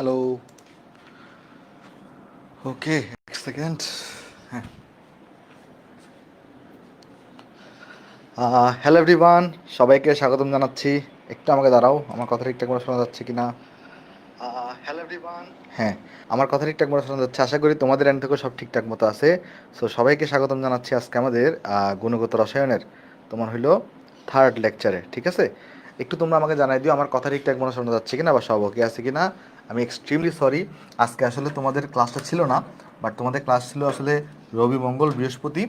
Hello. ওকে, এক second. হ্যাঁ, hello everyone, সবাইকে স্বাগতম জানাচ্ছি। একটু আমাকে দাঁড়াও, আমার কথা ঠিকঠাক মতো শোনা যাচ্ছে কি না? Hello everyone. হ্যাঁ, আমার কথা ঠিকঠাক মতো শোনা যাচ্ছে, আশা করি তোমাদের এন্ড থেকেও সব ঠিকঠাক মতো আছে। সো সবাইকে স্বাগতম জানাচ্ছি আজকে আমাদের গুণগত রসায়নের তোমার হইলো থার্ড লেকচারে, ঠিক আছে? একটু তোমরা আমাকে জানাই দিও আমার কথা ঠিকঠাক মতো শোনা যাচ্ছে কিনা বা সব ওকে আছে কিনা। আমি এক্সট্রিমলি সরি, আজকে আসলে তোমাদের ক্লাসটা ছিল না, বাট তোমাদের ক্লাস ছিল আসলে রবি মঙ্গল বৃহস্পতি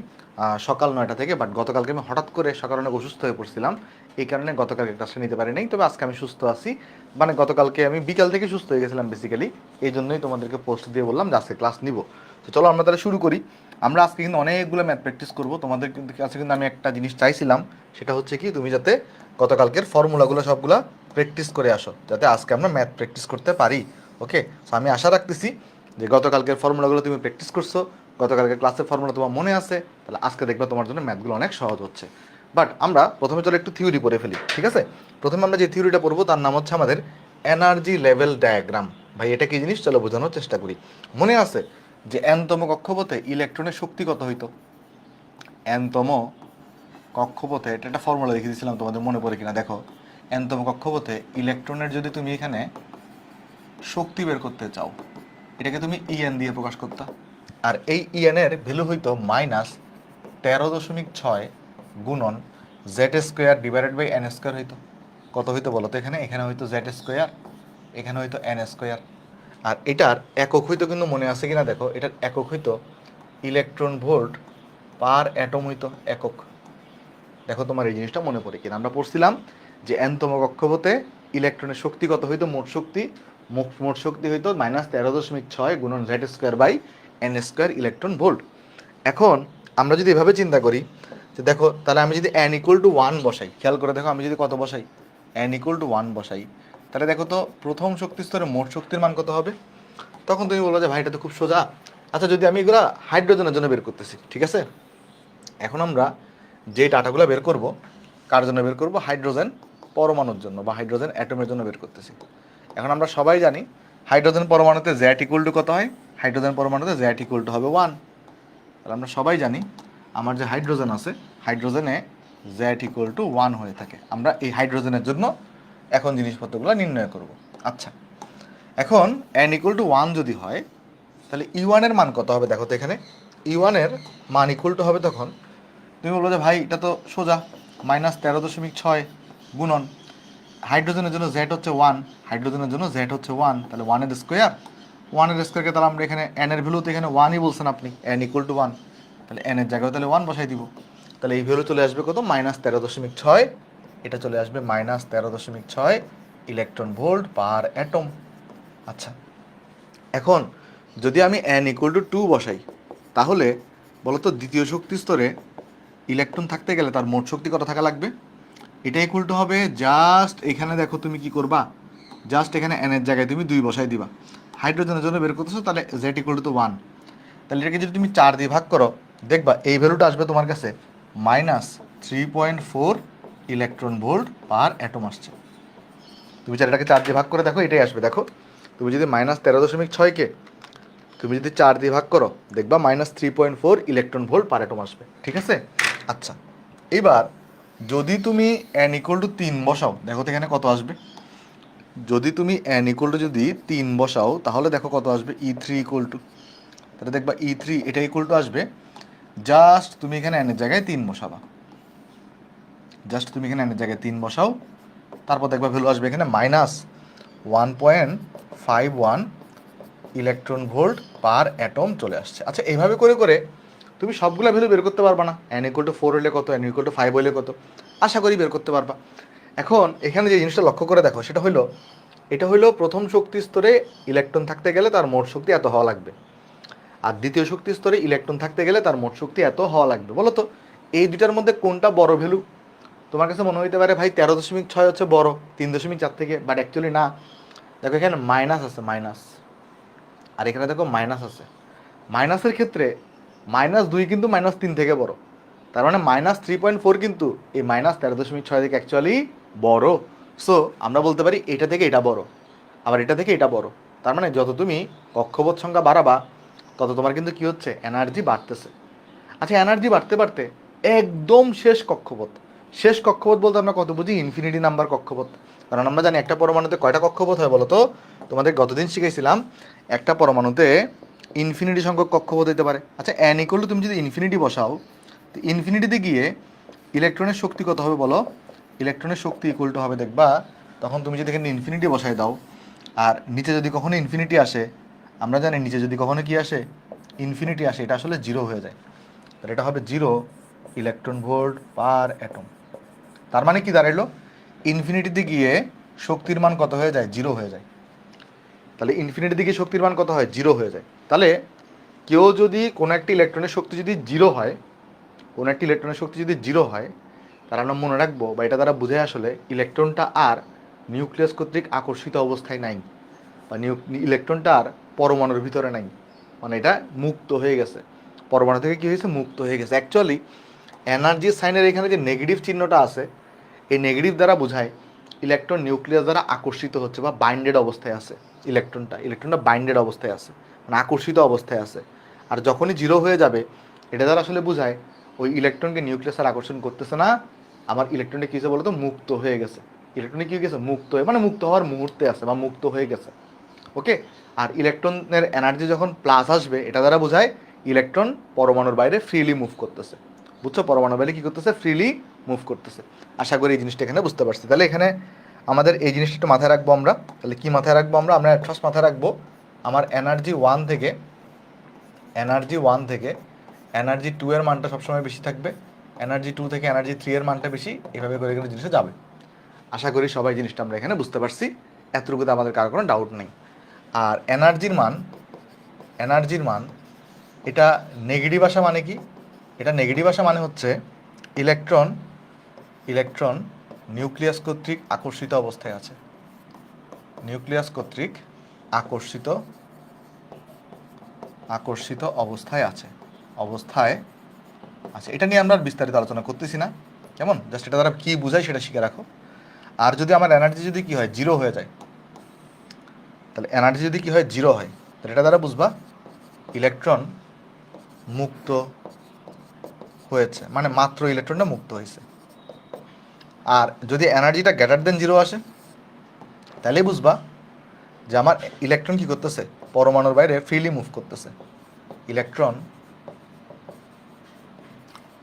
সকাল 9টা থেকে। বাট গতকালকে আমি হঠাৎ করে সকালে অনেক অসুস্থ হয়ে পড়ছিলাম, এই কারণে গতকালকে ক্লাসটা নিতে পারি নাই। তবে আজকে আমি সুস্থ আছি, মানে গতকালকে আমি বিকাল থেকে সুস্থ হয়ে গেছিলাম বেসিক্যালি, এই জন্যই তোমাদেরকে পোস্ট দিয়ে বললাম যে আজকে ক্লাস নিব। তো চলো আমরা তাহলে শুরু করি। আমরা আজকে কিন্তু অনেকগুলো ম্যাথ প্র্যাকটিস করবো তোমাদের কিন্তু কাছে। কিন্তু আমি একটা জিনিস চাইছিলাম, সেটা হচ্ছে কি তুমি যাতে গতকালকের ফর্মুলাগুলো সবগুলো প্র্যাকটিস করে আসো, যাতে আজকে আমরা ম্যাথ প্র্যাকটিস করতে পারি। ওকে, সো আমি আশা রাখতেছি যে গতকালকের ফর্মুলাগুলো তুমি প্র্যাকটিস করছো, গতকালকের ক্লাসের ফর্মুলা তোমার মনে আছে, তাহলে আজকে দেখবে তোমার জন্য ম্যাথগুলো অনেক সহজ হচ্ছে। বাট আমরা প্রথমে চলো একটু থিওরি পড়ে ফেলি, ঠিক আছে? প্রথমে আমরা যে থিওরিটা পড়বো তার নাম হচ্ছে আমাদের এনার্জি লেভেল ডায়াগ্রাম। ভাই এটা কি জিনিস, চলো বোঝানোর চেষ্টা করি। মনে আছে যে এনতম কক্ষপথে ইলেকট্রনের শক্তি কত হইতো? এনতম কক্ষপথে, এটা একটা ফর্মুলা দেখিয়ে দিয়েছিলাম, তোমাদের মনে পড়ে কিনা দেখো। এনতম কক্ষপথে ইলেকট্রনের যদি তুমি এখানে শক্তি বের করতে চাও, এটাকে তুমি ইএন দিয়ে প্রকাশ করতে, আর এই ইএন এর ভ্যালু হইতো -13.6 গুণন Z square divided by N square হইতো। কত হইতো বলো তো? এখানে এখানে হইতো জেড স্কোয়ার, এখানে হইতো এন স্কোয়ার। আর এটার একক হইতো কিন্তু মনে আছে কিনা দেখো, এটার একক হইতো ইলেকট্রন ভোল্ট পার অ্যাটম হইতো একক। দেখো তোমার এই জিনিসটা মনে পড়ে কিনা। আমরা পড়ছিলাম যে এনতম কক্ষপথে ইলেকট্রনের শক্তি কত হইতো, মোট শক্তি, মোট শক্তি হইতো -13.6 গুণন Z square by N square electron volt. এখন আমরা যদি এভাবে চিন্তা করি যে দেখো, তাহলে আমি যদি n ইকুয়াল টু 1 বসাই, খেয়াল করে দেখো আমি যদি কত বসাই, n ইকুয়াল টু 1 বসাই, তাহলে দেখো তো প্রথম শক্তি স্তরে মোট শক্তির মান কত হবে? তখন তুমি বলবো যে ভাই এটা তো খুব সোজা। আচ্ছা, যদি আমি এগুলা হাইড্রোজেনের জন্য বের করতেছি, ঠিক আছে? এখন আমরা যে ডাটাগুলো বের করব, কার জন্য বের করব? হাইড্রোজেন পরমাণুর জন্য বা হাইড্রোজেন অ্যাটমের জন্য বের করতেছি। এখন আমরা সবাই জানি হাইড্রোজেন পরমাণুতে জ্যাট ইকুয়াল টু কত হয়? হাইড্রোজেন পরমাণুতে জ্যাট ইকুয়াল টু হবে 1। তাহলে আমরা সবাই জানি আমার যে হাইড্রোজেন আছে, হাইড্রোজেনে জ্যাট ইকুয়াল টু 1 হয়ে থাকে। আমরা এই হাইড্রোজেনের জন্য এখন জিনিসপত্রগুলো নির্ণয় করব। আচ্ছা, এখন n ইকুয়াল টু 1 যদি হয়, তাহলে E1 এর মান কত হবে দেখো তো? এখানে E1 এর মান ইকুয়াল টু হবে তখন, তুমি বলবো যে ভাই এটা তো সোজা, -13.6 গুণন হাইড্রোজেনের জন্য জেড হচ্ছে 1, হাইড্রোজেনের জন্য জেড হচ্ছে 1, তাহলে 1 এর স্কোয়ার, 1 এর স্কোয়ারকে তাহলে আমরা এখানে n এর ভ্যালু তো এখানে 1ই বলছেন আপনি, n ইকুয়াল টু 1, তাহলে n এর জায়গায় তাহলে 1 বসাই দিব। তাহলে এই ভ্যালু চলে আসবে কত? -13.6। এটা চলে আসবে -13.6 ইলেকট্রন ভোল্ট পার অ্যাটম। আচ্ছা, এখন যদি আমি n ইকুয়াল টু 2 বসাই, তাহলে বলতো দ্বিতীয় শক্তি স্তরে ইলেকট্রন থাকতে গেলে তার মোট শক্তি কত থাকা লাগবে? এটা ইকুয়াল টু হবে, জাস্ট এখানে দেখো তুমি কি করবা, জাস্ট এখানে n এর জায়গায় তুমি 2 বসাই দিবা। হাইড্রোজেনের জন্য বের করতেছো, তাহলে z ইকুয়াল টু 1, তাহলে এটাকে যদি তুমি 4 দিয়ে ভাগ করো, দেখবা এই ভ্যালুটা আসবে তোমার কাছে -3.4 ইলেকট্রন ভোল্ট পার অ্যাটম আসছে। তুমি এটাকে 4 দিয়ে ভাগ করে দেখো, এটাই আসবে। দেখো তুমি যদি -13.6কে তুমি যদি 4 দিয়ে ভাগ করো, দেখবা -3.4 ইলেকট্রন ভোল্ট পার অ্যাটম আসবে, ঠিক আছে? আচ্ছা, এবার যদি তুমি n ইকুয়াল টু 3 বসাও, দেখো তো এখানে কত আসবে। যদি তুমি n ইকুয়াল টু যদি 3 বসাও, তাহলে দেখো কত আসবে, E3 ইকুয়াল টু, তাহলে দেখবা E3 এটা ইকুয়াল টু আসবে, জাস্ট তুমি এখানে n এর জায়গায় 3 বসাবা, জাস্ট তুমি এখানে n এর জায়গায় 3 বসাও, তারপর দেখবা ভ্যালু আসবে এখানে -1.51 ইলেকট্রন ভোল্ট পার অ্যাটম চলে আসছে। আচ্ছা, এইভাবে করে করে তুমি সবগুলো ভ্যালু বের করতে পারবা না? n ইকুয়াল টু 4 হলে কত, n ইকুয়াল টু 5 হলে কত, আশা করি বের করতে পারবা। এখন এখানে যে জিনিসটা লক্ষ্য করে দেখো, সেটা হলো, এটা হলো প্রথম শক্তি স্তরে ইলেকট্রন থাকতে গেলে তার মোট শক্তি এত হওয়া লাগবে, আর দ্বিতীয় শক্তি স্তরে ইলেকট্রন থাকতে গেলে তার মোট শক্তি এত হওয়া লাগবে। বলো তো এই দুটার মধ্যে কোনটা বড় ভ্যালু? তোমার কাছে মনে হইতে পারে ভাই 13.6 হচ্ছে বড় 3.4 থেকে, বাট অ্যাকচুয়ালি না। দেখো এখানে মাইনাস আছে, মাইনাস, আর এখানে দেখো মাইনাস আছে। মাইনাসের ক্ষেত্রে -2 কিন্তু -3 থেকে বড়, তার মানে -3.4 কিন্তু এই -13.6 থেকে অ্যাকচুয়ালি বড়। সো আমরা বলতে পারি এটা থেকে এটা বড়, আবার এটা থেকে এটা বড়। তার মানে যত তুমি কক্ষপথ সংখ্যা বাড়াবা তত তোমার কিন্তু কি হচ্ছে, এনার্জি বাড়তেছে। আচ্ছা, এনার্জি বাড়তে বাড়তে একদম শেষ কক্ষপথ, শেষ কক্ষপথ বলতে আমরা কত বুঝি, ইনফিনিটি নাম্বার কক্ষপথ। কারণ আমরা জানি একটা পরমাণুতে কয়টা কক্ষপথ হয় বলো তো, তোমাদের গতদিন শিখেছিলাম একটা পরমাণুতে ইনফিনিটি সংখ্যক কক্ষপথ হতে পারে। আচ্ছা, এন ইকুয়াল টু তুমি যদি ইনফিনিটি বসাও, তো ইনফিনিটিতে গিয়ে ইলেকট্রনের শক্তি কত হবে বলো, ইলেকট্রনের শক্তি ইকুয়াল টু হবে দেখবা, তখন তুমি যদি এখানে ইনফিনিটি বসাই দাও, আর নিচে যদি কখনো ইনফিনিটি আসে, আমরা জানি নিচে যদি কখনো কি আসে, ইনফিনিটি আসে, এটা আসলে জিরো হয়ে যায়। তাহলে এটা হবে 0 ইলেকট্রন ভোল্ট পার অ্যাটম। তার মানে কি দাঁড়াইলো, ইনফিনিটিতে গিয়ে শক্তির মান কত হয়ে যায়, 0 হয়ে যায়। তাহলে ইনফিনিটিতে গিয়ে শক্তির মান কত হয়, 0 হয়ে যায়। তাহলে কেউ যদি কোনো একটা ইলেকট্রনের শক্তি যদি 0 হয়, কোনো একটা ইলেকট্রনের শক্তি যদি 0 হয়, তার আমরা মনে রাখবো বা এটা দ্বারা বুঝে আসলে ইলেকট্রনটা আর নিউক্লিয়াস কর্তৃক আকর্ষিত অবস্থায় নাই, বা ইলেকট্রনটা আর পরমাণুর ভিতরে নাই, মানে এটা মুক্ত হয়ে গেছে, পরমাণু থেকে কি হয়েছে, মুক্ত হয়ে গেছে। অ্যাকচুয়ালি এনার্জি সাইনের এখানে যে নেগেটিভ চিহ্নটা আছে, এই নেগেটিভ দ্বারা বোঝায় ইলেকট্রন নিউক্লিয়াস দ্বারা আকর্ষিত হচ্ছে বা বাইন্ডেড অবস্থায় আছে। ইলেকট্রনটা বাইন্ডেড অবস্থায় আছে, মানে আকর্ষিত অবস্থায় আছে। আর যখনই 0 হয়ে যাবে, এটা দ্বারা আসলে বোঝায় ওই ইলেকট্রনকে নিউক্লিয়াস আর আকর্ষণ করতেছে না, আমার ইলেকট্রনটা কী হয়েছে বলতো, মুক্ত হয়ে গেছে। ইলেকট্রনে কী হয়ে গেছে, মুক্ত হয়ে, মানে মুক্ত হওয়ার মুহূর্তে আছে বা মুক্ত হয়ে গেছে। ওকে। আর ইলেকট্রনের এনার্জি যখন প্লাস আসবে, এটা দ্বারা বোঝায় ইলেকট্রন পরমাণুর বাইরে ফ্রিলি মুভ করতেছে। বুঝছো, পরমাণুর বাইরে কী করতেছে, ফ্রিলি মুভ করতেছে। আশা করি এই জিনিসটা এখানে বুঝতে পারছি। তাহলে এখানে আমাদের এই জিনিসটা একটু মাথায় রাখবো আমরা। তাহলে কি মাথায় রাখবো আমরা, ফার্স্ট মাথায় রাখবো আমার এনার্জি 1 থেকে এনার্জি 2 এর মানটা সবসময় বেশি থাকবে, এনার্জি 2 থেকে এনার্জি 3 এর মানটা বেশি, এভাবে করে কিন্তু জিনিসটা যাবে। আশা করি সবাই জিনিসটা আমরা এখানে বুঝতে পারছি, এতটুকুতে আমাদের কারো কোনো ডাউট নেই। আর এনার্জির মান এটা নেগেটিভ আসা মানে কি, এটা নেগেটিভ আসা মানে হচ্ছে ইলেকট্রন নিউক্লিয়াস কর্তৃক আকর্ষিত অবস্থায় আছে, নিউক্লিয়াস কর্তৃক আকর্ষিত অবস্থায় আছে। এটা নিয়ে আমরা বিস্তারিত আলোচনা করতেছি না, কেমন, জাস্ট এটা দ্বারা কী বোঝায় সেটা শিখে রাখো। আর যদি আমার এনার্জি যদি কি হয়, 0 হয়ে যায়, তাহলে এনার্জি যদি কি হয়, 0 হয়, তাহলে এটা দ্বারা বুঝবা ইলেকট্রন মুক্ত হয়েছে, মানে মাত্র ইলেকট্রনটা মুক্ত হয়েছে। আর যদি এনার্জিটা গ্রেটার দেন 0 আসে, তাহলে বুঝবা যে আমার ইলেকট্রন কি করতেছে, পরমাণুর বাইরে ফ্রিলি মুভ করতেছে। ইলেকট্রন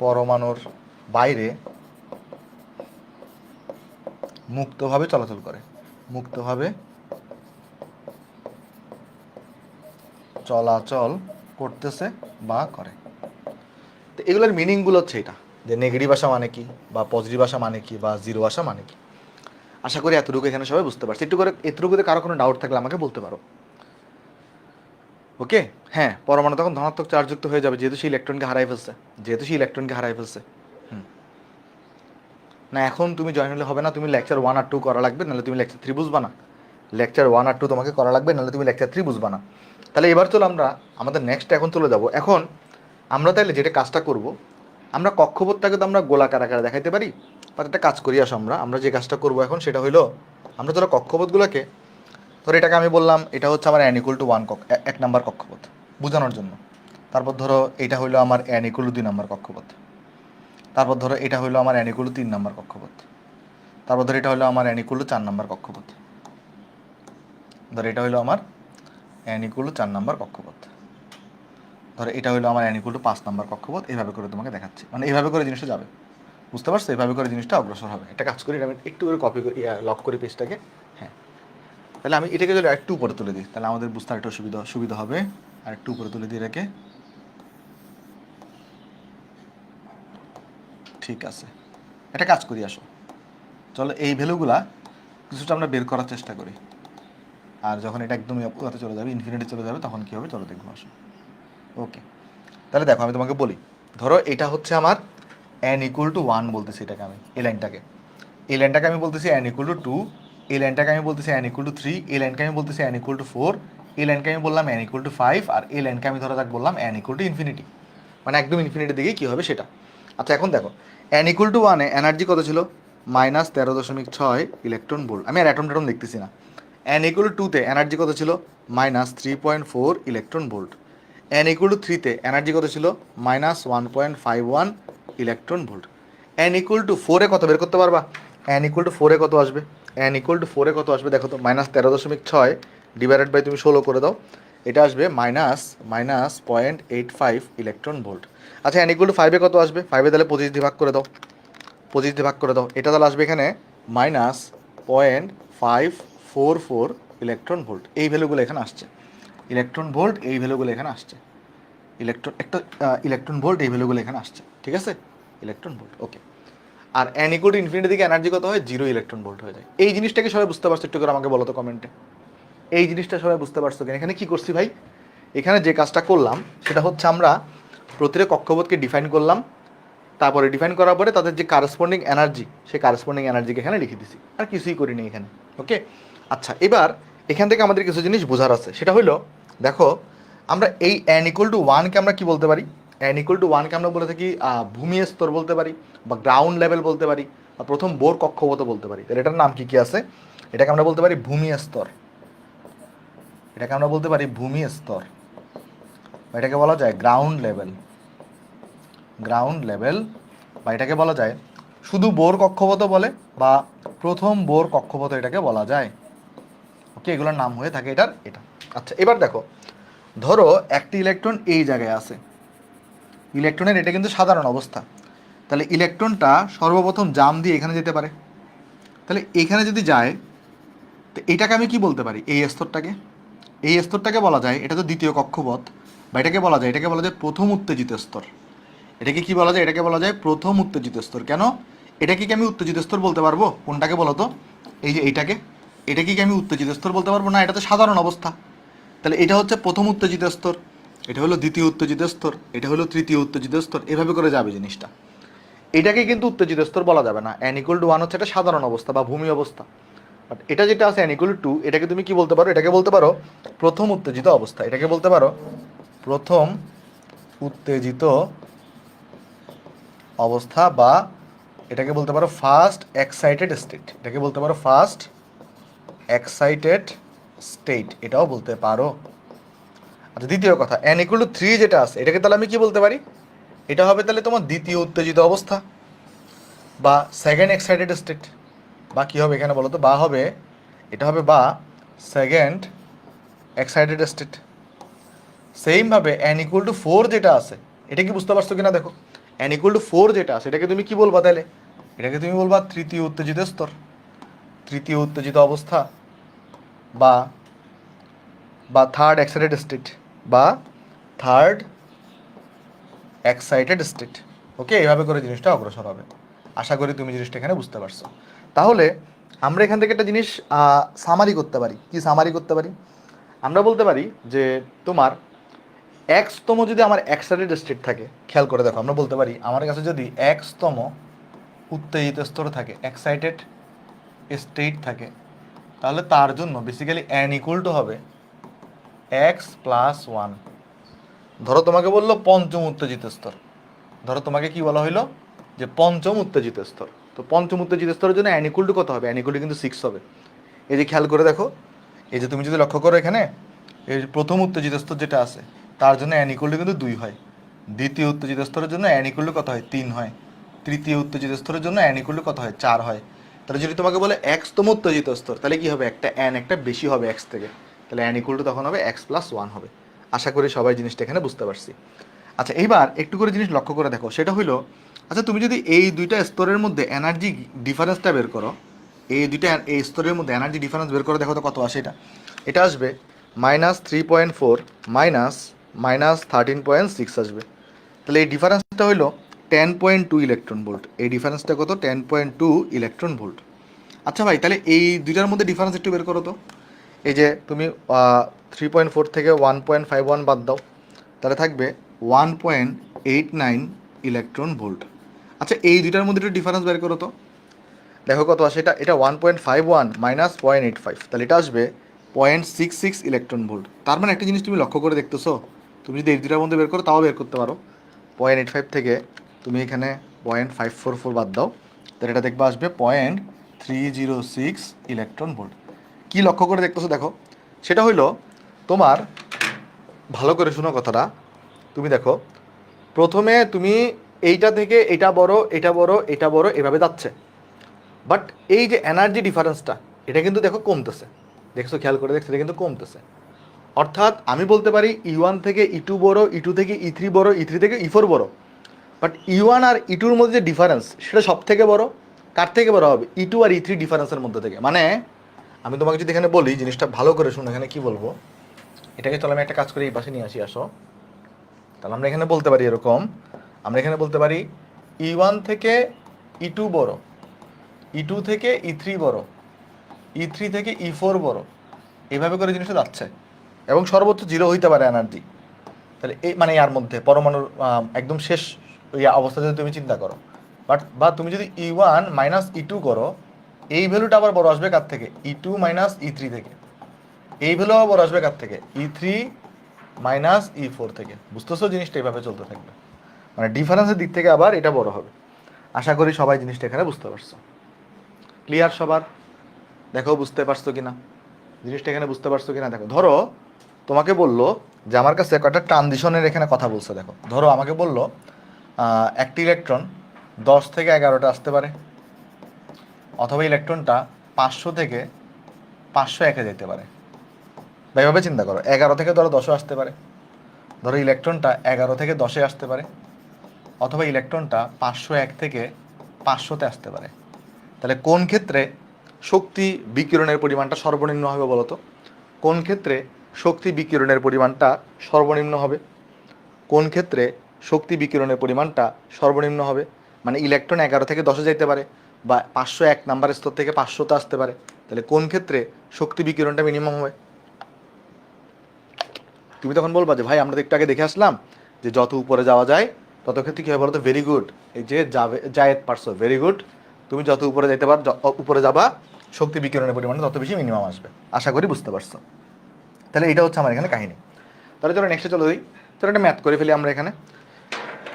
পরমাণুর বাইরে মুক্তভাবে চলাচল করে, মুক্তভাবে চলাচল করতেছে বা করে। তো এগুলোর মিনিংগুলো হচ্ছে এটা, যে নেগেটিভ আসা মানে কি, বা পজিটিভ আসা মানে কি, বা 0 আসা মানে কি। আশা করি এতটুকু এখানে সবাই বুঝতে পারছি। এতটুকুতে কারো কোনো ডাউট থাকলে আমাকে বলতে পারো। ওকে। হ্যাঁ, পরমাণু তখন ধনাত্মক চার্জযুক্ত হয়ে যাবে, যেহেতু সেই ইলেকট্রনকে হারাই ফেলছে। না, এখন তুমি জয়েন হলে হবে না, তুমি লেকচার 1 আর 2 করা লাগবে, নাহলে তুমি লেকচার 3 বুঝবা না। লেকচার 1 আর 2 তোমাকে করা লাগবে, নাহলে তুমি লেকচার 3 বুঝবা না। তাহলে এবার চলো আমরা আমাদের নেক্সট এখন চলে যাব। এখন আমরা তাহলে যেটা কাজটা করব, আমরা কক্ষপথটাকে তো আমরা গোলাকার আকারে দেখাইতে পারি, বা একটা কাজ করি আসো, আমরা যে কাজটা করব এখন সেটা হইলো, আমরা ধরো কক্ষপথগুলোকে, ধরো এটাকে আমি বললাম এটা হচ্ছে আমার n=1 1 নাম্বার কক্ষপথ বোঝানোর জন্য। তারপর ধরো এটা হইলো আমার n=2 নাম্বার কক্ষপথ। তারপর ধরো এটা হইলো আমার n=3 নাম্বার কক্ষপথ। তারপর ধরো এটা হলো আমার n=4 নাম্বার কক্ষপথ। ধরো এটা হইলো আমার n=4 নাম্বার কক্ষপথ। ধরো এটা হইলো আমার n=5 নাম্বার কক্ষপথ। এইভাবে করে তোমাকে দেখাচ্ছি, মানে এইভাবে করে জিনিসটা যাবে, বুঝতে পারছো? এইভাবে করে জিনিসটা অগ্রসর হবে। একটা কাজ করি, আমি একটু করে কপি করি, লক করি পেজটাকে। হ্যাঁ, তাহলে আমি এটাকে যদি একটু উপরে তুলে দিই, তাহলে আমাদের বুঝতে একটু সুবিধা হবে। আর একটু উপরে তুলে দিই এটাকে। ঠিক আছে, একটা কাজ করি আসো, চলো এই ভ্যালুগুলা কিছুটা আমরা বের করার চেষ্টা করি। আর যখন এটা একদমই অপুরাতে চলে যাবে, ইনফিনিটি চলে যাবে, তখন কী হবে চলো দেখবো আসো। ওকে, তাহলে দেখো আমি তোমাকে বলি, ধরো এটা হচ্ছে আমার n=1 বলতেছি, এটাকে আমি এই লাইনটাকে আমি বলতেছি n=2, এই লাইনটাকে আমি বলতেছি n=3, এই লাইনকে আমি বলতেছি n=4, এই লাইনকে আমি বললাম n=5, আর এই লাইনকে আমি ধরা যাক বললাম n=ইনফিনিটি, মানে একদম ইনফিনিটির দিকে কী হবে সেটা। আচ্ছা, এখন দেখো n=1 এ এনার্জি কত ছিল, -13.6 ইলেকট্রন ভোল্ট। আমি আর অ্যাটম দেখতেছি না, n ইকুয়াল টু 2-তে এনার্জি কত ছিল -3.4 electron volt, n equal to 3-তে এনার্জি কত ছিল -1.51 electron volt, n equal to 4-এ কত বের করতে পারবা, n ইকুয়াল টু 4-এ কত আসবে, n ইকুয়াল টু 4-এ কত আসবে দেখো তো, -13.6 ডিভাইডেড বাই তুমি 16 করে দাও, এটা আসবে -0.85 ইলেকট্রন ভোল্ট। আচ্ছা n ইকুয়াল টু 5-এ কত আসবে, 5-এ তাহলে 25 দিয়ে ভাগ করে দাও, 25 দিয়ে ভাগ করে দাও, এটা তাহলে আসবে এখানে -0.544 ইলেকট্রন ভোল্ট। এই ভ্যালুগুলো এখানে আসছে, ইলেকট্রন ভোল্ট এই ভ্যালুগুলো এখানে আসছে, ইলেকট্রন ভোল্ট এই ভ্যালুগুলো এখানে আসছে, ঠিক আছে, ইলেকট্রন ভোল্ট। ওকে, আর n ইকুয়াল টু ইনফিনিটি দিকে এনার্জি কত হয়, 0 ইলেকট্রন ভোল্ট হয়ে যায়। এই জিনিসটাকে সবাই বুঝতে পারছো, একটু করে আমাকে বলো তো কমেন্টে, এই জিনিসটা সবাই বুঝতে পারছো কিনা? এখানে কি করছি ভাই, এখানে যে কাজটা করলাম সেটা হচ্ছে আমরা প্রতিটা কক্ষপথকে ডিফাইন করলাম, তারপরে ডিফাইন করার পরে তাদের যে কারেসপন্ডিং এনার্জি, সেই কারেসপন্ডিং এনার্জিকে এখানে লিখে দিছি, আর কিছুই করিনি এখানে। ওকে, আচ্ছা এবার এখান থেকে আমাদের কিছু জিনিস বোঝার আছে, সেটা হলো দেখো আমরা এই n ইকুয়াল টু 1-কে আমরা কি বলতে পারি, n ইকুয়াল টু 1-কে আমরা বলে থাকি ভূমি স্তর বলতে পারি, বা গ্রাউন্ড লেভেল বলতে পারি, বা প্রথম বোর কক্ষপথ বলতে পারি। তাহলে এটার নাম কি কি আছে, এটাকে আমরা বলতে পারি ভূমি স্তর, এটাকে আমরা বলতে পারি ভূমি স্তর, এটাকে বলা যায় গ্রাউন্ড লেভেল, গ্রাউন্ড লেভেল, বা এটাকে বলা যায় শুধু বোর কক্ষপথ বলে, বা প্রথম বোর কক্ষপথ এটাকে বলা যায়। ওকে, এগুলোর নাম হয়ে থাকে এটার এটা। আচ্ছা এবার দেখো, ধরো একটি ইলেকট্রন এই জায়গায় আছে, ইলেকট্রনের এটা কিন্তু সাধারণ অবস্থা, তাহলে ইলেকট্রনটা সর্বপ্রথম জাম দিয়ে এখানে যেতে পারে, তাহলে এখানে যদি যায় তো এটাকে আমি কি বলতে পারি, এই স্তরটাকে, এই স্তরটাকে বলা যায়, এটা তো দ্বিতীয় কক্ষপথ, বা এটাকে বলা যায়, এটাকে বলা যায় প্রথম উত্তেজিত স্তর। এটাকে কি বলা যায়, এটাকে বলা যায় প্রথম উত্তেজিত স্তর। কেন, এটাকে কি আমি উত্তেজিত স্তর বলতে পারবো, কোনটাকে বলো তো, এই যে এইটাকে, এটাকে কি আমি উত্তেজিত স্তর বলতে পারবো না, এটা তো সাধারণ অবস্থা। তাহলে এটা হচ্ছে প্রথম উত্তেজিত স্তর, এটা হলো দ্বিতীয় উত্তেজিত স্তর, এটা হলো তৃতীয় উত্তেজিত স্তর, এভাবে করে যাবে জিনিসটা। এটাকে কিন্তু উত্তেজিত স্তর বলা যাবে না, n ইকুয়াল টু 1 হচ্ছে এটা সাধারণ অবস্থা বা ভূমি অবস্থা। বাট এটা যেটা আছে n ইকুয়াল টু 2, এটাকে তুমি কি বলতে পারো, এটাকে বলতে পারো প্রথম উত্তেজিত অবস্থা, এটাকে বলতে পারো প্রথম উত্তেজিত অবস্থা, বা এটাকে বলতে পারো ফার্স্ট এক্সাইটেড স্টেট, এটাকে বলতে পারো ফার্স্ট এক্সাইটেড স্টেট, এটাও বলতে পারো। আচ্ছা দ্বিতীয় কথা, n ইকুয়াল টু 3 যেটা আছে, এটাকে তাহলে আমি কি বলতে পারি, এটা হবে তাহলে তোমার দ্বিতীয় উত্তেজিত অবস্থা, বা সেকেন্ড এক্সাইটেড স্টেট, বা কী হবে এখানে বলো তো, বা হবে, এটা হবে বা সেকেন্ড এক্সাইটেড স্টেট। সেমভাবে n ইকুয়াল টু 4 যেটা আছে, এটা কি বুঝতে পারছো কিনা দেখো, n ইকুয়াল টু 4 যেটা আছে, এটাকে তুমি কি বলবা তাহলে, এটাকে তুমি বলবা তৃতীয় উত্তেজিত স্তর, তৃতীয় উত্তেজিত অবস্থা, বা বা থার্ড এক্সাইটেড স্টেট, বা থার্ড এক্সাইটেড স্টেট। ওকে, এইভাবে করে জিনিসটা অগ্রসর হবে। আশা করি তুমি জিনিসটা এখানে বুঝতে পারছো। তাহলে আমরা এখান থেকে একটা জিনিস সামারি করতে পারি। কি সামারি করতে পারি, আমরা বলতে পারি যে তোমার এক্সতম যদি আমার এক্সাইটেড স্টেট থাকে, খেয়াল করে দেখো, আমরা বলতে পারি আমার কাছে যদি এক্সতম উত্তেজিত স্তর থাকে, এক্সাইটেড স্টেট থাকে, তাহলে তার জন্য বেসিক্যালি n ইকুয়াল টু হবে x+1। ধরো তোমাকে বললো পঞ্চম উত্তেজিত স্তর, ধরো তোমাকে কি বলা হইলো যে পঞ্চম উত্তেজিত স্তর, তো পঞ্চম উত্তেজিত স্তরের জন্য n ইকুয়াল টু কত হবে, n ইকুয়াল টু কিন্তু 6 হবে। এই যে খেয়াল করে দেখো, এই যে তুমি যদি লক্ষ্য করো এখানে, এই প্রথম উত্তেজিত স্তর যেটা আছে তার জন্য n ইকুয়াল টু কিন্তু 2 হয়, দ্বিতীয় উত্তেজিত স্তরের জন্য n ইকুয়াল টু কত হয়, 3 হয়, তৃতীয় উত্তেজিত স্তরের জন্য n ইকুয়াল টু কত হয়, 4 হয়। তাহলে যদি তোমাকে বলে এক্সতম উত্তেজিত স্তর, তাহলে কি হবে, একটা n একটা বেশি হবে x থেকে, তাহলে n ইকুয়াল টু তখন হবে x+1 হবে। আশা করি সবাই জিনিসটা এখানে বুঝতে পারছি। আচ্ছা এইবার একটু করে জিনিস লক্ষ্য করে দেখো, সেটা হইলো, আচ্ছা তুমি যদি এই দুইটা স্তরের মধ্যে এনার্জি ডিফারেন্সটা বের করো, এই দুইটা এই স্তরের মধ্যে এনার্জি ডিফারেন্স বের করে দেখো তো কত আসে, এটা এটা আসবে -3.4 -13.6 আসবে। তাহলে এই ডিফারেন্সটা হলো 10.2 ইলেকট্রন ভোল্ট, এই ডিফারেন্সটা কত, 10.2 ইলেকট্রন ভোল্ট। আচ্ছা ভাই, তাহলে এই দুইটার মধ্যে ডিফারেন্স একটু বের করো তো, এই যে তুমি 3.4 থেকে 1.51 বাদ দাও, তাহলে থাকবে 1.89 ইলেকট্রন ভোল্ট। আচ্ছা এই দুইটার মধ্যে একটু ডিফারেন্স বের করো তো, দেখো কত আসে, এটা এটা 1.51 -0.85, তাহলে এটা আসবে 0.66 ইলেকট্রন ভোল্ট। তার মানে একটা জিনিস তুমি লক্ষ্য করে দেখতেছো, তুমি যদি এই দুটার মধ্যে বের করো তাও বের করতে পারো, 0.85 থেকে তুমি এখানে 0.544 বাদ দাও, তাহলে এটা দেখবে আসবে 0.306 ইলেকট্রন ভোল্ট। কি লক্ষ্য করে দেখতেছো দেখো, সেটা হইলো তোমার, ভালো করে শোনো কথাটা, তুমি দেখো প্রথমে তুমি এইটা থেকে এটা বড়, এটা বড়, এটা বড়, এভাবে যাচ্ছে, বাট এই যে এনার্জি ডিফারেন্সটা এটা কিন্তু দেখো কমতেছে, দেখছো খেয়াল করে দেখছো, এটা কিন্তু কমতেছে। অর্থাৎ আমি বলতে পারি E1 থেকে E2 বড়, E2 থেকে E3 বড়, E3 থেকে E4 বড়, বাট E1 আর E2 এর মধ্যে যে ডিফারেন্স সেটা সব থেকে বড়। কার থেকে বড় হবে? E2 আর E3 ডিফারেন্সের মধ্যে থেকে। মানে আমি তোমাকে যদি এখানে বলি, জিনিসটা ভালো করে শুনো, এখানে কি বলবো, এটাকে চলো আমি একটা কাজ করে এই পাশে নিয়ে আসি, আসো। তাহলে আমরা এখানে বলতে পারি এরকম, আমরা এখানে বলতে পারি E1 থেকে E2 বড়, E2 থেকে E3 বড়, E3 থেকে E4 বড়, এইভাবে করে জিনিসটা যাচ্ছে, এবং সর্বোচ্চ 0 হইতে পারে এনার্জি। তাহলে এই মানে এর মধ্যে পরমাণুর একদম শেষ অবস্থা যদি তুমি চিন্তা করো, বা তুমি যদি E1 মাইনাস E2 করো, এই ভ্যালুটা আবার বড় আসবে কার থেকে? E2 মাইনাস E3 থেকে। এই ভ্যালু আবার বড় আসবে কার থেকে? E3 মাইনাস E4 থেকে। বুঝতেছো জিনিসটা এইভাবে চলতে থাকবে, মানে ডিফারেন্সের দিক থেকে আবার এটা বড় হবে। আশা করি সবাই জিনিসটা এখানে বুঝতে পারছো। ক্লিয়ার সবার? দেখো বুঝতে পারছো কিনা জিনিসটা, এখানে বুঝতে পারছো কিনা দেখো। ধরো তোমাকে বললো যে আমার কাছে কয়েকটা ট্রানজিশনের এখানে কথা বলছে, দেখো ধরো আমাকে বললো একটি ইলেকট্রন 10 থেকে 11টা আসতে পারে, অথবা ইলেকট্রনটা 500 থেকে 501-এ যেতে পারে। বা এভাবে চিন্তা করো, 11 থেকে ধরো 10ও আসতে পারে, ধরো ইলেকট্রনটা 11 থেকে 10-এ আসতে পারে, অথবা ইলেকট্রনটা 501 থেকে 500-তে আসতে পারে। তাহলে কোন ক্ষেত্রে শক্তি বিকিরণের পরিমাণটা সর্বনিম্ন হবে বলো তো? কোন ক্ষেত্রে শক্তি বিকিরণের পরিমাণটা সর্বনিম্ন হবে? কোন ক্ষেত্রে শক্তি বিকিরণের পরিমাণটা সর্বনিম্ন হবে? মানে ইলেকট্রন 11 থেকে 10-এ যেতে পারে, বা 501 নাম্বার স্তর থেকে 500-তে আসতে পারে। তাহলে কোন ক্ষেত্রে শক্তি বিকিরণটা মিনিমাম হবে? তুমি তখন বলবা যে ভাই আমরা তো একটু আগে দেখে আসলাম যে যত উপরে যাওয়া যায় তত ক্ষেত্রে কী হবে বলো তো? ভেরি গুড, এই যে যাবে জায়েদ পারছো, ভেরি গুড। তুমি যত উপরে যেতে পার, উপরে যাবা, শক্তি বিকিরণের পরিমাণটা তত বেশি মিনিমাম আসবে। আশা করি বুঝতে পারছো। তাহলে এটা হচ্ছে আমার এখানে কাহিনী। তাহলে চলো নেক্সটে চলো দিই, চলো একটা ম্যাথ করে ফেলি আমরা এখানে।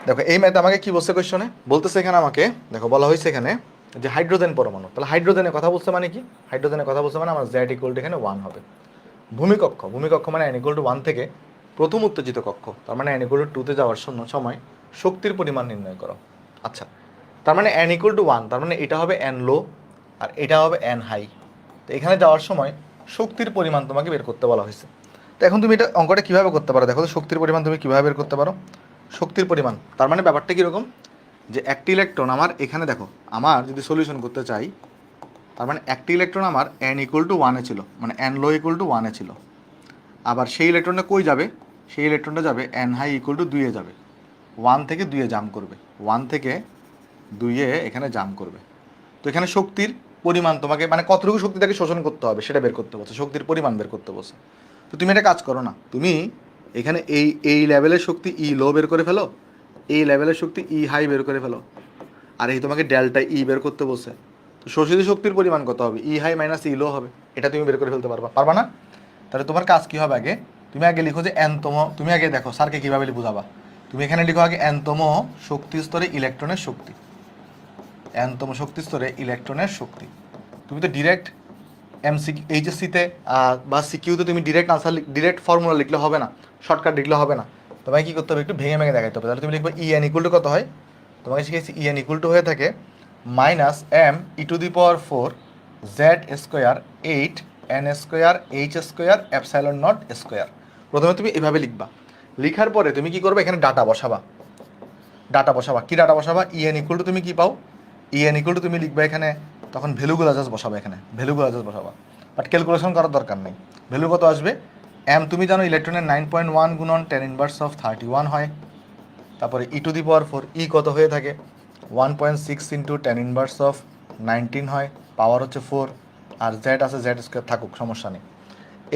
দেখো এই ম্যাথ আমাকে কি বলছে কোয়েশ্চনে, বলতেছে এখানে আমাকে, দেখো বলা হয়েছে এখানে যে হাইড্রোজেন পরমাণু। তাহলে হাইড্রোজেনের কথা বলছে মানে কি? হাইড্রোজেনের কথা বলছে মানে আমার Z ইকুয়াল টু এখানে 1 হবে। ভূমিকক্ষ, ভূমিকক্ষ মানে n ইকুয়াল টু 1 থেকে প্রথম উত্তেজিত কক্ষ, তার মানে n ইকুয়াল টু 2-তে যাওয়ার সময় শক্তির পরিমাণ নির্ণয় করো। আচ্ছা, তার মানে n ইকুয়াল টু 1, তার মানে এটা হবে n লো আর এটা হবে n হাই। তো এখানে যাওয়ার সময় শক্তির পরিমাণ তোমাকে বের করতে বলা হয়েছে। তো এখন তুমি এটা অঙ্কটা কীভাবে করতে পারো? দেখো তো শক্তির পরিমাণ তুমি কীভাবে বের করতে পারো? শক্তির পরিমাণ তার মানে ব্যাপারটা কীরকম, যে একটি ইলেকট্রন আমার এখানে, দেখো আমার যদি সলিউশন করতে চাই, তার মানে একটি ইলেকট্রন আমার n ইকুয়াল টু 1-এ ছিল, মানে n লো ইকুয়াল টু 1-এ ছিল। আবার সেই ইলেকট্রনটা কই যাবে? সেই ইলেকট্রনটা যাবে n হাই ইকুয়াল টু 2-এ যাবে, 1 থেকে 2-এ জাম্প করবে, 1 থেকে 2-এ এখানে জাম্প করবে। তো এখানে শক্তির পরিমাণ তোমাকে, মানে কতটুকু শক্তি তাকে শোষণ করতে হবে সেটা বের করতে বলছে, শক্তির পরিমাণ বের করতে বলছে। তো তুমি একটা কাজ করো না, তুমি এখানে এই লেভেলের শক্তি ই লো বের করে ফেলো, এই লেভেলের শক্তি ই হাই বের করে ফেলো, আর এই তোমাকে ডেল্টা ই বের করতে বলছে। তো শোষিত শক্তির পরিমাণ কত হবে? ই হাই মাইনাস ই লো হবে, এটা তুমি বের করে ফেলতে পারবা না? তাহলে তোমার কাজ কী হবে, আগে তুমি আগে লিখো যে এনতম, তুমি আগে দেখো স্যারকে কীভাবে বুঝাবা। তুমি এখানে লিখো আগে এনতম শক্তি স্তরে ইলেকট্রনের শক্তি, এনতম শক্তি স্তরে ইলেকট্রনের শক্তি। তুমি তো ডিরেক্ট এইচএসসিতে বা সিকিউতে তুমি ডিরেক্ট আনসার, ডিরেক্ট ফর্মুলা লিখলে হবে না, শর্টকাট লিখলে হবে না, তোমাকে কী করতে হবে? একটু ভেঙে ভেঙে দেখাতে হবে। তাহলে তুমি লিখবে ই এন ইকুয়াল টু কত হয়? তোমাকে শিখেছি ই এন ইকুয়াল টু হয়ে থাকে minus m e⁴ z² 8 n² h² epsilon not square. প্রথমে তুমি এভাবে লিখবা, লিখার পরে তুমি কি করবে? এখানে ডাটা বসাবা, কি ডাটা বসাবা? ই এন ইকুয়াল টু তুমি কি পাও? ই এন ইকুয়াল টু তুমি লিখবা এখানে, তখন ভ্যালুগুলো জাস্ট বসাবা, এখানে ভ্যালুগুলো জাস্ট বসাবা, বাট ক্যালকুলেশন করার দরকার নেই। ভ্যালু কত আসবে? m তুমি জানো ইলেকট্রনের 9.1 গুণন 10⁻31 হয়। তারপরে e⁴ ই কত হয়ে থাকে? 1.6 ইন্টু 10⁻19 হয়, পাওয়ার হচ্ছে 4, আর z আছে z² থাকুক, সমস্যা নেই।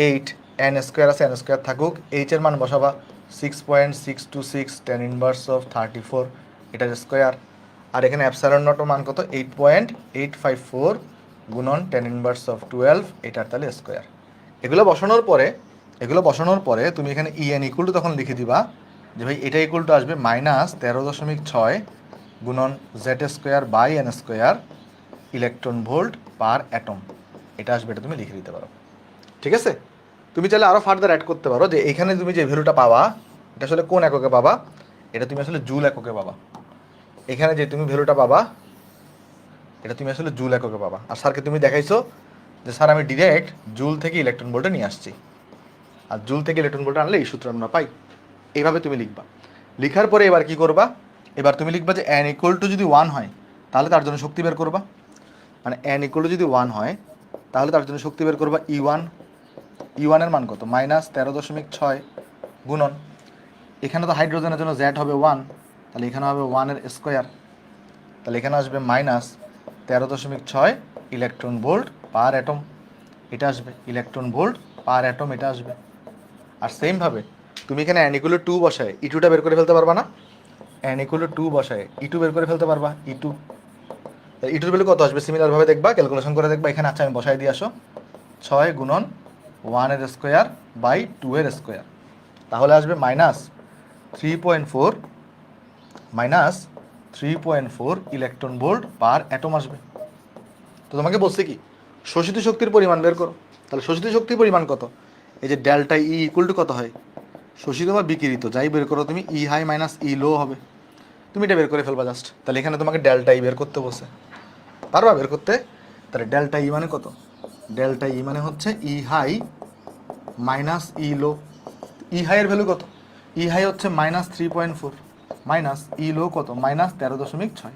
8 n² আছে n² থাকুক, h এর মান বসাবা 6.626 10⁻34, এটার স্কোয়ার। আর এখানে অ্যাপসাইলন নটের মান কত? 8.854 গুণন 10⁻12, এটার তাহলে স্কোয়ার। এগুলো বসানোর পরে তুমি এখানে ই এন ইকুয়াল টু তখন লিখে দিবা যে ভাই এটা ইকুয়াল টু আসবে -13.6 গুণন z² by n² electron volt per atom, এটা আসবে, এটা তুমি লিখে দিতে পারো। ঠিক আছে? তুমি চাইলে আরও ফার্দার অ্যাড করতে পারো যে এখানে তুমি যে ভ্যালুটা পাবা এটা আসলে কোন এককে পাবা, এটা তুমি আসলে জুল এককে পাবা। এখানে যে তুমি ভ্যালুটা পাবা এটা তুমি আসলে জুল এককে পাবা। আর স্যারকে তুমি দেখাইছো যে স্যার আমি ডিরেক্ট জুল থেকে ইলেকট্রন ভোল্টে নিয়ে আসছি, আর জুল থেকে ইলেকট্রন ভোল্টে আনলে এই সূত্র আমরা পাই। এইভাবে তুমি লিখবা। লিখার পরে এবার কি করবা, এবার তুমি লিখবা যে n ইকুয়াল টু যদি 1 হয় তাহলে তার জন্য শক্তি বের করবা, মানে n ইকুয়াল টু যদি 1 হয় তাহলে তার জন্য শক্তি বের করবা E1 এর মান কত, -13.6 গুণন, এখানে তো হাইড্রোজেনের জন্য Z হবে 1, তাহলে এখানে হবে 1 এর স্কোয়ার, তাহলে এখানে আসবে -13.6 ইলেকট্রন ভোল্ট পার অ্যাটম, এটা আসবে ইলেকট্রন ভোল্ট পার অ্যাটম, এটা আসবে। আর সেমভাবে তুমি এখানে n ইকুয়াল টু 2 বসায় E2টা বের করে ফেলতে পারবা না, n ইকুয়াল টু 2 বসায় E2 বের করে ফেলতে পারবা, E2 E2 এর ভ্যালু কত আসবে সিমিলারভাবে দেখবা, ক্যালকুলেশন করে দেখবা। এখানে আচ্ছা আমি বসাই দিয়ে আসো 6 গুণন 1 এর স্কোয়ার বাই 2 এর স্কোয়ার, তাহলে আসবে -3.4 ইলেকট্রন ভোল্ট পার অ্যাটম আসবে। তো তোমাকে বলছে কি শোষিত শক্তির পরিমাণ বের করো, তাহলে শোষিত শক্তির পরিমাণ কত, এই যে ডেল্টা ই ইকুয়াল টু কত হয়, শোষিত বা বিকিরিত যাই বের করো তুমি, ই হাই মাইনাস ই লো হবে, তুমি এটা বের করে ফেলবা জাস্ট। তাহলে এখানে তোমাকে ডেল্টা ই বের করতে বসে, পারবা বের করতে? তাহলে ডেল্টা ই মানে কত, ডেল্টা ই মানে হচ্ছে ই হাই মাইনাস ই লো। ই হাই এর ভ্যালু কত, ই হাই হচ্ছে -3.4 মাইনাস ই লো কত -13.6,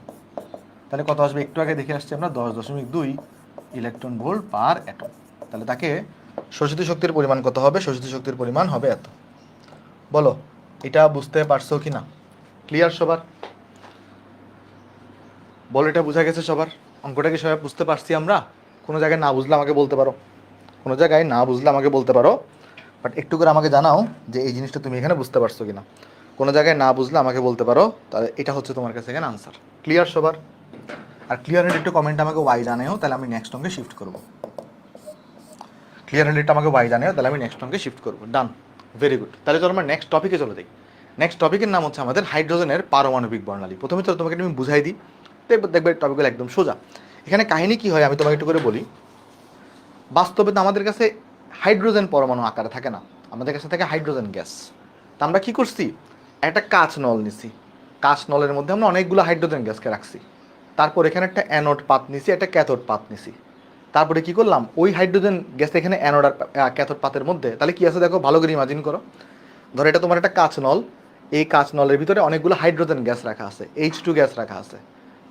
তাহলে কত আসবে একটু আগে দেখে আসছি আমরা 10.2 ইলেকট্রন ভোল্ট পার অ্যাটম। তাহলে তাকে শোষিত শক্তির পরিমাণ কত হবে, শোষিত শক্তির পরিমাণ হবে এত। বলো এটা বুঝতে পারছো কি না, ক্লিয়ার সবার? বলো এটা বোঝা গেছে সবার? অঙ্কটা কি সবাই বুঝতে পারছি আমরা? কোনো জায়গায় না বুঝলে আমাকে বলতে পারো, কোনো জায়গায় না বুঝলে আমাকে বলতে পারো, বাট একটু করে আমাকে জানাও যে এই জিনিসটা তুমি এখানে বুঝতে পারছো কিনা। কোনো জায়গায় না বুঝলে আমাকে বলতে পারো, তাহলে এটা হচ্ছে তোমার কাছে এখানে আনসার। ক্লিয়ার সবার? আর ক্লিয়ার হলে একটু কমেন্ট আমাকে ওয়াই জানাও, তাহলে আমি নেক্সট অঙ্কে শিফট করবো। ক্লিয়ার হলে একটু আমাকে ওয়াই জানাও, তাহলে আমি নেক্সট অঙ্কে শিফট করবো। ডান, ভেরি গুড। তাহলে চলো আমরা নেক্সট টপিকে চলে যাই। নেক্সট টপিকের নাম হচ্ছে আমাদের হাইড্রোজেনের পারমাণবিক বর্ণালী। প্রথমে চলো তোমাকে আমি বুঝাই দিই, দেখবে টপিকগুলো একদম সোজা। এখানে কাহিনী কি হয় আমি তোমাকে একটু করে বলি। বাস্তবে তো আমাদের কাছে হাইড্রোজেন পরমাণু আকারে থাকে না, আমাদের কাছে থাকে হাইড্রোজেন গ্যাস। তা আমরা কি করছি, একটা কাঁচ নল নিছি, কাঁচ নলের মধ্যে আমরা অনেকগুলো হাইড্রোজেন গ্যাসকে রাখছি, তারপর এখানে একটা অ্যানোড পাত নিছি, একটা ক্যাথোড পাত নিছি, তারপরে কি করলাম ওই হাইড্রোজেন গ্যাস এখানে অ্যানোড আর ক্যাথোড পাতের মধ্যে, তাহলে কি আছে দেখো ভালো করে ইমাজিন করো। ধরো এটা তোমার একটা কাঁচ নল, এই কাঁচ নলের ভিতরে অনেকগুলো হাইড্রোজেন গ্যাস রাখা আছে, H2 গ্যাস রাখা আছে।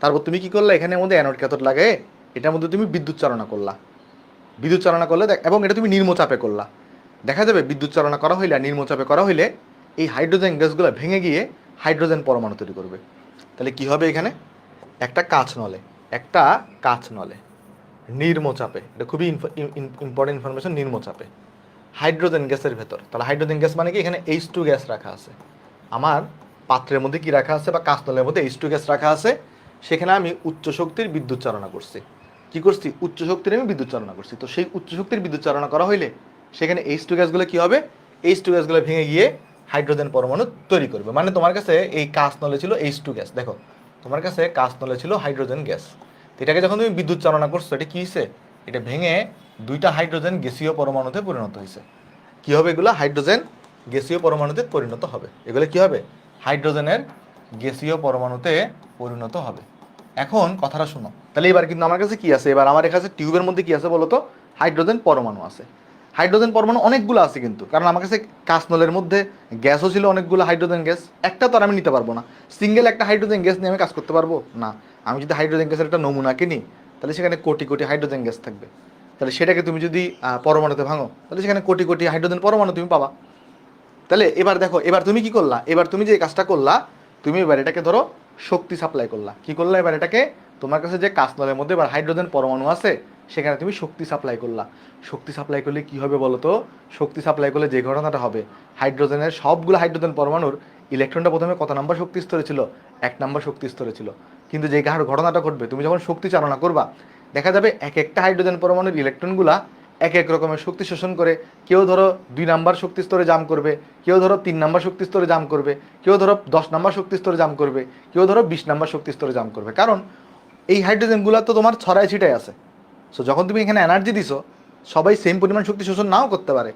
তারপর তুমি কি করলা, এখানের মধ্যে অ্যানোড ক্যাথোড লাগাই এটার মধ্যে তুমি বিদ্যুৎ চালনা করলা, বিদ্যুৎ চালনা করলে এবং এটা তুমি নিম্নচাপে করলা, দেখা যাবে বিদ্যুৎ চালনা করা হইলে আর নিম্নচাপে করা হইলে এই হাইড্রোজেন গ্যাসগুলো ভেঙে গিয়ে হাইড্রোজেন পরমাণু তৈরি করবে। তাহলে কি হবে, এখানে একটা কাঁচ নলে নিম্নচাপে, এটা খুবই ইম্পর্টেন্ট ইনফরমেশন, নিম্নচাপে হাইড্রোজেন গ্যাসের ভেতর, তাহলে হাইড্রোজেন গ্যাস মানে কি, এখানে H2 গ্যাস রাখা আছে, আমার পাত্রের মধ্যে কি রাখা আছে বা কাঁচ নলের মধ্যে H2 গ্যাস রাখা আছে, সেখানে আমি উচ্চ শক্তির বিদ্যুৎ চালনা করছি। কি করছি, উচ্চ শক্তির আমি বিদ্যুৎ চালনা করছি। তো সেই উচ্চ শক্তির বিদ্যুৎ চালনা করা হইলে সেখানে H2 গ্যাসগুলো কি হবে, H2 গ্যাসগুলো ভেঙে গিয়ে হাইড্রোজেন পরমাণু তৈরি করবে। মানে তোমার কাছে এই কাঁচ নলে ছিল H2 গ্যাস, দেখো তোমার কাছে কাঁচ নলে ছিল হাইড্রোজেন গ্যাস, এটাকে যখন তুমি বিদ্যুৎ চালনা করছো এটা কি হয়েছে, এটা ভেঙে দুইটা হাইড্রোজেন গ্যাসীয় পরমাণুতে পরিণত হয়েছে। কি হবে এগুলো, হাইড্রোজেন গ্যাসীয় পরমাণুতে পরিণত হবে, এগুলো কি হবে, হাইড্রোজেনের গ্যাসীয় পরমাণুতে পরিণত হবে। এখন কথাটা শোনো, তাহলে এবার কিন্তু আমার কাছে কি আছে, এবার আমার কাছে টিউবের মধ্যে কি আছে বলো তো, হাইড্রোজেন পরমাণু আছে। হাইড্রোজেন পরমাণু অনেকগুলো আছে কিন্তু, কারণ আমার কাছে কাঁচ নলের মধ্যে গ্যাসও ছিল অনেকগুলো হাইড্রোজেন গ্যাস, একটা তো আর আমি নিতে পারবো না, সিঙ্গেল একটা হাইড্রোজেন গ্যাস নিয়ে আমি কাজ করতে পারবো না। আমি যদি হাইড্রোজেন গ্যাসের একটা নমুনা কিনি তাহলে সেখানে কোটি কোটি হাইড্রোজেন গ্যাস থাকবে, তাহলে সেটাকে তুমি যদি পরমাণুতে ভাঙো তাহলে সেখানে কোটি কোটি হাইড্রোজেন পরমাণু তুমি পাবা। তাহলে এবার দেখো, এবার তুমি কি করলা, এবার তুমি যে কাজটা করলা, তুমি এবার এটাকে ধরো শক্তি সাপ্লাই করলা। কি করলা, এবার এটাকে তোমার কাছে যে কাঁচ নলের মধ্যে এবার হাইড্রোজেন পরমাণু আছে সেখানে তুমি শক্তি সাপ্লাই করলা। শক্তি সাপ্লাই করলে কি হবে বলো তো, শক্তি সাপ্লাই করলে যে ঘটনাটা হবে, হাইড্রোজেনের সবগুলো হাইড্রোজেন পরমাণুর ইলেকট্রনটা প্রথমে কত নম্বর শক্তি স্তরে ছিল, 1 নম্বর শক্তি স্তরে ছিল। কিন্তু যে ঘটনাটা ঘটবে, তুমি যখন শক্তি চালনা করবা দেখা যাবে এক একটা হাইড্রোজেন পরমাণুর ইলেকট্রনগুলা এক এক রকমের শক্তি শোষণ করে, কেউ ধরো 2 নাম্বার শক্তি স্তরে জাম করবে, কেউ ধরো 3 নাম্বার শক্তি স্তরে জাম করবে, কেউ ধরো 10 নাম্বার শক্তি স্তরে জাম করবে, কেউ ধরো 20 নাম্বার শক্তি স্তরে জাম করবে, কারণ এই হাইড্রোজেনগুলো তো তোমার ছড়ায় ছিটায় আছে। সো যখন তুমি এখানে এনার্জি দিছো, সবাই সেম পরিমাণ শক্তি শোষণ নাও করতে পারে।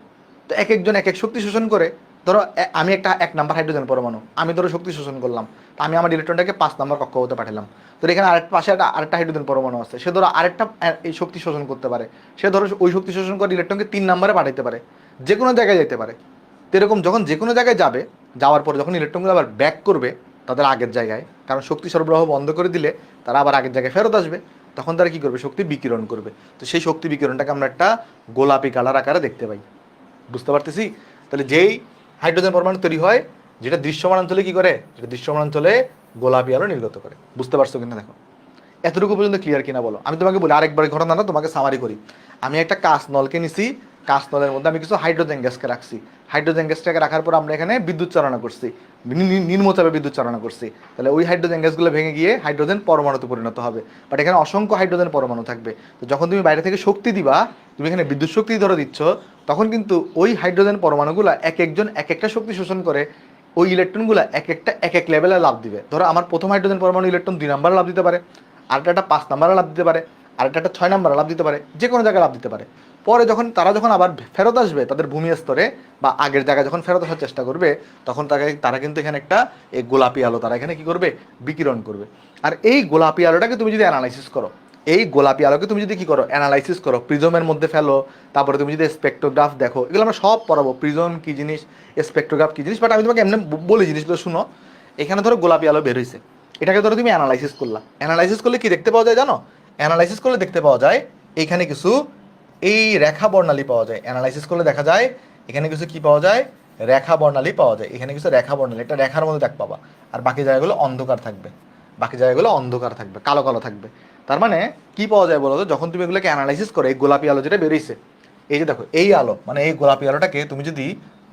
তো এক একজন এক এক শক্তি শোষণ করে। ধরো আমি একটা 1 নাম্বার হাইড্রোজেন পরমাণু, আমি ধরো শক্তি শোষণ করলাম, তো আমি আমার ইলেকট্রনটাকে 5 নাম্বার কক্ষপথে পাঠালাম। তো এখানে আরেকটা পাশে আরেকটা হাইড্রোজেন পরমাণু আছে, সে ধরো আরেকটা এই শক্তি শোষণ করতে পারে, সে ধরো ওই শক্তি শোষণ করে ইলেকট্রনকে 3 নাম্বারে পাঠাইতে পারে, যে কোনো জায়গায় যেতে পারে। তো এরকম যখন যে কোনো জায়গায় যাবে, যাওয়ার পর যখন ইলেকট্রনগুলো আবার ব্যাক করবে তাদের আগের জায়গায়, কারণ শক্তি সরবরাহ বন্ধ করে দিলে তারা আবার আগের জায়গায় ফেরত আসবে, তখন তারা কী করবে, শক্তি বিকিরণ করবে। তো সেই শক্তি বিকিরণটাকে আমরা একটা গোলাপি কালার আকারে দেখতে পাই। বুঝতে পারতেছি? তাহলে যেই হাইড্রোজেন পরমাণু তৈরি হয়, যেটা দৃশ্যমান অঞ্চলে কী করে, যেটা দৃশ্যমান অঞ্চলে গোলাপি আলো নির্গত করে। বুঝতে পারছো কিনা দেখো, এতটুকু পর্যন্ত ক্লিয়ার কিনা বলো। আমি তোমাকে বলি আরেকবার ঘটনাটা তোমাকে সামারি করি। আমি একটা কাঁচ নলকে নিছি, কাঁচ নলের মধ্যে আমি কিছু হাইড্রোজেন গ্যাসকে রাখছি। হাইড্রোজেন গ্যাসটাকে রাখার পর আমরা এখানে বিদ্যুৎ চালনা করছি, নিম্নচাপে বিদ্যুৎ চালনা করছি। তাহলে ওই হাইড্রোজেন গ্যাসগুলো ভেঙে গিয়ে হাইড্রোজেন পরমাণুতে পরিণত হবে, বাট এখানে অসংখ্য হাইড্রোজেন পরমাণু থাকবে। তো যখন তুমি বাইরে থেকে শক্তি দিবা, তুমি এখানে বিদ্যুৎ শক্তি ধরে দিচ্ছ, তখন কিন্তু ওই হাইড্রোজেন পরমাণুগুলো এক একজন এক একটা শক্তি শোষণ করে ওই ইলেকট্রনগুলো এক একটা এক এক লেভেলে লাভ দিবে। ধরো আমার প্রথম হাইড্রোজেন পরমাণু ইলেকট্রন 2 নাম্বারে লাভ দিতে পারে, আরেকটা একটা 5 নাম্বারে লাভ দিতে পারে, আরেকটা একটা 6 নাম্বারে লাভ দিতে পারে, যে কোনো জায়গায় লাভ দিতে পারে। পরে যখন তারা যখন আবার ফেরত আসবে তাদের ভূমি স্তরে বা আগের জায়গায় যখন ফেরত আসার চেষ্টা করবে, তখন তারা কিন্তু এখানে একটা এই গোলাপি আলো তারা এখানে কি করবে, বিকিরণ করবে। আর এই গোলাপি আলোটাকে তুমি যদি অ্যানালাইসিস করো, এই গোলাপি আলোকে তুমি যদি কি করো, অ্যানালাইসিস করো, প্রিজমের মধ্যে ফেলো, তারপরে তুমি যদি স্পেকট্রোগ্রাফ দেখো, এগুলো আমরা সব পড়াবো, প্রিজম কী জিনিস, স্পেকট্রোগ্রাফ কী জিনিস, বাট আমি তোমাকে এমনি বলি জিনিসগুলো শুনো। এখানে ধরো গোলাপি আলো বের হয়েছে, এটাকে ধরো তুমি অ্যানালাইসিস করলা, অ্যানালাইসিস করলে কি দেখতে পাওয়া যায় জানো? অ্যানালাইসিস করলে দেখতে পাওয়া যায় এইখানে কিছু এই রেখা বর্ণালী পাওয়া যায়। অ্যানালাইসিস করলে দেখা যায় এখানে কিছু কি পাওয়া যায়, রেখা বর্ণালী পাওয়া যায়। এখানে কিছু রেখা বর্ণালী, একটা রেখার মধ্যে দেখ পাবা, আর বাকি জায়গাগুলো অন্ধকার থাকবে, বাকি জায়গাগুলো অন্ধকার থাকবে, কালো কালো থাকবে। তার মানে কি পাওয়া যায় বলো তো, যখন তুমি এগুলোকে অ্যানালাইসিস করো, এই গোলাপি আলো যেটা বেরিয়েছে, এই যে দেখো এই আলো, মানে এই গোলাপি আলোটাকে তুমি যদি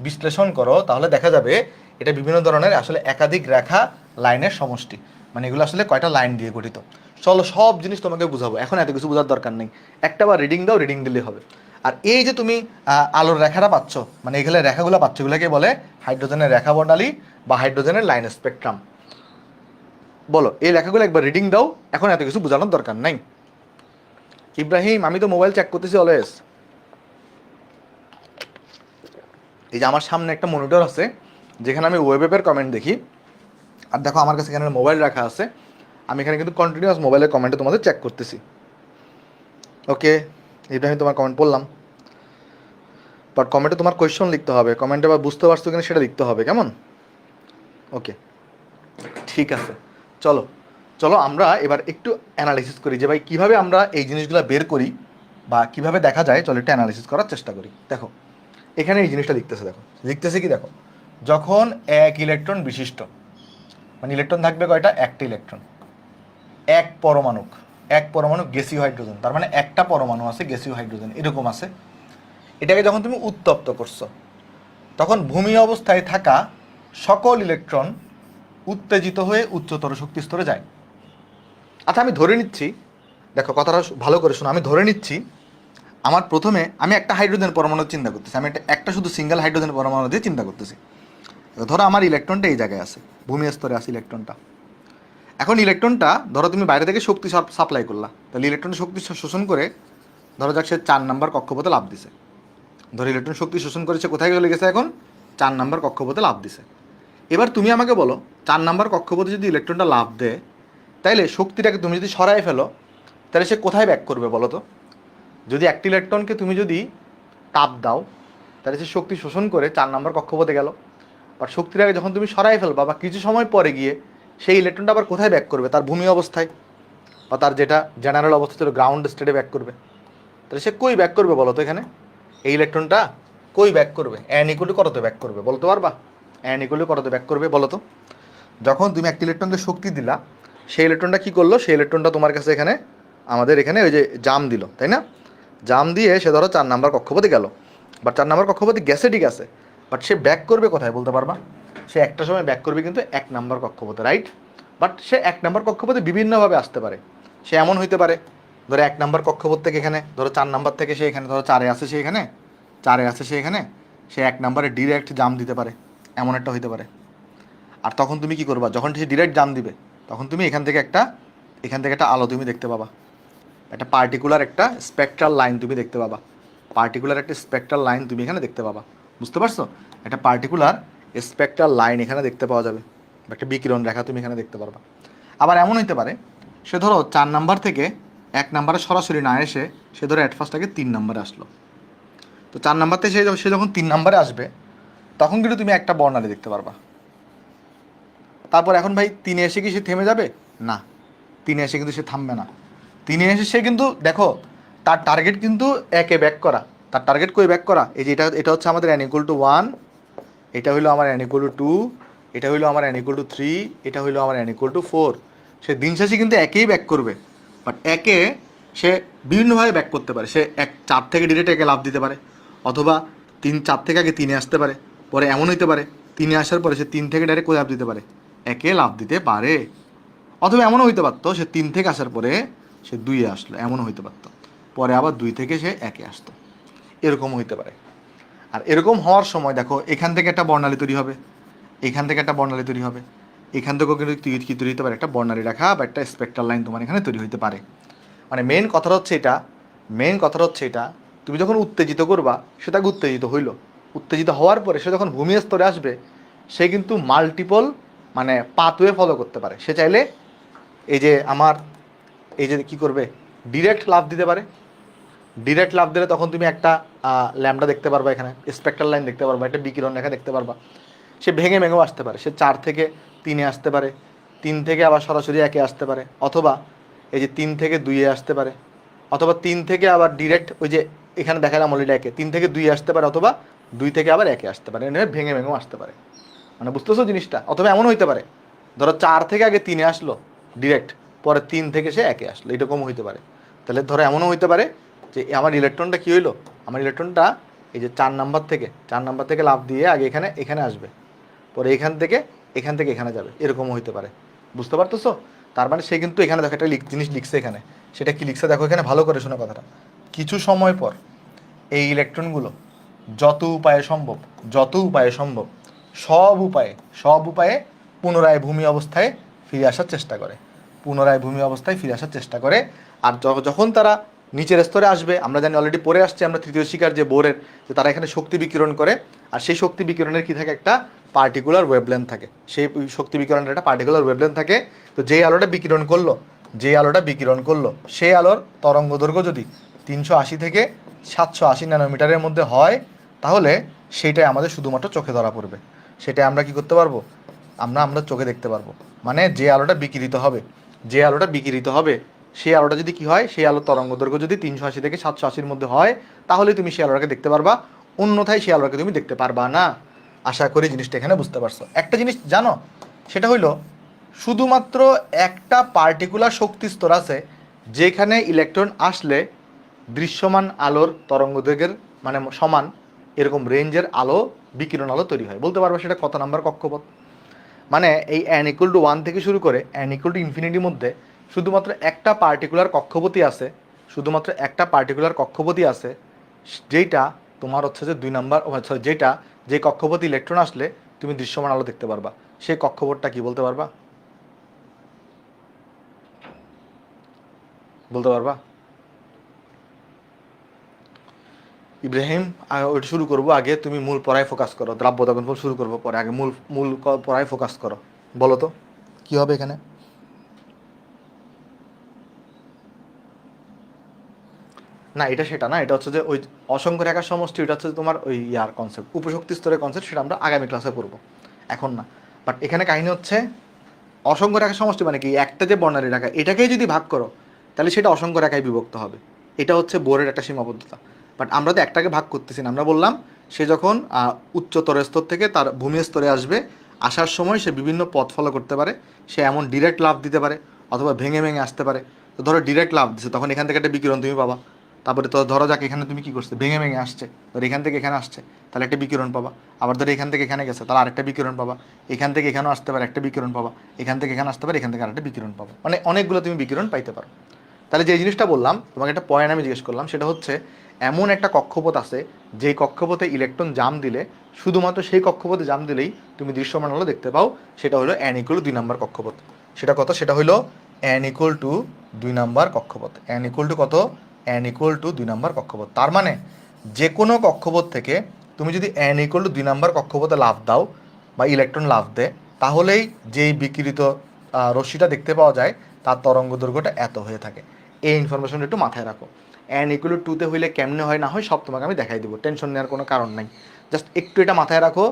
বিশ্লেষণ করো, তাহলে দেখা যাবে এটা বিভিন্ন ধরনের আসলে একাধিক রেখা লাইনের সমষ্টি, মানে এগুলো আসলে কয়টা লাইন দিয়ে গঠিত। চলো সব জিনিস তোমাকে বুঝাবো, এখন এত কিছু বোঝার দরকার নেই, একটা বার রিডিং দাও, রিডিং দিলে হবে। আর এই যে তুমি আলোর রেখাটা পাচ্ছ, মানে এগুলো রেখাগুলো পাচ্ছ, এগুলোকে বলে হাইড্রোজেনের রেখা বর্ণালী বা হাইড্রোজেনের লাইন স্পেকট্রাম। বলো এই লেখাগুলো একবার রিডিং দাও, এখন এত কিছু বোঝানোর দরকার নাই। ইব্রাহিম, আমি তো মোবাইল চেক করতেছি অলওয়েজ। এই যে আমার সামনে একটা মনিটর আছে, যেখানে আমি ওয়েবের কমেন্ট দেখি, আর দেখো আমার কাছে এখানে মোবাইল রাখা আছে, আমি এখানে কিন্তু কন্টিনিউয়াস মোবাইলের কমেন্টে তোমাদের চেক করতেছি। ওকে ইব্রাহিম, তোমার কমেন্ট পড়লাম, বাট কমেন্টে তোমার কোয়েশ্চন লিখতে হবে, কমেন্টে বা বুঝতে পারছো কিনা সেটা লিখতে হবে, কেমন? ওকে ঠিক আছে, চলো চলো আমরা এবার একটু অ্যানালাইসিস করি যে ভাই কীভাবে আমরা এই জিনিসগুলো বের করি বা কিভাবে দেখা যায়। চলো একটু অ্যানালাইসিস করার চেষ্টা করি। দেখো এখানে এই জিনিসটা লিখতেছে, দেখো লিখতেছে কি, দেখো যখন এক ইলেকট্রন বিশিষ্ট, মানে ইলেকট্রন থাকবে কয়টা, একটা ইলেকট্রন, এক পরমাণু গ্যাসীয় হাইড্রোজেন, তার মানে একটা পরমাণু আছে গ্যাসীয় হাইড্রোজেন এরকম আছে, এটাকে যখন তুমি উত্তপ্ত করছো, তখন ভূমি অবস্থায় থাকা সকল ইলেকট্রন উত্তেজিত হয়ে উচ্চতর শক্তি স্তরে যায়। আচ্ছা আমি ধরে নিচ্ছি, দেখো কথাটা ভালো করে শোনো, আমি ধরে নিচ্ছি আমার প্রথমে আমি একটা হাইড্রোজেন পরমাণু চিন্তা করতেছি, আমি একটা শুধু সিঙ্গেল হাইড্রোজেন পরমাণু দিয়ে চিন্তা করতেছি। ধরো আমার ইলেকট্রনটা এই জায়গায় আছে, ভূমি স্তরে আছে ইলেকট্রনটা। এখন ইলেকট্রনটা ধরো তুমি বাইরে থেকে শক্তি সাপ্লাই করলা, তাহলে ইলেকট্রন শক্তি শোষণ করে ধরো যাক সে 4 নাম্বার কক্ষপথে লাভ দিছে। ধরো ইলেকট্রন শক্তি শোষণ করেছে, কোথায় চলে গেছে, এখন 4 নাম্বার কক্ষপথে লাভ দিছে। এবার তুমি আমাকে বলো 4 নাম্বার কক্ষপথে যদি ইলেকট্রনটা লাভ দেয়, তাইলে শক্তিটাকে তুমি যদি সরাই ফেলো, তাহলে সে কোথায় ব্যাক করবে বলো তো? যদি একটি ইলেকট্রনকে তুমি যদি তাপ দাও, তাহলে সে শক্তি শোষণ করে 4 নাম্বার কক্ষপথে গেল, বাট শক্তিটাকে যখন তুমি সরাই ফেলবা বা কিছু সময় পরে গিয়ে সেই ইলেকট্রনটা আবার কোথায় ব্যাক করবে, তার ভূমি অবস্থায় বা তার যেটা জেনারেল অবস্থা ছিল গ্রাউন্ড স্টেটে ব্যাক করবে। তাহলে সে কই ব্যাক করবে বলো তো? এখানে এই ইলেকট্রনটা কই ব্যাক করবে, n = কততে ব্যাক করবে বলতে পারবা? n = কততে ব্যাক করবে বলো তো? যখন তুমি একটা ইলেকট্রনকে শক্তি দিলা, সেই ইলেকট্রনটা কী করলো, সেই ইলেকট্রনটা তোমার কাছে এখানে আমাদের এখানে ওই যে জাম দিল, তাই না? জাম দিয়ে সে ধরো 4 নাম্বার কক্ষপথে গেল, বাট 4 নাম্বার কক্ষপথে গেছে ঠিক আছে, বাট সে ব্যাক করবে কোথায় বলতে পারবা? সে একটা সময় ব্যাক করবে কিন্তু 1 নাম্বার কক্ষপথে, রাইট? বাট সে 1 নাম্বার কক্ষপথে বিভিন্নভাবে আসতে পারে। সে এমন হইতে পারে ধরো 1 নাম্বার কক্ষপথ থেকে এখানে ধরো 4 নাম্বার থেকে সে এখানে ধরো 4-এ আসে, সে এখানে 4-এ আসে, সে এখানে সে 1 নাম্বারে ডিরেক্ট জাম দিতে পারে, এমন একটা হইতে পারে। আর তখন তুমি কি করবা, যখন সে ডিরেক্ট জাম দিবে, তখন তুমি এখান থেকে একটা আলো তুমি দেখতে পাবা, একটা পার্টিকুলার একটা স্পেকট্রাল লাইন তুমি দেখতে পাবা। পার্টিকুলার একটা স্পেকট্রাল লাইন তুমি এখানে দেখতে পাবা। বুঝতে পারছো? একটা পার্টিকুলার স্পেকট্রাল লাইন এখানে দেখতে পাওয়া যাবে, বা একটা বিকিরণ রেখা তুমি এখানে দেখতে পারবা। আবার এমন হইতে পারে সে ধরো 4 নাম্বার থেকে 1 নাম্বারে সরাসরি না এসে সে ধরো অ্যাট ফার্স্ট আগে 3 নাম্বারে আসলো। তো 4 নাম্বার থেকে সে যখন 3 নাম্বারে আসবে তখন কিন্তু তুমি একটা বর্ণালী দেখতে পারবা। তারপর এখন ভাই 3-এ এসে কি সে থেমে যাবে? না, 3-এ এসে কিন্তু সে থামবে না। 3-এ এসে সে কিন্তু দেখো তার টার্গেট কিন্তু 1-এ ব্যাক করা। তার টার্গেট কই ব্যাক করা? এই যে এটা হচ্ছে আমাদের n = 1, এটা হইলো আমার n = 2, এটা হইলো আমার n = 3, এটা হইলো আমার n = 4। সে দিন শেষে কিন্তু 1-এই ব্যাক করবে, বাট 1-এ সে বিভিন্নভাবে ব্যাক করতে পারে। সে 4 থেকে ডিরেক্ট 1-এ লাফ দিতে পারে, অথবা 4 থেকে আগে 3-এ আসতে পারে, পরে এমন হইতে পারে 3-এ আসার পরে সে 3 থেকে ডাইরেক্ট কোথায় লাফ দিতে পারে? 1-এ লাফ দিতে পারে। অথবা এমনও হইতে পারতো সে 3 থেকে আসার পরে সে 2-এ আসলো, এমনও হইতে পারতো, পরে আবার 2 থেকে সে 1-এ আসতো, এরকমও হইতে পারে। আর এরকম হওয়ার সময় দেখো এখান থেকে একটা বর্ণালী তৈরি হবে, এখান থেকে একটা বর্ণালী তৈরি হবে, এখান থেকেও কিন্তু কি তৈরি হতে পারে? একটা বর্ণালী রেখা বা একটা স্পেকট্রাল লাইন তোমার এখানে তৈরি হতে পারে। মানে মেন কথাটা হচ্ছে এটা, তুমি যখন উত্তেজিত করবা সেটাকে উত্তেজিত হইলো, উত্তেজিত হওয়ার পরে সে যখন ভূমি স্তরে আসবে সে কিন্তু মাল্টিপল মানে পাথওয়ে ফলো করতে পারে। সে চাইলে এই যে আমার এই যে কী করবে, ডিরেক্ট লাফ দিতে পারে। ডিরেক্ট লাফ দিলে তখন তুমি একটা ল্যাম্বডা দেখতে পারবা, এখানে স্পেকট্রাল লাইন দেখতে পারবা, একটা বিকিরণ রেখা দেখতে পারবা। সে ভেঙে ভেঙেও আসতে পারে, সে 4 থেকে 3-এ আসতে পারে, 3 থেকে আবার সরাসরি 1-এ আসতে পারে, অথবা এই যে 3 থেকে 2-এ আসতে পারে, অথবা 3 থেকে আবার ডিরেক্ট ওই যে এখানে দেখালাম অলরেডি 1-এ, 3 থেকে 2-এ আসতে পারে, অথবা 2 থেকে আবার 1-এ আসতে পারে, এনে ভেঙে ভেঙেও আসতে পারে। মানে বুঝতেছো জিনিসটা? অথবা এমন হইতে পারে ধরো 4 থেকে আগে 3-এ আসলো ডিরেক্ট, পরে 3 থেকে সে 1-এ আসলো, এরকমও হইতে পারে। তাহলে ধরো এমনও হইতে পারে যে আমার ইলেকট্রনটা কী হইলো, আমার ইলেকট্রনটা এই যে 4 নাম্বার থেকে লাফ দিয়ে আগে এখানে আসবে, পরে এখান থেকে এখানে যাবে, এরকমও হইতে পারে। বুঝতে পারতেছো? তার মানে সে কিন্তু এখানে দেখো একটা জিনিস লিখছে এখানে, সেটা কি লিখছে দেখো এখানে, ভালো করে শোনো কথাটা। কিছু সময় পর এই ইলেকট্রনগুলো যত উপায়ে সম্ভব সব উপায়ে পুনরায় ভূমি অবস্থায় ফিরে আসার চেষ্টা করে। আর যখন তারা নিচের স্তরে আসবে, আমরা জানি অলরেডি পড়ে আসছে আমরা তৃতীয় শিকার যে বোরের, যে তারা এখানে শক্তি বিকিরণ করে, আর সেই শক্তি বিকিরণের কি থাকে? একটা পার্টিকুলার ওয়েভলেন্থ থাকে। সেই শক্তি বিকিরণের একটা পার্টিকুলার ওয়েভলেন্থ থাকে। তো যেই আলোটা বিকিরণ করলো সেই আলোর তরঙ্গ দৈর্ঘ্য যদি 380 থেকে 780 ন্যানোমিটারের মধ্যে হয়, তাহলে সেইটাই আমাদের শুধুমাত্র চোখে ধরা পড়বে। সেটাই আমরা কি করতে পারবো? আমরা চোখে দেখতে পারবো। মানে যে আলোটা বিকিরিত হবে সেই আলোটা যদি কি হয়, সেই আলোর তরঙ্গ দৈর্ঘ্য যদি 380 থেকে 780-র মধ্যে হয়, তাহলে তুমি সেই আলোটাকে দেখতে পারবা, অন্যথায় সেই আলোটাকে তুমি দেখতে পারবা না। আশা করি জিনিসটা এখানে বুঝতে পারছো। একটা জিনিস জানো, সেটা হইলো শুধুমাত্র একটা পার্টিকুলার শক্তি স্তর আছে যেখানে ইলেকট্রন আসলে দৃশ্যমান আলোর তরঙ্গ দৈর্ঘ্যের মানে সমান এরকম রেঞ্জের আলো, বিকিরণ আলো তৈরি হয়। বলতে পারবা সেটা কত নাম্বার কক্ষপথ? মানে এই n = 1 থেকে শুরু করে n = ইনফিনিটির মধ্যে শুধুমাত্র একটা পার্টিকুলার কক্ষপথই আছে, যেইটা তোমার হচ্ছে যে 2 নাম্বার, যে কক্ষপথে ইলেকট্রন আসলে তুমি দৃশ্যমান আলো দেখতে পারবা। সেই কক্ষপথটা কি বলতে পারবা? ইব্রাহিম, ওইটা শুরু করবো, আগে তুমি মূল পড়ায় ফোকাস করো। দ্রাব্য তখন শুরু করবো, পরে আগে মূল পড়ায় ফোকাস করো। বলো তো কি হবে এখানে? না, এটা সেটা না, এটা হচ্ছে যে ওই অসংখ্য রেখার সমষ্টি, এটা হচ্ছে তোমার ওই কনসেপ্ট, উপশক্তি স্তরের কনসেপ্ট, সেটা আমরা আগামী ক্লাসে পড়বো, এখন না। বাট এখানে কাহিনী হচ্ছে অসংখ্য রেখার সমষ্টি মানে কি, একটা যে বর্ণালী রেখা এটাকেই যদি ভাগ করো তাহলে সেটা অসংখ্য রেখায় বিভক্ত হবে। এটা হচ্ছে বোরের একটা সীমাবদ্ধতা। বাট আমরা তো একটাকে ভাগ করতেছি না, আমরা বললাম সে যখন উচ্চতর স্তর থেকে তার ভূমি স্তরে আসবে, আসার সময় সে বিভিন্ন পথ ফলো করতে পারে। সে এমন ডিরেক্ট লাফ দিতে পারে, অথবা ভেঙে ভেঙে আসতে পারে। তো ধরো ডিরেক্ট লাফ দিচ্ছে, তখন এখান থেকে একটা বিকিরণ তুমি পাবা। তারপরে তো ধরো যাক এখানে তুমি কি করছে, ভেঙে ভেঙে আসছে, ধর এখান থেকে এখানে আসছে, তাহলে একটা বিকিরণ পাবা। আবার ধরো এখান থেকে এখানে গেছে, তাহলে আরেকটা বিকিরণ পাবা। এখান থেকে এখানেও আসতে পারে, একটা বিকিরণ পাবা। এখান থেকে এখানে আসতে পারে, এখান থেকে আরেকটা বিকিরণ পাবা। মানে অনেকগুলো তুমি বিকিরণ পাইতে পারো। তাহলে যে জিনিসটা বললাম তোমাকে, একটা পয়েন্ট আমি জিজ্ঞেস করলাম, সেটা হচ্ছে এমন একটা কক্ষপথ আছে যেই কক্ষপথে ইলেকট্রন জাম দিলে, শুধুমাত্র সেই কক্ষপথে জাম দিলেই তুমি দৃশ্যমান আলো দেখতে পাও। সেটা হলো n = 2 নাম্বার কক্ষপথ। সেটা কত? সেটা হলো n = 2 নাম্বার কক্ষপথ। n = কত? n = 2 নাম্বার কক্ষপথ। তার মানে যে কোনো কক্ষপথ থেকে তুমি যদি n ইকুয়াল টু 2 নাম্বার কক্ষপথে লাফ দাও বা ইলেকট্রন লাফ দেয়, তাহলেই যেই বিকিরিত রশ্মিটা দেখতে পাওয়া যায় তার তরঙ্গ দৈর্ঘ্যটা এত হয়ে থাকে। এই ইনফরমেশনটা একটু মাথায় রাখো। n ইকুয়াল টু 2তে হইলে কেমনে হয় না হয় সব তোমাকে আমি দেখাই দেবো, টেনশন নেওয়ার কোনো কারণ নাই। জাস্ট একটু এটা মাথায় রাখো।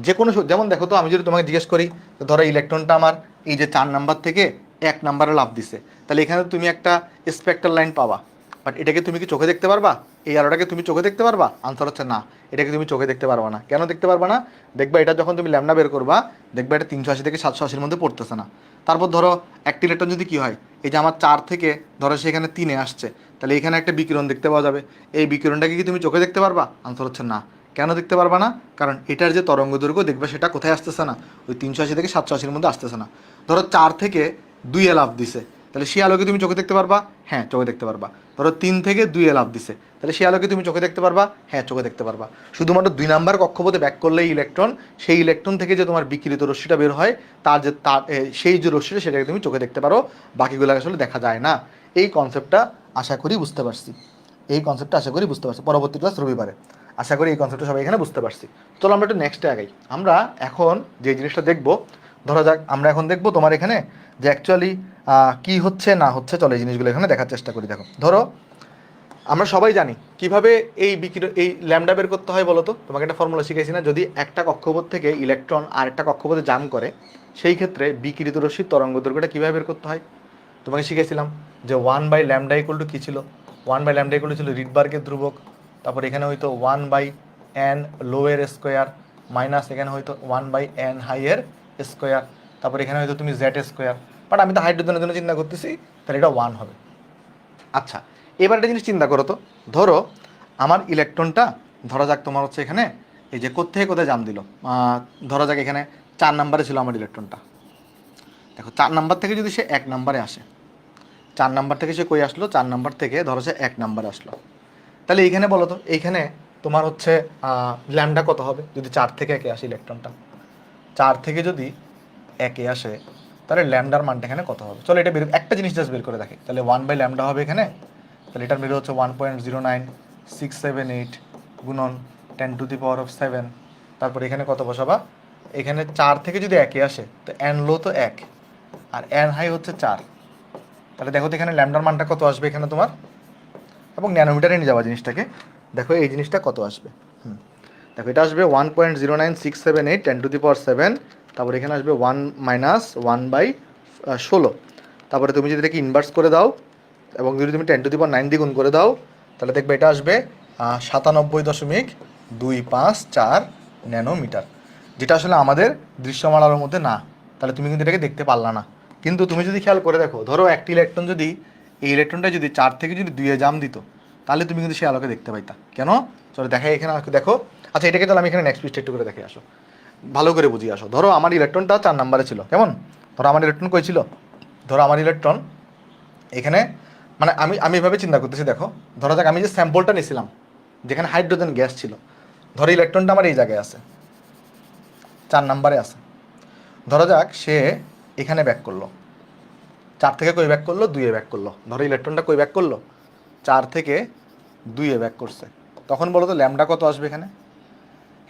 যে কোনো যেমন দেখো তো, আমি যদি তোমাকে জিজ্ঞেস করি ধরো ইলেকট্রনটা আমার এই যে 4 নাম্বার থেকে 1 নাম্বারে লাফ দিছে, তাহলে এখানে তুমি একটা স্পেকট্রাল লাইন পাবা, বাট এটাকে তুমি কি চোখে দেখতে পারবা? এই আলোটাকে তুমি চোখে দেখতে পারবা? আনসার হচ্ছে না, এটাকে তুমি চোখে দেখতে পারবা না। কেন দেখতে পারবা না? দেখবা এটা যখন তুমি ল্যামডা বের করবা, দেখবা এটা 380 থেকে 780-র মধ্যে পড়তেছে না। তারপর ধরো একটি ইলেকট্রন যদি কি হয়, এই যে আমার 4 থেকে ধরো সেখানে 3-এ আসছে, তাহলে এখানে একটা বিকিরণ দেখতে পাওয়া যাবে। এই বিকিরণটাকে কি তুমি চোখে দেখতে পারবা? আনসার হচ্ছে না। কেন দেখতে পারবা না? কারণ এটার যে তরঙ্গ দৈর্ঘ্য দেখবে সেটা কোথায় আসতেছে না, ওই 380 থেকে 780-র মধ্যে আসতেছে না। ধরো 4 থেকে 2-এ লাফ দিছে, তাহলে সেই আলোকে তুমি চোখে দেখতে পারবা? হ্যাঁ, চোখে দেখতে পারবা। ধরো 3 থেকে 2-এ লাফ দিছে, তাহলে সেই আলোকে তুমি চোখে দেখতে পারবা? হ্যাঁ, চোখে দেখতে পারবা। শুধুমাত্র 2 নাম্বার কক্ষপথে ব্যাক করলেই ইলেকট্রন, সেই ইলেকট্রন থেকে যে তোমার বিকিরিত রশ্মিটা বের হয় তার যে সেই যে রশ্মিটা সেটাকে তুমি চোখে দেখতে পারো, বাকিগুলো আসলে দেখা যায় না। এই কনসেপ্টটা আশা করি বুঝতে পারছি। পরবর্তী ক্লাস রবিবারে আশা করি এই কনসেপ্টটা সবাই এখানে বুঝতে পারছি। চলো আমরা একটু নেক্সটে আগাই। আমরা এখন যে জিনিসটা দেখব, ধরা যাক আমরা এখন দেখব তোমার এখানে যে অ্যাকচুয়ালি কি হচ্ছে না হচ্ছে। চলো এই জিনিসগুলো এখানে দেখার চেষ্টা করি। দেখো, ধরো আমরা সবাই জানি কিভাবে এই ল্যামডা বের করতে হয় বলো তো। তোমাকে একটা ফর্মুলা শিখাইছি না? যদি একটা কক্ষপথ থেকে ইলেকট্রন আর একটা কক্ষপথে জাম করে, সেই ক্ষেত্রে বিকিরিত রশ্মির তরঙ্গ দৈর্ঘ্যটা কীভাবে বের করতে হয় তোমাকে শিখেছিলাম। যে 1/λ ইকুয়াল টু কী ছিল? 1/λ ইকুয়াল টু ছিল রিডবার্গের ধ্রুবক। তারপর এখানে হয়তো 1/n লোয়ের স্কোয়ার মাইনাস এখানে হয়তো 1/n হাইয়ের স্কোয়ার। তারপর এখানে হয়তো তুমি জেড স্কোয়ার। বাট আমি তো হাইড্রোজেনের জন্য চিন্তা করতেছি, তাহলে এটা 1 হবে। আচ্ছা, এবার একটা জিনিস চিন্তা করো তো। ধরো আমার ইলেকট্রনটা ধরা যাক তোমার হচ্ছে এখানে এই যে কোথায় কোথায় জাম দিল। ধরা যাক এখানে 4 নাম্বারে ছিল আমার ইলেকট্রনটা। দেখো 4 নাম্বার থেকে যদি সে 1 নাম্বারে আসে, 4 নাম্বার থেকে সে কই আসলো? 4 নাম্বার থেকে ধরো সে 1 নাম্বারে আসলো, তাহলে এইখানে বলো তো এইখানে তোমার হচ্ছে ল্যামডা কত হবে যদি 4 থেকে 1-এ আসে ইলেকট্রনটা? 4 থেকে যদি 1-এ আসে তাহলে ল্যামডার মানটা এখানে কত হবে? চলো এটা একটা জিনিস জাস্ট বের করে দেখি। তাহলে 1/λ হবে এখানে, তাহলে এটার বের হচ্ছে 1.09678 গুণন 10⁻⁷। তারপর এখানে কত বসাবা? এখানে 4 থেকে যদি 1-এ আসে তো n লো তো 1 আর n হাই হচ্ছে 4। তাহলে দেখো তো এখানে ল্যামডার মানটা কত আসবে এখানে তোমার, এবং ন্যানোমিটারে নিয়ে যাওয়া জিনিসটাকে। দেখো এই জিনিসটা কত আসবে। দেখো এটা আসবে 1.09678 10⁻⁷। তারপর এখানে আসবে 1 - 1/16। তারপরে তুমি যদি এটাকে ইনভার্স করে দাও এবং যদি তুমি 10⁹ দিয়ে গুণ করে দাও, তাহলে দেখবে এটা আসবে 97.254 ন্যানোমিটার, যেটা আসলে আমাদের দৃশ্যমান আলোর মধ্যে না। তাহলে তুমি কিন্তু এটাকে দেখতে পারলা না। কিন্তু তুমি যদি খেয়াল করে দেখো, ধরো একটি ইলেকট্রন যদি এই ইলেকট্রনটা যদি 4 থেকে যদি 2-এ জাম দিত, তাহলে তুমি কিন্তু সেই আলোকে দেখতে পাইতা। কেন? চলো দেখাই এখানে দেখো। আচ্ছা, এটাকে তাহলে আমি এখানে নেক্সট পৃষ্ঠা একটু করে দেখে আসো, ভালো করে বুঝিয়ে আসো। ধরো আমার ইলেকট্রনটা 4 নাম্বারে ছিল, কেমন? ধরো আমার ইলেকট্রন কই ছিল? ধরো আমার ইলেকট্রন এখানে, মানে আমি এভাবে চিন্তা করতেছি। দেখো ধরো যাক আমি যে স্যাম্পলটা নিয়েছিলাম যেখানে হাইড্রোজেন গ্যাস ছিল, ধরো ইলেকট্রনটা আমার এই জায়গায় আছে, 4 নাম্বারে আছে। ধরো যাক সে এখানে ব্যাক করলো, 4 থেকে কই ব্যাক করলো? 2-এ ব্যাক করলো। ধরো ইলেকট্রনটা কই ব্যাক করলো? 4 থেকে 2-এ ব্যাক করছে। তখন বলো তো ল্যামডা কত আসবে এখানে?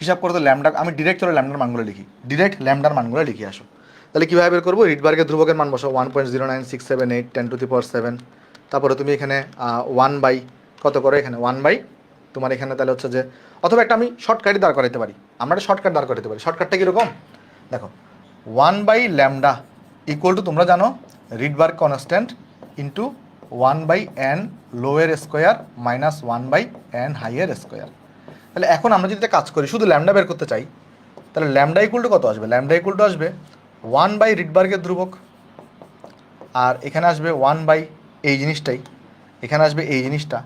হিসাব করো তো ল্যামডা। আমি ডিরেক্ট চলো ল্যামডার মানগুলো লিখি, ডিরেক্ট ল্যামডার মানগুলো লিখে আসো। তাহলে কীভাবে বের করবো? রিডবার্গের ধ্রুবকের মান বসো 1.09678 10⁻⁷। তারপরে তুমি এখানে 1 বাই কত করো? এখানে 1 বাই তোমার এখানে তাহলে হচ্ছে যে, অথবা একটা আমি শর্টকাটই দাঁড় করাতে পারি। আমরা একটা শর্টকাট দাঁড় করাতে পারি। শর্টকাটটা কীরকম? দেখো 1/λ ইকুয়াল টু, তোমরা জানো রিডবার্গ কনস্ট্যান্ট ইন্টু 1/n লোয়ের স্কোয়ার মাইনাস 1/n হাইয়ের স্কোয়ার। তাহলে এখন আমরা যদি কাজ করি শুধু ল্যামডা বের করতে চাই, তাহলে ল্যামডা ইকুয়াল টু কত আসবে? ল্যামডা ইকুয়াল টু আসবে 1/রিডবার্গের ধ্রুবক, আর এখানে আসবে 1 এই জিনিসটাই, এখানে আসবে এই জিনিসটা।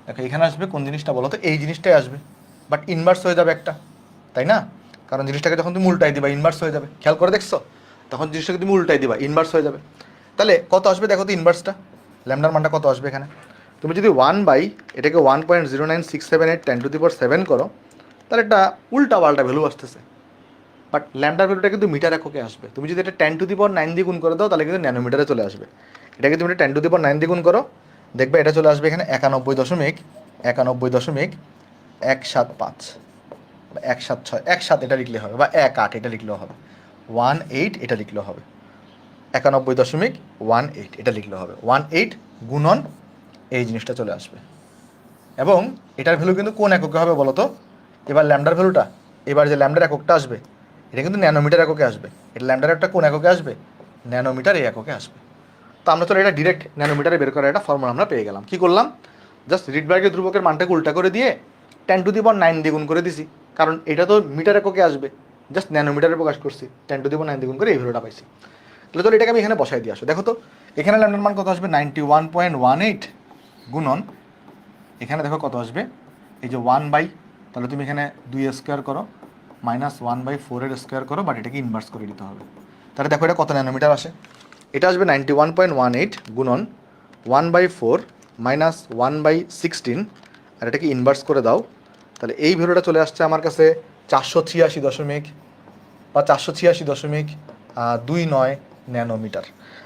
দেখো এখানে আসবে কোন জিনিসটা বলো তো? এই জিনিসটাই আসবে, বাট ইনভার্স হয়ে যাবে একটা, তাই না? কারণ জিনিসটাকে যখন তুমি উল্টাই দিবা ইনভার্স হয়ে যাবে। খেয়াল করে দেখছো? তখন জিনিসটাকে তুমি উল্টাই দিবা ইনভার্স হয়ে যাবে। তাহলে কত আসবে দেখো তো ইনভার্সটা, ল্যামডার মানটা কত আসবে এখানে? তুমি যদি 1 এটাকে 1.09678 10⁻⁷ করো, তাহলে একটা উল্টা পাল্টা ভ্যালু আসতেছে। বাট ল্যামডার ভ্যালুটা কিন্তু মিটার এককে আসবে। তুমি যদি এটা 10⁹ দিয়ে গুণ করে দাও তাহলে কিন্তু ন্যানোমিটারে চলে আসবে। এটাকে তুমি 10⁹ দিয়ে গুণ করো, দেখবে এটা চলে আসবে এখানে 91.91 175 বা 176, 17 এটা লিখলে হবে, বা 18 এটা লিখলেও হবে, 18 এটা লিখলেও হবে, 91.18 এটা লিখলেও হবে। 18 গুণন এই জিনিসটা চলে আসবে। এবং এটার ভ্যালু কিন্তু কোন এককে হবে বলো তো? এবার ল্যামডার ভ্যালুটা, এবার যে ল্যামডার এককটা আসবে এটা কিন্তু ন্যানোমিটার এককে আসবে। এটা ল্যামডার একটা কোন এককে আসবে? ন্যানোমিটার এই এককে আসবে। তো আমরা চলো এটা ডিরেক্ট ন্যানোমিটারে বের করার একটা ফর্মুলা আমরা পেয়ে গেলাম। কি করলাম? জাস্ট রিডবার্গের ধ্রুবকের মানটাকে উল্টা করে দিয়ে 10⁹ দিয়ে গুণ করে দিছি, কারণ এটা তো মিটার এককে আসবে, জাস্ট ন্যানোমিটারে প্রকাশ করছি, 10⁹ দিয়ে গুণ করে এই ভ্যালুটা পাইছি। তাহলে চলো এটাকে আমি এখানে বসাই দিয়ে আসো। দেখো তো এখানে ল্যামডার মান কত আসবে? 91.18 গুণন এখানে দেখো কত আসবে, এই যে 1 বাই, তাহলে তুমি এখানে 2 স্কোয়ার করো, -1/4 স্কোয়ার করো, বাট এটাকে ইনভার্স করে দিতে হবে। তাহলে দেখো এটা কত ন্যানোমিটার আসে? এটা আসবে 91.18 গুণন 1/4 -1/16, আর এটাকে ইনভার্স করে দাও, তাহলে এই ভ্যালুটা চলে আসছে আমার কাছে 486 বা 486.29 ন্যানোমিটার।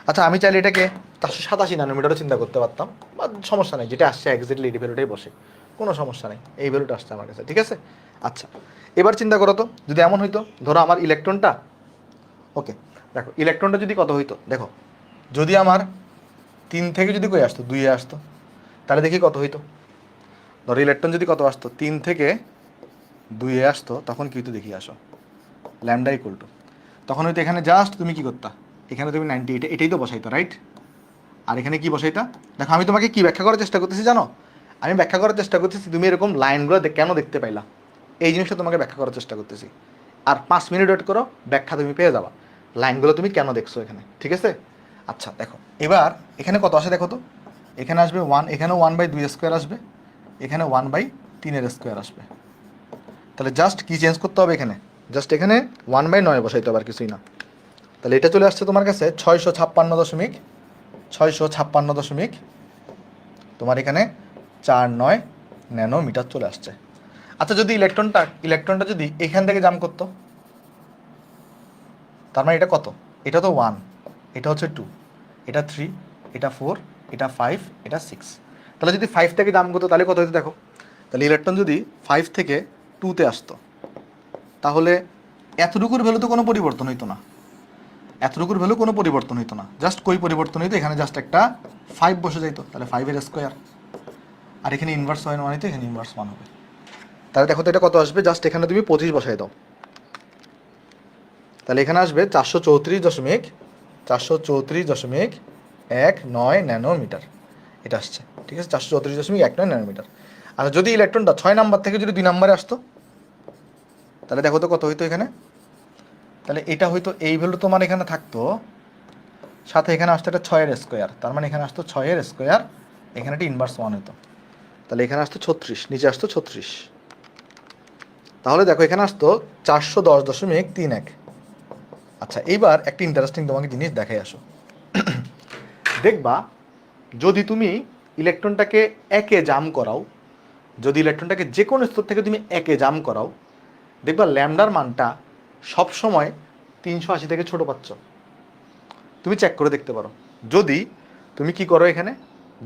আচ্ছা আমি চাইলে এটাকে 487 ন্যানোমিটারও চিন্তা করতে পারতাম, বা সমস্যা নেই, যেটা আসছে এক্স্যাক্টলি এই ভ্যালুটাই বসে, কোনো সমস্যা নেই, এই ভ্যালুটা আসছে আমার কাছে, ঠিক আছে। আচ্ছা এবার চিন্তা করো তো, যদি এমন হইতো, ধরো আমার ইলেকট্রনটা, ওকে দেখো ইলেকট্রনটা যদি কত হইতো, দেখো যদি আমার 3 থেকে যদি কই আসতো 2 এ আসতো, তাহলে দেখি কত হইতো। ধরো ইলেকট্রন যদি কত আসতো, 3 থেকে 2 এ আসতো, তখন কি হইতো দেখি আসো, ল্যামডা ইকুয়াল টু, তখন হয়তো এখানে জাস্ট তুমি কি করতা, এখানে তুমি 98 এটাই তো বসাইতো, রাইট? আর এখানে কি বসাইতা? দেখো আমি তোমাকে কি ব্যাখ্যা করার চেষ্টা করতেছি জানো? আমি ব্যাখ্যা করার চেষ্টা করতেছি তুমি এরকম লাইনগুলো কেন দেখতে পাইলা, এই জিনিসটা তোমাকে ব্যাখ্যা করার চেষ্টা করতেছি। আর 5 মিনিট ওয়েট করো, ব্যাখ্যা তুমি পেয়ে যাবা, লাইনগুলো তুমি কেন দেখছো এখানে, ঠিক আছে। আচ্ছা দেখো এবার এখানে কত আসে দেখো তো, এখানে আসবে 1, এখানেও 1/2 স্কোয়ার আসবে, এখানে 1/3 স্কোয়ার আসবে। তাহলে জাস্ট কি চেঞ্জ করতে হবে এখানে, জাস্ট এখানে 1/9 বসাইতে হবে, আর কিছুই না। তাহলে এটা চলে আসছে তোমার কাছে 656.656 তোমার এখানে 49 ন্যানোমিটার চলে আসছে। আচ্ছা যদি ইলেকট্রনটা যদি এখান থেকে জাম্প করতো, তার মানে এটা কত? এটা তো 1, এটা হচ্ছে 2, এটা 3, এটা 4, এটা 5, এটা 6। তাহলে যদি 5 থেকে জাম্প করতো তাহলে কত হতো দেখো, তাহলে ইলেকট্রন যদি 5 থেকে 2-তে আসতো, তাহলে এতটুকুর ভ্যালু তো কোনো পরিবর্তন হইতো না, এতটুকুর ভ্যালু কোনো পরিবর্তন হইতো না, জাস্ট কই পরিবর্তন হইতো, এখানে জাস্ট একটা 5 বসে যাইতো, তাহলে 5-এর স্কোয়ার, আর এখানে ইনভার্স 1 হইতো, এখানে ইনভার্স 1 হবে। তাহলে দেখো তো এটা কত আসবে, জাস্ট এখানে তুমি 25 বসাই দাও, তাহলে এখানে আসবে 434.434.19 ন্যানোমিটার, এটা আসছে, ঠিক আছে, 434.19 ন্যানোমিটার। আর যদি ইলেকট্রনটা 6 নাম্বার থেকে যদি 2 নাম্বারে আসতো, তাহলে দেখো তো কত হইতো এখানে, তাহলে এটা হয়তো এই ভ্যালু তোমার এখানে থাকতো, সাথে এখানে আসতো একটা 6-এর স্কোয়ার, তার মানে এখানে আসতো 6-এর স্কোয়ার, এখানে একটা ইনভার্স 1 হতো, তাহলে এখানে আসতো 36, নিচে আসতো 36, তাহলে দেখো এখানে আসতো 410.31। আচ্ছা এইবার একটা ইন্টারেস্টিং তোমাকে জিনিস দেখাই আসো, দেখবা যদি তুমি ইলেকট্রনটাকে একে জাম করাও, যদি ইলেকট্রনটাকে যে কোনো স্তর থেকে তুমি একে জাম করাও, দেখবা ল্যামডার মানটা সবসময় 380 থেকে ছোট পাচ্ছ। তুমি চেক করে দেখতে পারো, যদি তুমি কি করো এখানে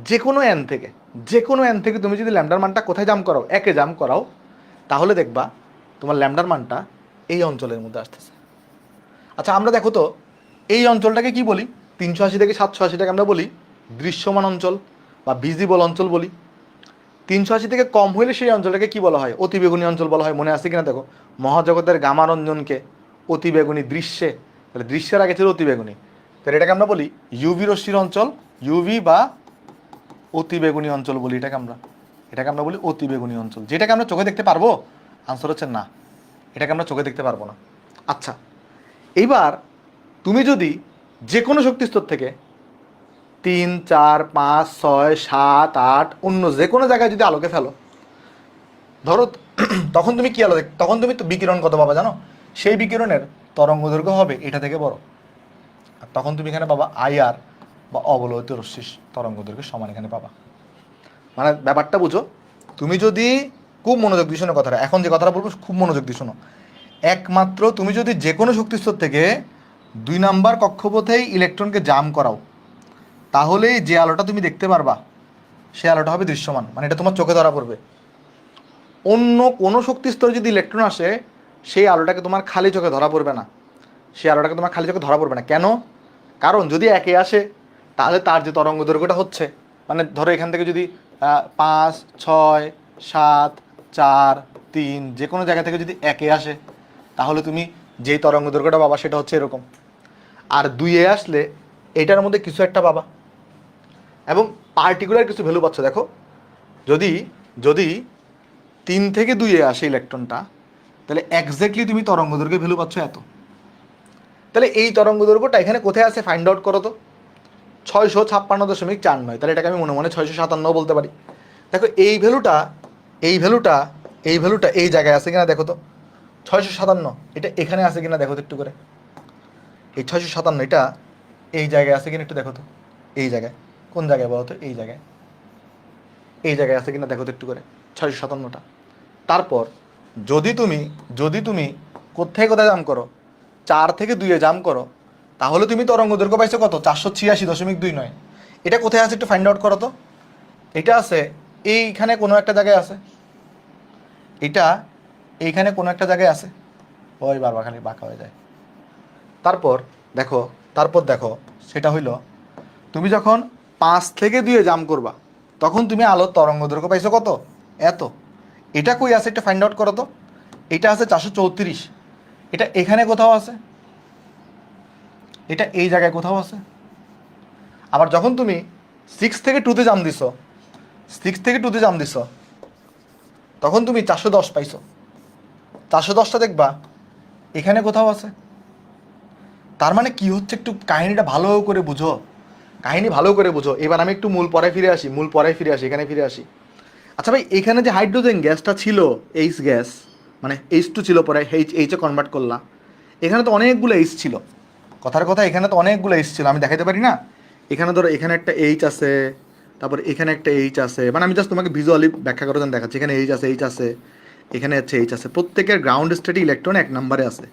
যে কোনো এন থেকে তুমি যদি ল্যামডার মানটা কোথায় জাম করাও, একে জাম করাও, তাহলে দেখবা তোমার ল্যামডার মানটা এই অঞ্চলের মধ্যে আসতেছে। আচ্ছা আমরা দেখো তো এই অঞ্চলটাকে কি বলি, 380 থেকে 780টাকে আমরা বলি দৃশ্যমান অঞ্চল বা ভিজিবল অঞ্চল বলি। 380 থেকে কম হইলে সেই অঞ্চলটাকে কি বলা হয়? অতিবেগুনি অঞ্চল বলা হয়। মনে আছে কিনা দেখো, মহাজগতের গামা রঞ্জনকে অতিবেগুনি দৃশ্যে, তাহলে দৃশ্যের আগে ছিল অতিবেগুনি, তাহলে এটাকে আমরা বলি ইউভি রশ্মির অঞ্চল, ইউভি বা অতিবেগুনি অঞ্চল বলি এটাকে আমরা বলি অতিবেগুনি অঞ্চল। যেটাকে আমরা চোখে দেখতে পারবো? আনসার হচ্ছে না, এটাকে আমরা চোখে দেখতে পারবো না। আচ্ছা এইবার তুমি যদি যে কোনো শক্তিস্তর থেকে 3, 4, 5, 6, 7, 8 অন্য যে কোনো জায়গায় যদি আলোকে ফেলো, ধরো তখন তুমি কি আলো তখন তুমি তো বিকিরণ কত পাবা জানো? সেই বিকিরণের তরঙ্গ দৈর্ঘ্য হবে এটা থেকে বড়, আর তখন তুমি এখানে পাবা আইআর বা অবলোহিত রশ্মির তরঙ্গ দৈর্ঘ্য সমান এখানে পাবা। মানে ব্যাপারটা বুঝো, তুমি যদি খুব মনোযোগ দিয়ে শোনো কথাটা, এখন যে কথাটা বলবো খুব মনোযোগ দিয়ে শোনো, একমাত্র তুমি যদি যে কোনো শক্তিস্তর থেকে 2 নাম্বার কক্ষপথেই ইলেকট্রনকে জাম করাও, তাহলেই যে আলোটা তুমি দেখতে পারবা সে আলোটা হবে দৃশ্যমান, মানে এটা তোমার চোখে ধরা পড়বে। অন্য কোনো শক্তি স্তরে যদি ইলেকট্রন আসে সেই আলোটাকে তোমার খালি চোখে ধরা পড়বে না, সেই আলোটাকে তোমার খালি চোখে ধরা পড়বে না। কেন? কারণ যদি একে আসে তাহলে তার যে তরঙ্গ দৈর্ঘ্যটা হচ্ছে, মানে ধরো এখান থেকে যদি 5, 6, 7, 4, 3 যে কোনো জায়গা থেকে যদি একে আসে তাহলে তুমি যেই তরঙ্গ দৈর্ঘ্যটা পাবা সেটা হচ্ছে এরকম। আর 2-এ আসলে এটার মধ্যে কিছু একটা পাবা এবং পার্টিকুলার কিছু ভ্যালু পাচ্ছ। দেখো যদি যদি 3 থেকে 2-এ আসে ইলেকট্রনটা তাহলে এক্স্যাক্টলি তুমি তরঙ্গ দৈর্ঘ্যের ভ্যালু পাচ্ছ এত। তাহলে এই তরঙ্গ দৈর্ঘ্যটা এখানে কোথায় আছে ফাইন্ড আউট করো তো। 656.49, তাহলে এটাকে আমি মনে মনে 657 বলতে পারি। দেখো এই ভ্যালুটা এই ভ্যালুটা এই ভ্যালুটা এই জায়গায় আছে কিনা দেখো তো। 657 এটা এখানে আছে কিনা দেখো তো একটু করে। এই 657 এটা এই জায়গায় আছে কিনা একটু দেখো তো। এই জায়গায় কোন জায়গায় বলো তো? এই জায়গায়, এই জায়গায় আছে কিনা দেখো তো একটু করে 657টা। তারপর যদি তুমি কোথায় কোথায় জাম্প করো, 4 থেকে 2-এ জাম্প করো, তাহলে তুমি তরঙ্গ দৈর্ঘ্য পাইছো কত? 486.29। এটা কোথায় আছে একটু ফাইন্ড আউট করো তো। এটা আছে এইখানে কোনো একটা জায়গায় আছে, এটা এইখানে কোনো একটা জায়গায় আছে। ওই বারবার খালি বাঁকা হয়ে যায়। তারপর দেখো সেটা হইল তুমি যখন 5 থেকে 2-এ জাম্প করবা তখন তুমি আলোর তরঙ্গ দৈর্ঘ্য পাইছো কত? এত। এটা কই আছে একটা ফাইন্ড আউট করো তো। এটা আছে 434, এটা এখানে কোথাও আছে, এটা এই জায়গায় কোথাও আছে। আবার যখন তুমি 6 থেকে 2-তে জাম্প দিছো, 6 থেকে 2-তে জাম্প দিছো তখন তুমি 410 পাইছো। 410টা দেখবা এখানে কোথাও আছে। তার মানে কি হচ্ছে একটু কাহিনীটা ভালো করে বুঝো, কাহিনী ভালো করে বুঝো। এবার আমি একটু মূল পরে ফিরে আসি, এখানে ফিরে আসি। আচ্ছা ভাই, এখানে যে হাইড্রোজেন গ্যাসটা ছিল, এইচ গ্যাস, মানে H2 ছিল, পরে এইচে কনভার্ট করলা। এখানে তো অনেকগুলো এইচ ছিল, কথার কথা এখানে তো অনেকগুলো এইচ ছিল, আমি দেখাতে পারি না। এখানে ধরো এখানে একটা এইচ আছে, তারপর এখানে একটা এইচ আছে, মানে আমি জাস্ট তোমাকে ভিজুয়ালি ব্যাখ্যা করার জন্য দেখাচ্ছি। এখানে এইচ আছে, এখানে হচ্ছে এইচ আছে। প্রত্যেকের গ্রাউন্ড স্টেটে ইলেকট্রন 1 নম্বরে আছে,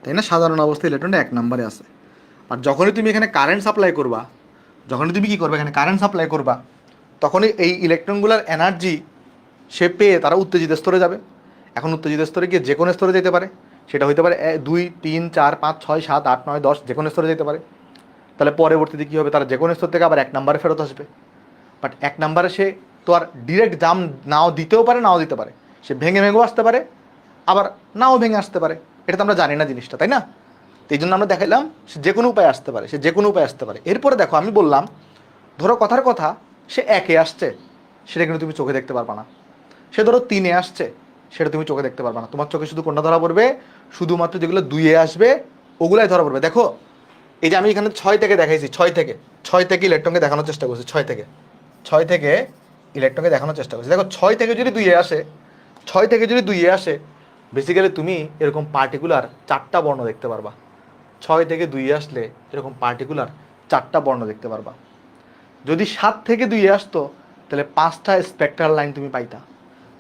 তাই না? সাধারণ অবস্থায় ইলেকট্রনটা 1 নম্বরে আছে। আর যখনই তুমি এখানে কারেন্ট সাপ্লাই করবা, যখনই তুমি কী করবে এখানে কারেন্ট সাপ্লাই করবা, তখনই এই ইলেকট্রনগুলোর এনার্জি সে পেয়ে তারা উত্তেজিত স্তরে যাবে। এখন উত্তেজিত স্তরে গিয়ে যে কোনো স্তরে যেতে পারে, সেটা হইতে পারে 2, 3, 4, 5, 6, 7, 8, 9, 10 যে কোনো স্তরে যেতে পারে। তাহলে পরবর্তীতে কী হবে, তারা যে কোনো স্তর থেকে আবার 1 নম্বরে ফেরত আসবে। বাট 1 নম্বরে সে তো আর ডিরেক্ট জাম নাও দিতেও পারে, নাও দিতে পারে, সে ভেঙে ভেঙেও আসতে পারে, আবার নাও ভেঙে আসতে পারে। এটা তো আমরা জানি না জিনিসটা, তাই না? তো এই জন্য আমরা দেখাইলাম সে যে কোনো উপায়ে আসতে পারে, এরপরে দেখো আমি বললাম ধরো কথার কথা সে 1-এ আসছে, সেটা কিন্তু তুমি চোখে দেখতে পারবা না। সে ধরো 3-এ আসছে, সেটা তুমি চোখে দেখতে পারবা না। তোমার চোখে শুধু কোনটা ধরা পড়বে? শুধুমাত্র যেগুলো 2-এ আসবে ওগুলাই ধরা পড়বে। দেখো এই যে আমি এখানে 6 থেকে দেখাইছি, 6 থেকে ইলেকট্রনকে দেখানোর চেষ্টা করছি, 6 থেকে ইলেকট্রনকে দেখানোর চেষ্টা করছি। দেখো 6 থেকে যদি 2-এ আসে, 6 থেকে যদি 2-এ আসে, বেসিক্যালি তুমি এরকম পার্টিকুলার 4টা বর্ণ দেখতে পারবা। 6 থেকে 2-এ আসলে এরকম পার্টিকুলার 4টা বর্ণ দেখতে পারবা। যদি 7 থেকে 2-এ আসতো তাহলে 5টা স্পেকট্রাল লাইন তুমি পাইতা।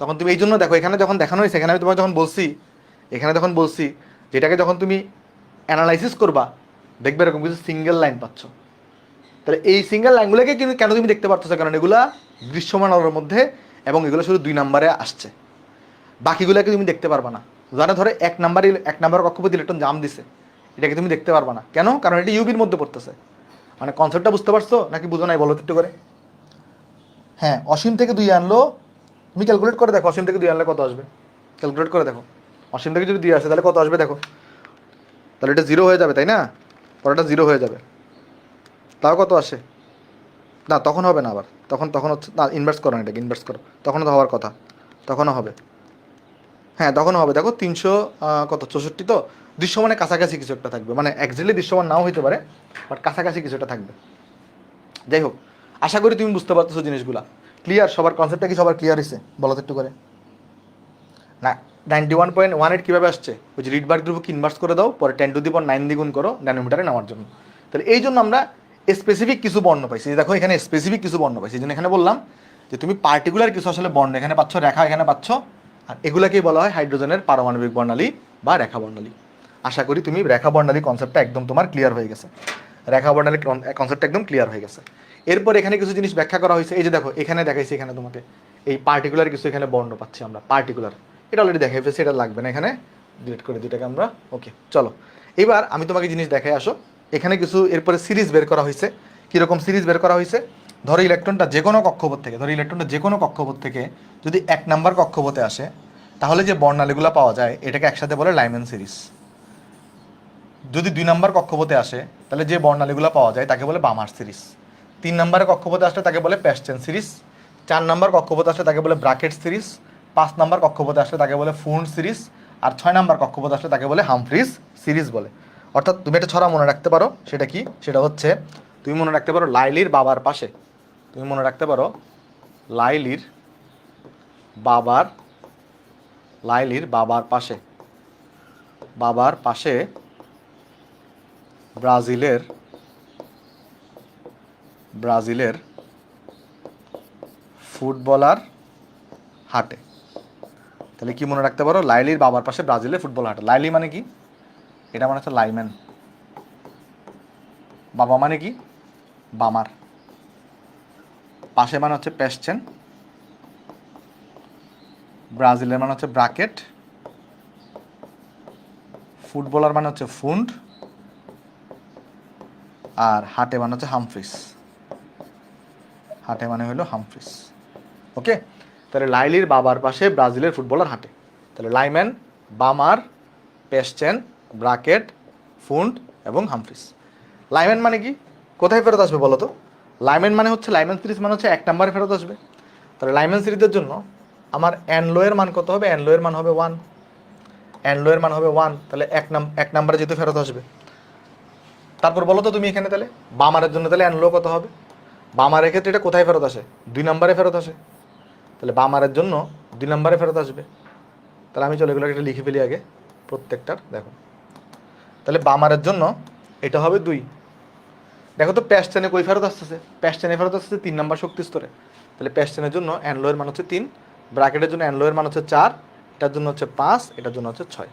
তখন তুমি এই জন্য দেখো এখানে যখন দেখানো হয়েছে, এখানে আমি তোমাকে যখন বলছি যেটাকে যখন তুমি অ্যানালাইসিস করবা দেখবে এরকম কিছু সিঙ্গেল লাইন পাচ্ছ। তাহলে এই সিঙ্গেল লাইনগুলোকে কিন্তু কেন তুমি দেখতে পারতেছো? কারণ এগুলা দৃশ্যমান আলোর মধ্যে এবং এগুলো শুধু 2 নম্বরে আসছে, বাকিগুলোকে তুমি দেখতে পারবা না। জানো ধরো 1 নম্বর কক্ষপথে ইলেকট্রন জাম দিছে, এটাকে তুমি দেখতে পারবা না। কেন? কারণ এটা ইউভির মধ্যে পড়তেছে। মানে কনসেপ্টটা বুঝতে পারছো নাকি বুঝো নাই বলো একটু করে? হ্যাঁ, অসীম থেকে 2 আনলো, তুমি ক্যালকুলেট করে দেখো অসীম থেকে 2 আনলে কত আসবে। ক্যালকুলেট করে দেখো অসীম থেকে যদি 2 আসে তাহলে কত আসবে দেখো। তাহলে এটা 0 হয়ে যাবে, তাই না? পরেরটা 0 হয়ে যাবে। তাও কত আসে? না তখন হবে না, আবার তখন হচ্ছে না, ইনভার্স করো না, এটাকে ইনভার্স করো, তখনও তো হওয়ার কথা, তখনও হবে। হ্যাঁ তখনও হবে। দেখো 300 কত 64, তো দৃশ্যমানের কাছাকাছি কিছু একটা থাকবে, মানে একজাক্টলি দৃশ্যমান নাও হইতে পারে, বাট কাছাকাছি কিছু একটা থাকবে। যাই হোক, আশা করি তুমি বুঝতে পারতেছো জিনিসগুলা। ক্লিয়ার? সবার কনসেপ্টটা কি সবার ক্লিয়ার হয়েছে বলো তো একটু করে? না 91.18 কীভাবে আসছে? ওই যে রিডবার্গ ধ্রুবক ইনভার্স করে দাও, পরে 10⁹ দ্বিগুণ করো ন্যানোমিটারে নেওয়ার জন্য। তাহলে এই জন্য আমরা স্পেসিফিক কিছু বর্ণ পাইছি। দেখো এখানে স্পেসিফিক কিছু বর্ণ পাইছি, এই জন্য এখানে বললাম যে তুমি পার্টিকুলার কিছু আসলে বর্ণ এখানে পাচ্ছ, রেখা এখানে পাচ্ছ, আর এগুলাকেই বলা হয় হাইড্রোজেনের পারমাণবিক বর্ণালী বা রেখা বর্ণালী। আশা করি তুমি রেখা বর্ণালী কনসেপ্টটা একদম তোমার ক্লিয়ার হয়ে গেছে, রেখা বর্ণালী কনসেপ্টটা একদম ক্লিয়ার হয়ে গেছে। এরপর এখানে কিছু জিনিস ব্যাখ্যা করা হয়েছে। এই যে দেখো এখানে দেখাইছি, এখানে তোমাকে এই পার্টিকুলার কিছু এখানে বর্ণ পাচ্ছি আমরা, পার্টিকুলার। এটা অলরেডি দেখাই ফেলছি, এটা লাগবে না এখানে, ডিলিট করে দুইটাকে আমরা। ওকে চলো, এবার আমি তোমাকে জিনিস দেখাই আসো। এখানে কিছু এরপরে সিরিজ বের করা হয়েছে। কীরকম সিরিজ বের করা হয়েছে? ধরো ইলেকট্রনটা যে কোনো কক্ষপথ থেকে যদি 1 নাম্বার কক্ষপথে আসে, তাহলে যে বর্ণালীগুলো পাওয়া যায় এটাকে একসাথে বলে লাইম্যান সিরিজ। যদি 2 নাম্বার কক্ষপথে আসে, তাহলে যে বর্ণালীগুলো পাওয়া যায় তাকে বলে বামার সিরিজ। 3 নাম্বারে কক্ষপথে আসলে তাকে বলে প্যাস্টেন সিরিজ। 4 নাম্বার কক্ষপথে আসলে তাকে বলে ব্রাকেট সিরিজ। 5 নাম্বার কক্ষপথে আসলে তাকে বলে ফুন্ড সিরিজ। আর 6 নাম্বার কক্ষপথে আসলে তাকে বলে হামফ্রিজ সিরিজ বলে। অর্থাৎ তুমি একটা ছড়া মনে রাখতে পারো, সেটা কি? সেটা হচ্ছে তুমি মনে রাখতে পারো লাইলির বাবার পাশে, তুমি মনে রাখতে পারো লাইলির বাবার পাশে ব্রাজিলের ফুটবলার হাঁটে। তাহলে কি মনে রাখতে পারো? লাইলির বাবার পাশে ব্রাজিলের ফুটবলার হাঁটে। লাইলি মানে কি? এটা মানে হচ্ছে লাইম্যান। বাবা মানে কি? বামার। পাশে মানে হচ্ছে প্যাস্টেন। ব্রাজিলের মানে হচ্ছে ব্রাকেট। ফুটবলার মানে হচ্ছে ফুন্ড। আর হাটে মানে হচ্ছে হামফ্রিস। হাটে মানে হলো হামফ্রিস। ওকে, তাহলে লাইলির বাবার পাশে ব্রাজিলের ফুটবলার হাঁটে। তাহলে লাইম্যান, বামার, প্যাস্টেন, ব্রাকেট, ফুন্ড এবং হামফ্রিস। লাইম্যান মানে কি? কোথায় ফেরত আসবে বলো তো? লাইম্যান মানে হচ্ছে, লাইম্যান সিরিজ মানে হচ্ছে 1 নাম্বারে ফেরত আসবে। তাহলে লাইম্যান সিরিজের জন্য আমার এনলো এর মান কত হবে? এনলো এর মান হবে 1। এনলো এর মান হবে 1, তাহলে 1 নাম্বারে যেহেতু ফেরত আসবে। তারপর বলো তো তুমি এখানে তাহলে বামারের জন্য তাহলে এনলো কত হবে? বামারের ক্ষেত্রে এটা কোথায় ফেরত আসে? 2 নাম্বারে ফেরত আসে। তাহলে বামারের জন্য 2 নাম্বারে ফেরত আসবে। তাহলে আমি চলে এগুলো একটা লিখে ফেলি আগে প্রত্যেকটার। দেখো, তাহলে বামারের জন্য এটা হবে 2। দেখো তো প্যাস্টেনে কই ফেরত আসতেছে? প্যাস্টেনে ফেরত আসতেছে 3 নাম্বার শক্তি স্তরে। তাহলে প্যাস্টেনের জন্য এনলো এর মান হচ্ছে 3, ব্র্যাকেটের জন্য এনলো এর মান হচ্ছে 4, এটার জন্য হচ্ছে 5, এটার জন্য হচ্ছে 6।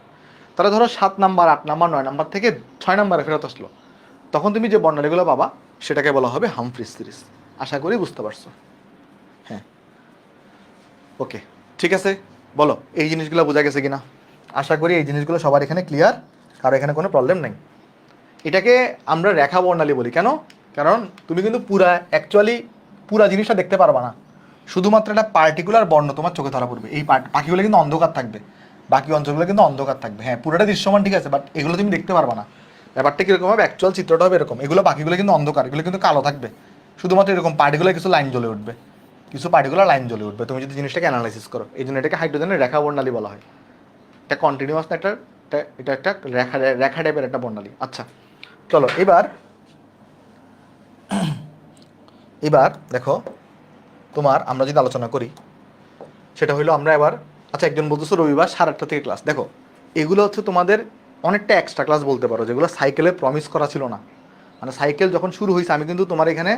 তাহলে ধরো 7 নাম্বার, 8 নাম্বার, 9 নাম্বার থেকে 6 নাম্বারে ফেরত আসলো, তখন তুমি যে বর্ণালীগুলো পাবা সেটাকে বলা হবে হামফ্রিস সিরিজ। আশা করি বুঝতে পারছো। হ্যাঁ, ওকে, ঠিক আছে। বলো এই জিনিসগুলো বোঝা গেছে কিনা? আশা করি এই জিনিসগুলো সবার এখানে ক্লিয়ার, কারো এখানে কোনো প্রবলেম নেই। এটাকে আমরা রেখা বর্ণালী বলি। কেন? কারণ তুমি কিন্তু পুরা জিনিসটা দেখতে পারবা না, শুধুমাত্র একটা পার্টিকুলার বর্ণ তোমার চোখে ধরা পড়বে। এই বাকিগুলো কিন্তু অন্ধকার থাকবে, বাকি অঞ্চলগুলো কিন্তু অন্ধকার থাকবে। হ্যাঁ, পুরোটা দৃশ্যমান ঠিক আছে, বাট এগুলো তুমি দেখতে পারবা না। ব্যাপারটা কীরকম হবে? অ্যাকচুয়াল চিত্রটা হবে এরকম, এগুলো বাকিগুলো কিন্তু অন্ধকার, এগুলো কিন্তু কালো থাকবে। শুধুমাত্র এরকম পার্টিকুলার কিছু লাইন জ্বলে উঠবে, তুমি যদি জিনিসটাকে অ্যানালাইসিস করো। এই জন্য এটাকে হাইড্রোজেনের রেখা বর্ণালী বলা হয়। এটা কন্টিনিউয়াস না, এটা একটা রেখা টাইপের একটা বর্ণালী। আচ্ছা চলো, এবার দেখো, আমরা যদি আলোচনা করি সেটা হলো আমরা এবার, আচ্ছা একজন বলতেছো রবিবার 8:30 থেকে ক্লাস। দেখো এগুলো হচ্ছে তোমাদের অনেকটা এক্সট্রা ক্লাস বলতে পারো, যেগুলো সাইকেলে প্রমিস করা ছিল না। মানে সাইকেল যখন শুরু হয়েছে আমি কিন্তু তোমার এখানে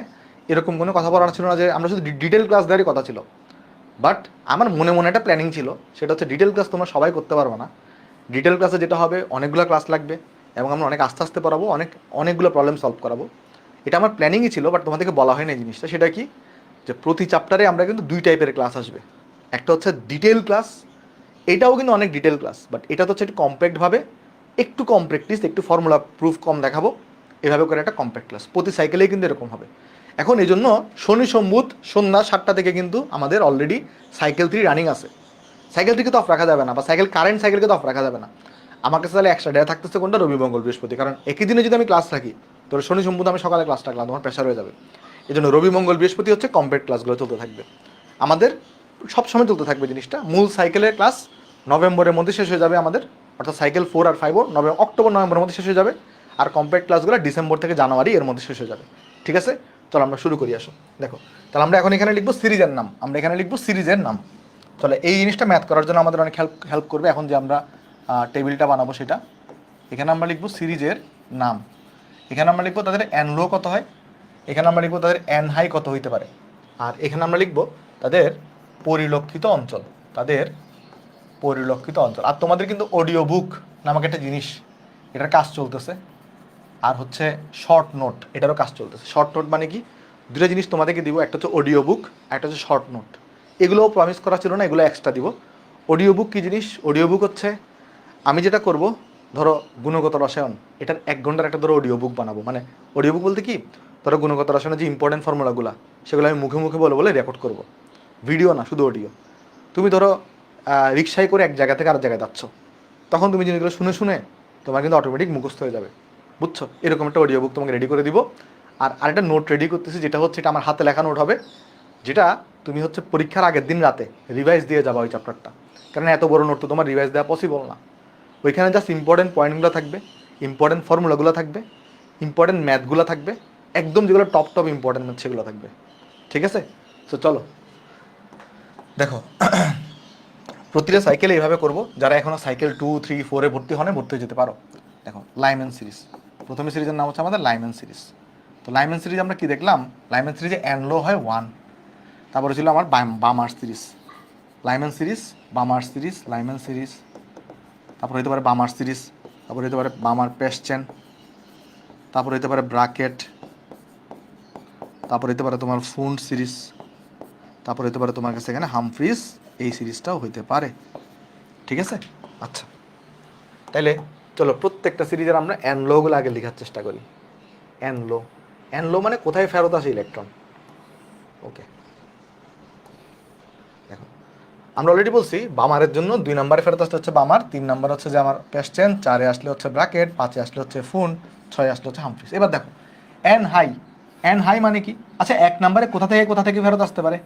এরকম কোনো কথা বলানো ছিল না যে আমরা শুধু ডিটেল ক্লাস দেওয়ারই কথা ছিল। বাট আমার মনে মনে একটা প্ল্যানিং ছিল, সেটা হচ্ছে ডিটেল ক্লাস তোমরা সবাই করতে পারবে না। ডিটেল ক্লাসে যেটা হবে, অনেকগুলো ক্লাস লাগবে এবং আমরা অনেক আস্তে আস্তে পড়াবো, অনেকগুলো প্রবলেম সলভ করাবো। এটা আমার প্ল্যানিংই ছিল, বাট তোমাদেরকে বলা হয় না এই জিনিসটা। সেটা কি? যে প্রতি চ্যাপ্টারে আমরা কিন্তু 2 টাইপের ক্লাস আসবে। একটা হচ্ছে ডিটেল ক্লাস, এটাও কিন্তু অনেক ডিটেল ক্লাস, বাট এটা তো হচ্ছে একটু কম্প্যাক্টভাবে, একটু কম প্র্যাকটিস, একটু ফর্মুলা প্রুফ কম দেখাবো, এভাবে করে একটা কম্প্যাক্ট ক্লাস প্রতি সাইকেলেই কিন্তু এরকম হবে। এখন এই জন্য শনি সম্বুধ সন্ধ্যা 7টা থেকে কিন্তু আমাদের অলরেডি সাইকেল 3 রানিং আছে। সাইকেল 3কে তো অফ রাখা যাবে না, বা কারেন্ট সাইকেলকে তো অফ রাখা যাবে না। আমার কাছে তাহলে এক্সট্রা ডে থাকতেছে কোনটা? রবি, মঙ্গল, বৃহস্পতি। কারণ একই দিনে যদি আমি ক্লাস থাকি, তো শনি সম্বুধ আমি সকালে ক্লাসটা রাখলাম, তোমার প্রেশার হয়ে যাবে। এই জন্য রবি, মঙ্গল, বৃহস্পতি হচ্ছে কম্প্যাক্ট ক্লাসগুলো চলতে থাকবে আমাদের, সবসময় চলতে থাকবে জিনিসটা। মূল সাইকেলের ক্লাস নভেম্বরের মধ্যে শেষ হয়ে যাবে আমাদের, অর্থাৎ সাইকেল 4 আর 5 অক্টোবর নভেম্বরের মধ্যে শেষ হয়ে যাবে। আর কম্প্যাক্ট ক্লাসগুলো ডিসেম্বর থেকে জানুয়ারি এর মধ্যে শেষ হয়ে যাবে। ঠিক আছে, চলো আমরা শুরু করি। আসো দেখো, তাহলে আমরা এখন এখানে লিখবো সিরিজের নাম। চলো এই জিনিসটা ম্যাথ করার জন্য আমাদের অনেক হেল্প করবে। এখন যে আমরা টেবিলটা বানাবো সেটা, এখানে আমরা লিখবো সিরিজের নাম। এখানে আমরা লিখবো তাদের এন লো কত হয়, এখানে আমরা লিখবো তাদের এন হাই কত হইতে পারে, আর এখানে আমরা লিখবো তাদের পরিলক্ষিত অঞ্চল। আর তোমাদের কিন্তু অডিও বুক নামক একটা জিনিস, এটার কাজ চলতেছে। আর হচ্ছে শর্ট নোট, এটারও কাজ চলতেছে। শর্ট নোট মানে কি? দুটো জিনিস তোমাদেরকে দিব, একটা হচ্ছে অডিও বুক, একটা হচ্ছে শর্ট নোট। এগুলোও প্রমিস করা ছিল না, এগুলো এক্সট্রা দিব। অডিও বুক কী জিনিস? অডিও বুক হচ্ছে আমি যেটা করব, ধরো গুণগত রসায়ন, এটার 1 ঘন্টার একটা ধরো অডিও বুক বানাবো। মানে অডিও বুক বলতে কি, ধরো গুণগত রসায়নের যে ইম্পর্টেন্ট ফর্মুলাগুলো সেগুলো আমি মুখে মুখে বলে বলে রেকর্ড করব, ভিডিও না, শুধু অডিও। তুমি ধরো রিক্সায় করে এক জায়গা থেকে আরেক জায়গায় যাচ্ছ, তখন তুমি জিনিসগুলো শুনে শুনে তোমার কিন্তু অটোমেটিক মুখস্থ হয়ে যাবে, বুঝছো? এরকম একটা অডিও বুক তোমাকে রেডি করে দিব। আর আরেকটা নোট রেডি করতেছি, যেটা হচ্ছে এটা আমার হাতে লেখা নোট হবে, যেটা তুমি হচ্ছে পরীক্ষার আগের দিন রাতে রিভাইজ দিয়ে যাবা ওই চ্যাপ্টারটা। কারণ এত বড় নোট তো তোমার রিভাইজ দেওয়া পসিবল না। ওইখানে জাস্ট ইম্পর্টেন্ট পয়েন্টগুলো থাকবে, ইম্পর্টেন্ট ফর্মুলাগুলো থাকবে, ইম্পর্টেন্ট ম্যাথগুলো থাকবে, একদম যেগুলো টপ টপ ইম্পর্টেন্ট ম্যাথ সেগুলো থাকবে, ঠিক আছে? তো চলো দেখো, প্রতিটা সাইকেলে এইভাবে করবো। যারা এখনও সাইকেল 2, 3, 4-এ ভর্তি হনে ভর্তি হয়ে যেতে পারো। দেখো লাইম্যান সিরিজ, প্রথমে সিরিজের নাম হচ্ছে আমাদের লাইম্যান সিরিজ। তো লাইম্যান সিরিজ আমরা কি দেখলাম? লাইম্যান সিরিজে অ্যানলো হয় 1, তারপরে ছিল আমার Balmer series, Lyman series, Balmer series, Lyman series, তারপর হতে পারে বামার সিরিজ, তারপর হতে পারে বামার পেস্টেন, তারপর হতে পারে ব্রাকেট, তারপর হতে পারে তোমার ফুন্ড সিরিজ, তারপর হতে পারে তোমার কাছে এখানে হামফ্রিজ, এই সিরিজটাও হইতে পারে, ঠিক আছে? আচ্ছা, তাইলে চলো প্রত্যেকটা সিরিজের আমরা অ্যানলোগুলো আগে লেখার চেষ্টা করি। অ্যানলো, অ্যানলো মানে কোথায় ফেরত আসে ইলেকট্রন। ওকে, দেখো আমরা অলরেডি বলছি বামারের জন্য 2 নম্বরে ফেরত আসলে হচ্ছে বামার, 3 নম্বর হচ্ছে যে আমার পেস্টেন, 4-এ আসলে হচ্ছে ব্রাকেট, 5-এ আসলে হচ্ছে ফুন্ড, 6-এ আসলে হচ্ছে হামফ্রিজ। এবার দেখো এন হাই, এন হাই মানে কি? আচ্ছা 1 নম্বরে কোথা থেকে ফেরত আসতে পারে?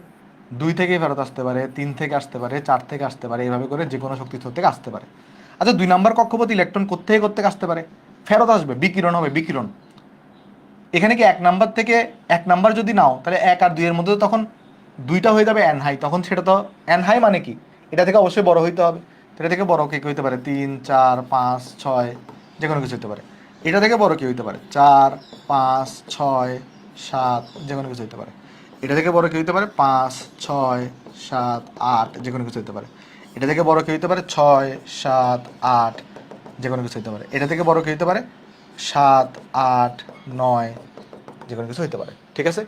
2 থেকে ফেরত আসতে পারে, 3 থেকে আসতে পারে, 4 থেকে আসতে পারে, এইভাবে করে যে কোনো শক্তি থেকে আসতে পারে। আচ্ছা 2 নম্বর কক্ষপথে ইলেকট্রন কোত্থেকে আসতে পারে? ফেরত আসবে, বিকিরণ হবে, বিকিরণ। এখানে কি 1 নাম্বার থেকে 1 নাম্বার যদি নাও, তাহলে 1 আর 2 এর মধ্যে তখন 2টা হয়ে যাবে এন হাই, তখন সেটা তো এন হাই মানে কি? এটা থেকে অবশ্যই বড় হইতে হবে। এটা থেকে বড় কে হইতে পারে? 3, 4, 5, 6, যে কোনো কিছু হইতে পারে। এটা থেকে বড় কি হইতে পারে? 4, 5, 6, 7, যে কোনো কিছু হইতে পারে। এটা থেকে বড় কি হইতে পারে? 5, 6, 7, 8, যে কোনো কিছু হইতে পারে। এটা থেকে বড় কি হইতে পারে? 6, 7, 8, যে কোনো কিছু হইতে পারে। এটা থেকে বড় কি হইতে পারে? 7, 8, 9, যে কোনো কিছু হইতে পারে, ঠিক আছে?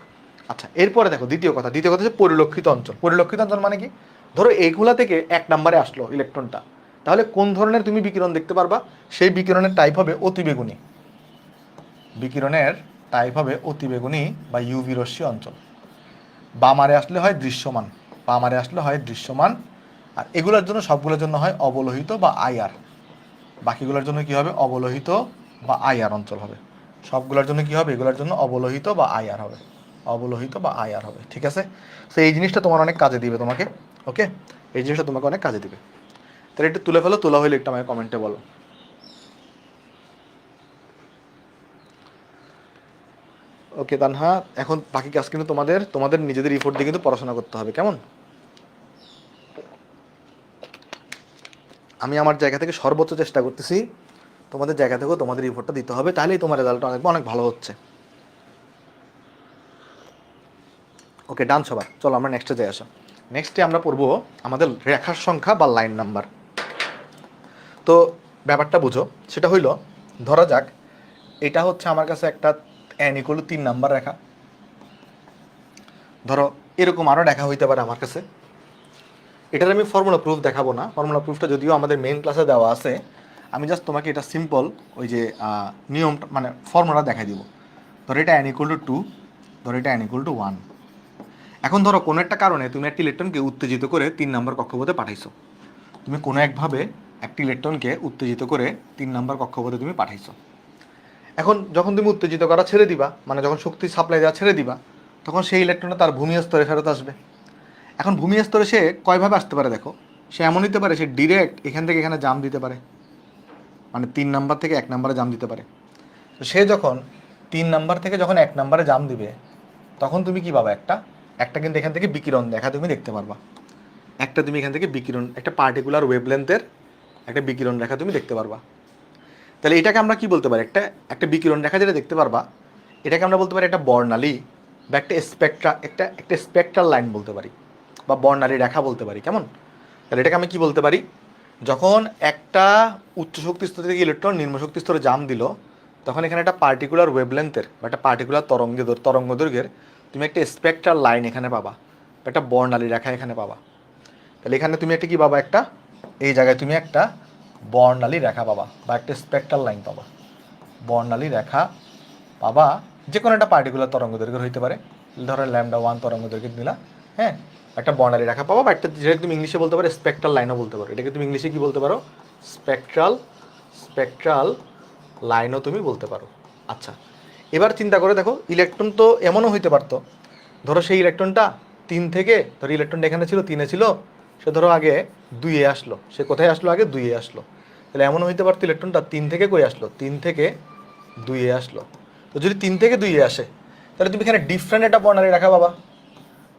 আচ্ছা এরপরে দেখো দ্বিতীয় কথা হচ্ছে পরিলক্ষিত অঞ্চল। পরিলক্ষিত অঞ্চল মানে কি? ধরো এইগুলা থেকে 1 নম্বরে আসলো ইলেকট্রনটা, তাহলে কোন ধরনের তুমি বিকিরণ দেখতে পারবা? সেই বিকিরণের টাইপ হবে অতিবেগুনি। বিকিরণের টাইপ হবে অতিবেগুনি বা ইউভি রশ্মি অঞ্চল। বামারে আসলে হয় দৃশ্যমান, বামারে আসলে হয় দৃশ্যমান, আর এগুলোর জন্য সবগুলোর জন্য হয় অবলোহিত বা আইআর। বাকিগুলোর জন্য কি হবে? অবলোহিত বা আইআর অঞ্চল হবে। সবগুলোর জন্য কি হবে? এগুলোর জন্য অবলোহিত বা আইআর হবে, অবলোহিত বা আইআর হবে, ঠিক আছে? তো এই জিনিসটা তোমার অনেক কাজে দিবে তোমাকে, ওকে? এই জিনিসটা তোমাকে অনেক কাজে দিবে। তাহলে একটু তুলে ফেলো, তোলা হইলে একটু আমাকে কমেন্টে বলো। ওকে তানহা, এখন বাকি কাজ কিন্তু তোমাদের নিজেদের রিপোর্ট দিয়ে কিন্তু পড়াশোনা করতে হবে, কেমন? আমি আমার জায়গা থেকে সর্বোচ্চ চেষ্টা করতেছি, তোমাদের জায়গা থেকেও তোমাদের রিপোর্টটা দিতে হবে, তাহলেই তোমার রেজাল্টটা অনেক ভালো হচ্ছে। ওকে ডান সবার, চলো আমরা নেক্সটে যাই। আসো নেক্সটে আমরা পড়বো আমাদের রেখার সংখ্যা বা লাইন নাম্বার। তো ব্যাপারটা বুঝো, সেটা হইল ধরা যাক এটা হচ্ছে আমার কাছে একটা n = 3 নাম্বার রেখা। ধরো এরকম আরও রেখা হইতে পারে আমার কাছে। এটার আমি ফর্মুলা প্রুফ দেখাবো না, ফর্মুলা প্রুফটা যদিও আমাদের মেইন ক্লাসে দেওয়া আছে। আমি জাস্ট তোমাকে এটা সিম্পল ওই যে নিয়মটা মানে ফর্মুলা দেখাই দিব। ধরো এটা n = 2, ধরো এটা n = 1। এখন ধরো কোনো একটা কারণে তুমি একটি ইলেকট্রনকে উত্তেজিত করে 3 নম্বর কক্ষপথে পাঠাইছো। তুমি কোনো একভাবে একটি ইলেকট্রনকে উত্তেজিত করে 3 নম্বর কক্ষপথে তুমি পাঠাইছো। এখন যখন তুমি উত্তেজিত করা ছেড়ে দিবা, মানে যখন শক্তি সাপ্লাই দেওয়া ছেড়ে দিবা, তখন সেই ইলেকট্রনটা তার ভূমি স্তরে ফেরত আসবে। এখন ভূমি স্তরে সে কয়ভাবে আসতে পারে দেখো, সে এমন হতে পারে সে ডিরেক্ট এখান থেকে এখানে জাম দিতে পারে, মানে 3 নাম্বার থেকে 1 নম্বরে জাম দিতে পারে। তো সে যখন 3 নাম্বার থেকে যখন 1 নম্বরে জাম দিবে, তখন তুমি কি পাবা? একটা কিন্তু এখান থেকে বিকিরণ দেখা তুমি দেখতে পারবা। তুমি এখান থেকে বিকিরণ, একটা পার্টিকুলার ওয়েভলেন্থের একটা বিকিরণ রেখা তুমি দেখতে পারবা। তাহলে এটাকে আমরা কি বলতে পারি? একটা বিকিরণ রেখা যেটা দেখতে পারবা, এটাকে আমরা বলতে পারি একটা বর্ণালী বা একটা স্পেকট্রা, একটা স্পেকট্রাল লাইন বলতে পারি, বা বর্ণালী রেখা বলতে পারি, কেমন? তাহলে এটাকে আমি কি বলতে পারি? যখন একটা উচ্চ শক্তি স্তর থেকে ইলেকট্রন নিম্ন শক্তি স্তরে জাম দিল, তখন এখানে একটা পার্টিকুলার ওয়েভলেন্থের বা একটা পার্টিকুলার তরঙ্গ দৈর্ঘ্যের তুমি একটা স্পেকট্রাল লাইন এখানে পাবা। একটা বর্ণালী রেখা এখানে পাবা। তাহলে এখানে তুমি একটা কি পাবা, একটা এই জায়গায় তুমি একটা বর্ণালী রেখা পাবা বা একটা স্পেকট্রাল লাইন পাবা। বর্ণালী রেখা পাবা, যে কোনো একটা পার্টিকুলার তরঙ্গ দৈর্ঘ্য হইতে পারে, ধরো λ1 তরঙ্গ দৈর্ঘ্য নিলা, হ্যাঁ, একটা বর্ণালী রেখা পাবা বা একটা, যেটা তুমি ইংলিশে বলতে পারো স্পেকট্রাল লাইনও বলতে পারো। এটাকে তুমি ইংলিশে কি বলতে পারো, স্পেকট্রাল লাইনও তুমি বলতে পারো। আচ্ছা, এবার চিন্তা করে দেখো, ইলেকট্রন তো এমনও হইতে পারতো, ধরো সেই ইলেকট্রনটা 3 থেকে, ধরো ইলেকট্রনটা এখানে ছিল 3-এ ছিল, সে ধরো আগে 2-এ আসলো, সে কোথায় আসলো, আগে 2-এ আসলো। তাহলে এমনও হইতে পারতো ইলেকট্রনটা 3 থেকে কই আসলো, 3 থেকে 2-এ আসলো। তো যদি 3 থেকে 2-এ আসে, তাহলে তুমি এখানে ডিফারেন্ট একটা বর্ণালী রেখা পাবা,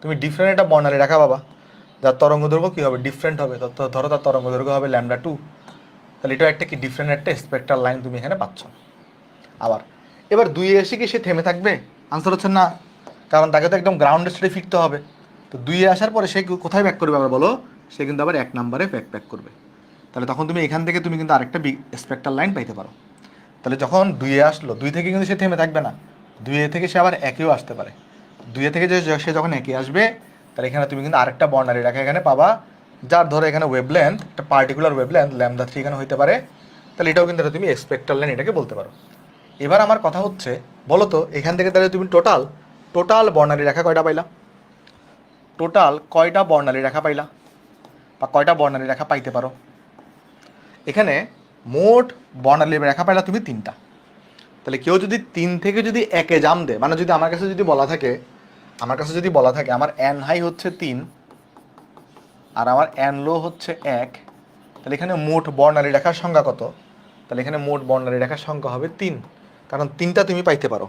তুমি ডিফারেন্ট একটা বর্ণালী রেখা পাবা, যার তরঙ্গ দৈর্ঘ্য কী হবে, ডিফারেন্ট হবে। ধরো তার তরঙ্গ দৈর্ঘ্য হবে λ2, তাহলে এটা একটা কি ডিফারেন্ট একটা স্পেকট্রাল লাইন তুমি এখানে পাচ্ছ। আবার এবার 2-এ এসে কি সে থেমে থাকবে, আনসার হচ্ছে না, কারণ তাকে তো একদম গ্রাউন্ড স্টেটে ফিরতে হবে। তো 2-এ আসার পরে সে কোথায় ব্যাক করবে আবার বলো, সে কিন্তু আবার 1 নম্বরে ব্যাক করবে। তাহলে তখন তুমি এখান থেকে তুমি কিন্তু আরেকটা স্পেকট্রাল লাইন পাইতে পারো। তাহলে যখন 2-এ আসলো, 2 থেকে কিন্তু সে থেমে থাকবে না, 2-এ থেকে সে আবার 1-এও আসতে পারে। 2-এ থেকে সে যখন 1-এ আসবে, তাহলে এখানে তুমি কিন্তু আরেকটা বর্ণালী রেখা এখানে পাবা, যার ধরো এখানে ওয়েভলেন্থ, একটা পার্টিকুলার ওয়েভলেন্থ λ3 এখানে হইতে পারে। তাহলে এটাও কিন্তু তুমি স্পেকট্রাল লাইন এটাকে বলতে পারো। এবার আমার কথা হচ্ছে, বলো তো এখান থেকে তাহলে তুমি টোটাল বর্ণালী রেখা কয়টা পাইলা, টোটাল কয়টা বর্ণালী রেখা পাইলা বা কয়টা বর্ণালী রেখা পাইতে পারো। এখানে মোট বর্ণালী রেখা পাইলা তুমি 3টা। তাহলে কেউ যদি 3 থেকে যদি 1-এ জাম দেয়, মানে যদি আমার কাছে যদি বলা থাকে, আমার n হাই হচ্ছে 3 আর আমার n লো হচ্ছে 1, তাহলে এখানে মোট বর্ণালী রেখার সংখ্যা কত, তাহলে এখানে মোট বর্ণালী রেখার সংখ্যা হবে 3, কারণ 3টা তুমি পাইতে পারো।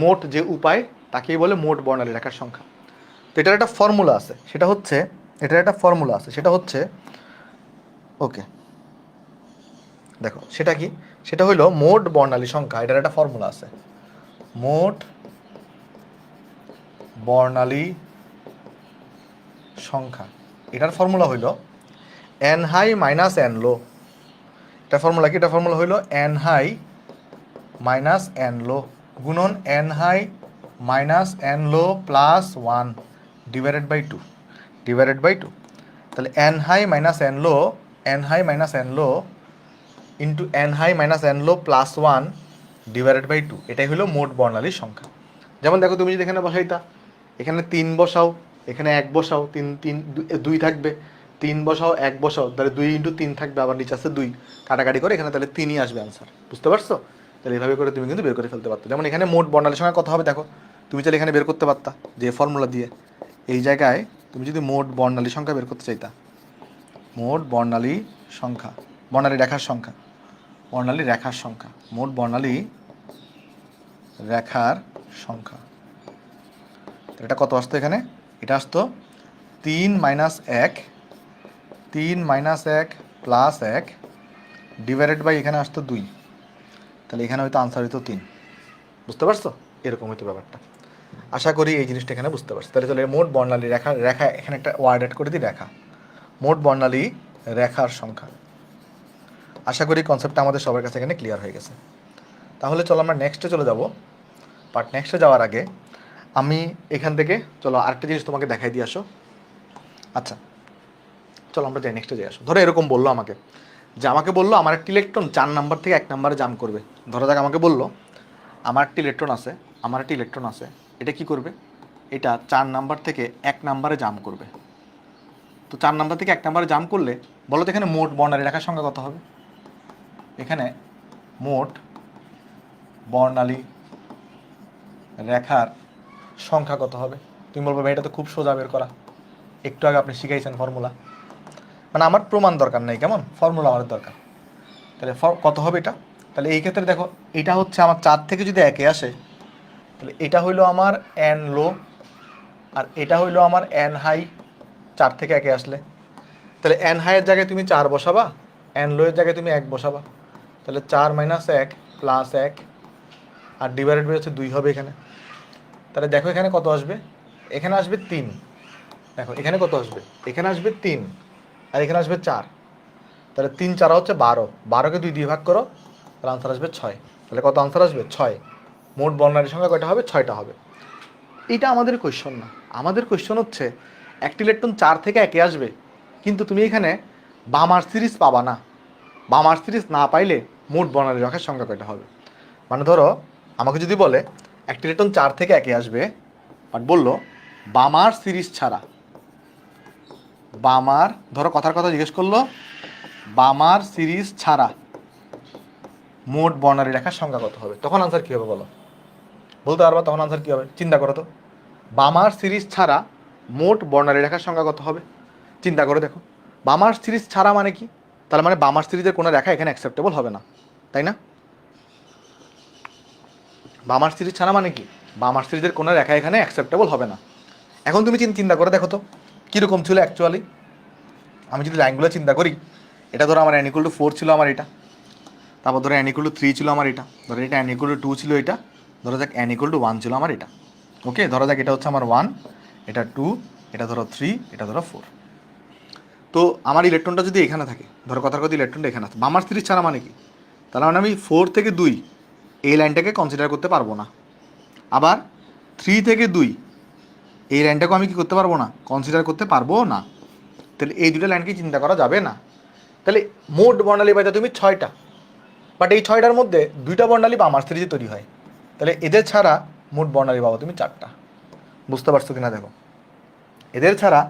মোট যে উপায় তাকেই বলে মোট বর্ণালী রেখার সংখ্যা। তো এটার একটা ফর্মুলা আছে, সেটা হচ্ছে ওকে দেখো সেটা কি, সেটা হলো মোট বর্ণালী সংখ্যা, এটার একটা ফর্মুলা আছে, মোট বর্ণালী সংখ্যা। এটার ফর্মুলা হইল n high minus n low. এটা ফর্মুলা কি, এটা ফর্মুলা হইল n high minus n low গুণন n high minus n low plus 1 divided by 2। তাহলে n high minus n low into n high minus n low plus 1 divided by 2, এটাই হলো মোট বর্ণালীর সংখ্যা। যেমন দেখো তুমি যদি এখানে বসাইতা, এখানে 3 বসাও, এখানে 1 বসাও, 2 থাকবে, 3 বসাও 1 বসাও, তাহলে 2 ইন্টু 3 থাকবে, আবার নিচে আছে 2, কাটাকাটি করে এখানে তাহলে 3ই আসবে আনসার। বুঝতে পারছো? তাহলে এইভাবে করে তুমি কিন্তু বের করে ফেলতে পারতো। যেমন এখানে মোট বর্ণালীর সংখ্যা কত হবে দেখো, তুমি চাইলে এখানে বের করতে পারতা যে ফর্মুলা দিয়ে। এই জায়গায় তুমি যদি মোট বর্ণালী সংখ্যা বের করতে চাইতা, মোট বর্ণালী সংখ্যা, বর্ণালী রেখার সংখ্যা, মোট বর্ণালী রেখার সংখ্যা, এটা কত আসতো এখানে, এটা আসতো 3 মাইনাস 1 প্লাস 1 ডিভাইডেড বাই এখানে আসতো 2, তাহলে এখানে হয়তো আনসার হইতো 3। বুঝতে পারছো? এরকম হইতো ব্যাপারটা। আশা করি এই জিনিসটা এখানে বুঝতে পারছো। তাহলে চলে মোট বর্ণালী রেখা এখানে একটা ওয়ার্ড অ্যাড করে দিই, রেখা, মোট বর্ণালী রেখার সংখ্যা। আশা করি কনসেপ্টটা আমাদের সবার কাছে এখানে ক্লিয়ার হয়ে গেছে। তাহলে চলো আমরা নেক্সটে চলে যাব। বাট নেক্সটে যাওয়ার আগে আমি এখান থেকে চলো আরেকটা জিনিস তোমাকে দেখাই দিয়ে আসো। আচ্ছা চলো আমরা যাই, নেক্সটে যাই আসো। ধরো এরকম বললো আমাকে, যে আমাকে বললো আমার একটা ইলেকট্রন 4 নাম্বার থেকে 1 নাম্বারে জাম্প করবে। ধরো যাক আমাকে বললো আমার একটা ইলেকট্রন আছে, এটা কি করবে, এটা 4 নাম্বার থেকে 1 নাম্বারে জাম্প করবে। তো 4 নাম্বার থেকে 1 নাম্বারে জাম্প করলে বলো তো এখানে মোট বর্ণালী রেখার সংখ্যা কত হবে, এখানে মোট বর্ণালী রেখার সংখ্যা কত হবে। তুমি বলবো ভাই এটা তো খুব সোজা বের করা, একটু আগে আপনি শিখাইছেন ফর্মুলা, মানে আমার প্রমাণ দরকার নেই, কেমন ফর্মুলা আমার দরকার। তাহলে কত হবে এটা, তাহলে এই ক্ষেত্রে দেখো এটা হচ্ছে আমার 4 থেকে যদি 1-এ আসে, তাহলে এটা হইলো আমার n লো আর এটা হইলো আমার n হাই, 4 থেকে 1-এ আসলে। তাহলে n হাইয়ের জায়গায় তুমি 4 বসাবা, n লো এর জায়গায় তুমি 1 বসাবা, তাহলে 4 মাইনাস 1 প্লাস 1 আর ডিভাইডেড বাই হচ্ছে 2 হবে এখানে। তাহলে দেখো এখানে কত আসবে, এখানে আসবে 3, দেখো এখানে কত আসবে, এখানে আসবে 3 আর এখানে আসবে 4, তাহলে 3 4 হচ্ছে 12, 12কে 2 দিয়ে ভাগ করো, তাহলে আনসার আসবে 6। তাহলে কত আনসার আসবে 6, মোট বর্ণালীর সংখ্যা কয়টা হবে, 6টা হবে। এটা আমাদের কোয়েশ্চন না, আমাদের কোয়েশ্চন হচ্ছে একটি ইলেকট্রন 4 থেকে 1-এ আসবে, কিন্তু তুমি এখানে বামার সিরিজ পাবা না। বামার সিরিজ না পাইলে মোট বর্ণালী রেখার সংখ্যা কয়টা হবে? মানে ধরো আমাকে যদি বলে একটি ইলেকট্রন 4 থেকে 1-এ আসবে, বাট বললো বামার সিরিজ ছাড়া, বামার ধরো কথার কথা জিজ্ঞেস করলো বামার সিরিজ ছাড়া মোট বর্ণালী রেখার সংখ্যা কত হবে, তখন আনসার কী হবে বলো? বলতে পারবা তখন আনসার কী হবে? চিন্তা করো তো, বামার সিরিজ ছাড়া মোট বর্ণালী রেখার সংখ্যা কত হবে? চিন্তা করে দেখো, বামার সিরিজ ছাড়া মানে কি? তার মানে বামার সিরিজের কোনো রেখা এখানে অ্যাকসেপ্টেবল হবে না, তাই না? বামার সিরিজ ছাড়া মানে কি? বামার সিরিজের কোনো রেখা এখানে অ্যাকসেপ্টেবল হবে না। এখন তুমি চিন্তা করে দেখো তো কীরকম ছিল অ্যাকচুয়ালি। আমি যদি লাইনগুলো চিন্তা করি, এটা ধরো আমার n = 4 ছিল আমার এটা, তারপর ধরো n = 3 ছিল আমার এটা, ধরো এটা n = 2 ছিল এটা, ধরো যাক n = 1 ছিল আমার এটা। ওকে, ধরো যাক এটা হচ্ছে আমার 1, এটা 2, এটা ধরো 3, এটা ধরো 4। তো আমার ইলেকট্রনটা যদি এখানে থাকে, ধরো কথার কথা ইলেকট্রনটা এখানে আছে, বামার সিরিজ ছাড়া মানে কি? তার মানে আমি 4 থেকে 2 এই লাইনটাকে কনসিডার করতে পারবো না, আবার 3 থেকে 2 এই লাইনটাকে আমি কি করতে পারবো না? কনসিডার করতে পারবো না। তাহলে এই দুটো লাইনকে চিন্তা করা যাবে না। তাহলে মোট বর্ণালী পাইতে তুমি 6টা, বাট এই 6টার মধ্যে 2টা বর্ণালী বামার সিরিজে তৈরি হয়, তাহলে এদের ছাড়া মোট বর্ণালী পাবো তুমি 4টা। বুঝতে পারছো কিনা দেখো, এদের ছাড়া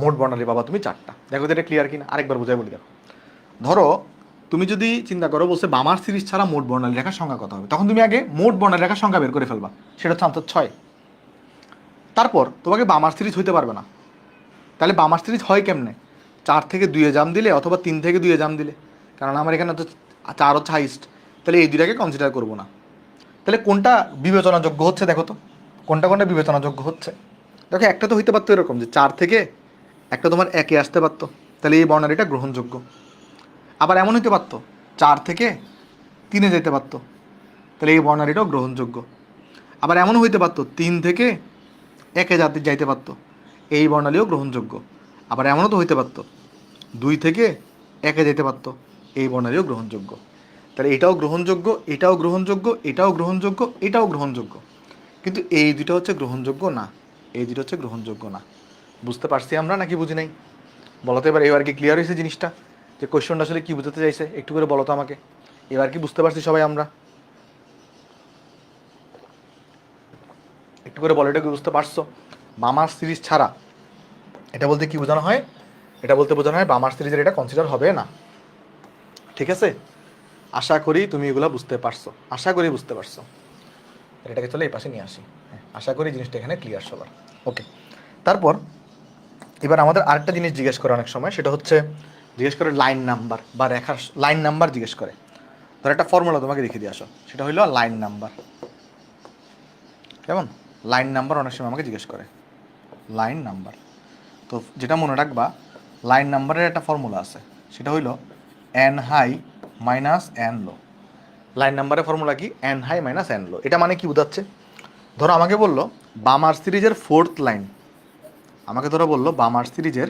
মোট বর্ণালী পাবা তুমি 4টা। দেখো এটা ক্লিয়ার কিনা, আরেকবার বুঝাই বলি। দেখো ধরো তুমি যদি চিন্তা করো বলছে বামার সিরিজ ছাড়া মোট বর্ণালী রেখার সংখ্যা কত হবে, তখন তুমি আগে মোট বর্ণালী রেখার সংখ্যা বের করে ফেলবা, সেটা হচ্ছে আনসার 6। তারপর তোমাকে বামার সিরিজ হইতে পারবে না, তাহলে বামার সিরিজ হয় কেমনে? 4 থেকে 2-এ জাম দিলে অথবা 3 থেকে 2-এ জাম দিলে, কারণ আমার এখানে তো 4 হচ্ছে হাইস্ট, তাহলে এই দুইটাকে কনসিডার করবো না। তাহলে কোনটা বিবেচনাযোগ্য হচ্ছে দেখো তো, কোনটা কোনটা বিবেচনাযোগ্য হচ্ছে? দেখো একটা তো হইতে পারতো এরকম যে 4 থেকে একটা তোমার 1-এ আসতে পারতো, তাহলে এই বর্ণালীটা গ্রহণযোগ্য। আবার এমন হইতে পারতো 4 থেকে 3-এ যেতে পারতো, তাহলে এই বর্ণালীটাও গ্রহণযোগ্য। আবার এমনও হইতে পারতো 3 থেকে 1-এ যাইতে পারতো, এই বর্ণালীও গ্রহণযোগ্য। আবার এমনও তো হইতে পারতো 2 থেকে 1-এ যেতে পারতো, এই বর্ণালীও গ্রহণযোগ্য। তাহলে এটাও গ্রহণযোগ্য, এটাও গ্রহণযোগ্য, এটাও গ্রহণযোগ্য, এটাও গ্রহণযোগ্য, কিন্তু এই দুটো হচ্ছে গ্রহণযোগ্য না, এই দুটো হচ্ছে গ্রহণযোগ্য না। বুঝতে পারছি আমরা নাকি বুঝি নাই? বলো তো এবার, এবার কি ক্লিয়ার হয়েছে জিনিসটা, যে কোয়েশ্চনটা আসলে কী বুঝাতে চাইছে? একটু করে বলো তো আমাকে, এবার কি বুঝতে পারছি সবাই আমরা? একটু করে বলো, এটা কি বুঝতে পারছো? বামার সিরিজ ছাড়া এটা বলতে কি বোঝানো হয়? এটা বলতে বোঝানো হয় বামার সিরিজের এটা কনসিডার হবে না। ঠিক আছে, আশা করি তুমি এগুলো বুঝতে পারছো, আশা করি বুঝতে পারছো। এটাকে চলে এই পাশে নিয়ে আসি। হ্যাঁ, আশা করি জিনিসটা এখানে ক্লিয়ার সবার। ওকে, তারপর এবার আমাদের আরেকটা জিনিস জিজ্ঞেস করে অনেক সময়, সেটা হচ্ছে জিজ্ঞেস করে লাইন নাম্বার বা রেখার লাইন নাম্বার জিজ্ঞেস করে। ধর একটা ফর্মুলা তোমাকে লিখে দিয়ে আসো, সেটা হইলো লাইন নাম্বার। কেমন? লাইন নাম্বার অনেক সময় আমাকে জিজ্ঞেস করে, লাইন নাম্বার। তো যেটা মনে রাখবা, লাইন নাম্বারের একটা ফর্মুলা আছে, সেটা হইলো এন হাই মাইনাস এন লো। লাইন নাম্বারের ফর্মুলা কি? এন হাই মাইনাস এন লো। এটা মানে কি বোঝাচ্ছে? ধরো আমাকে বললো বামার সিরিজের 4th লাইন, আমাকে ধরো বললো বামার সিরিজের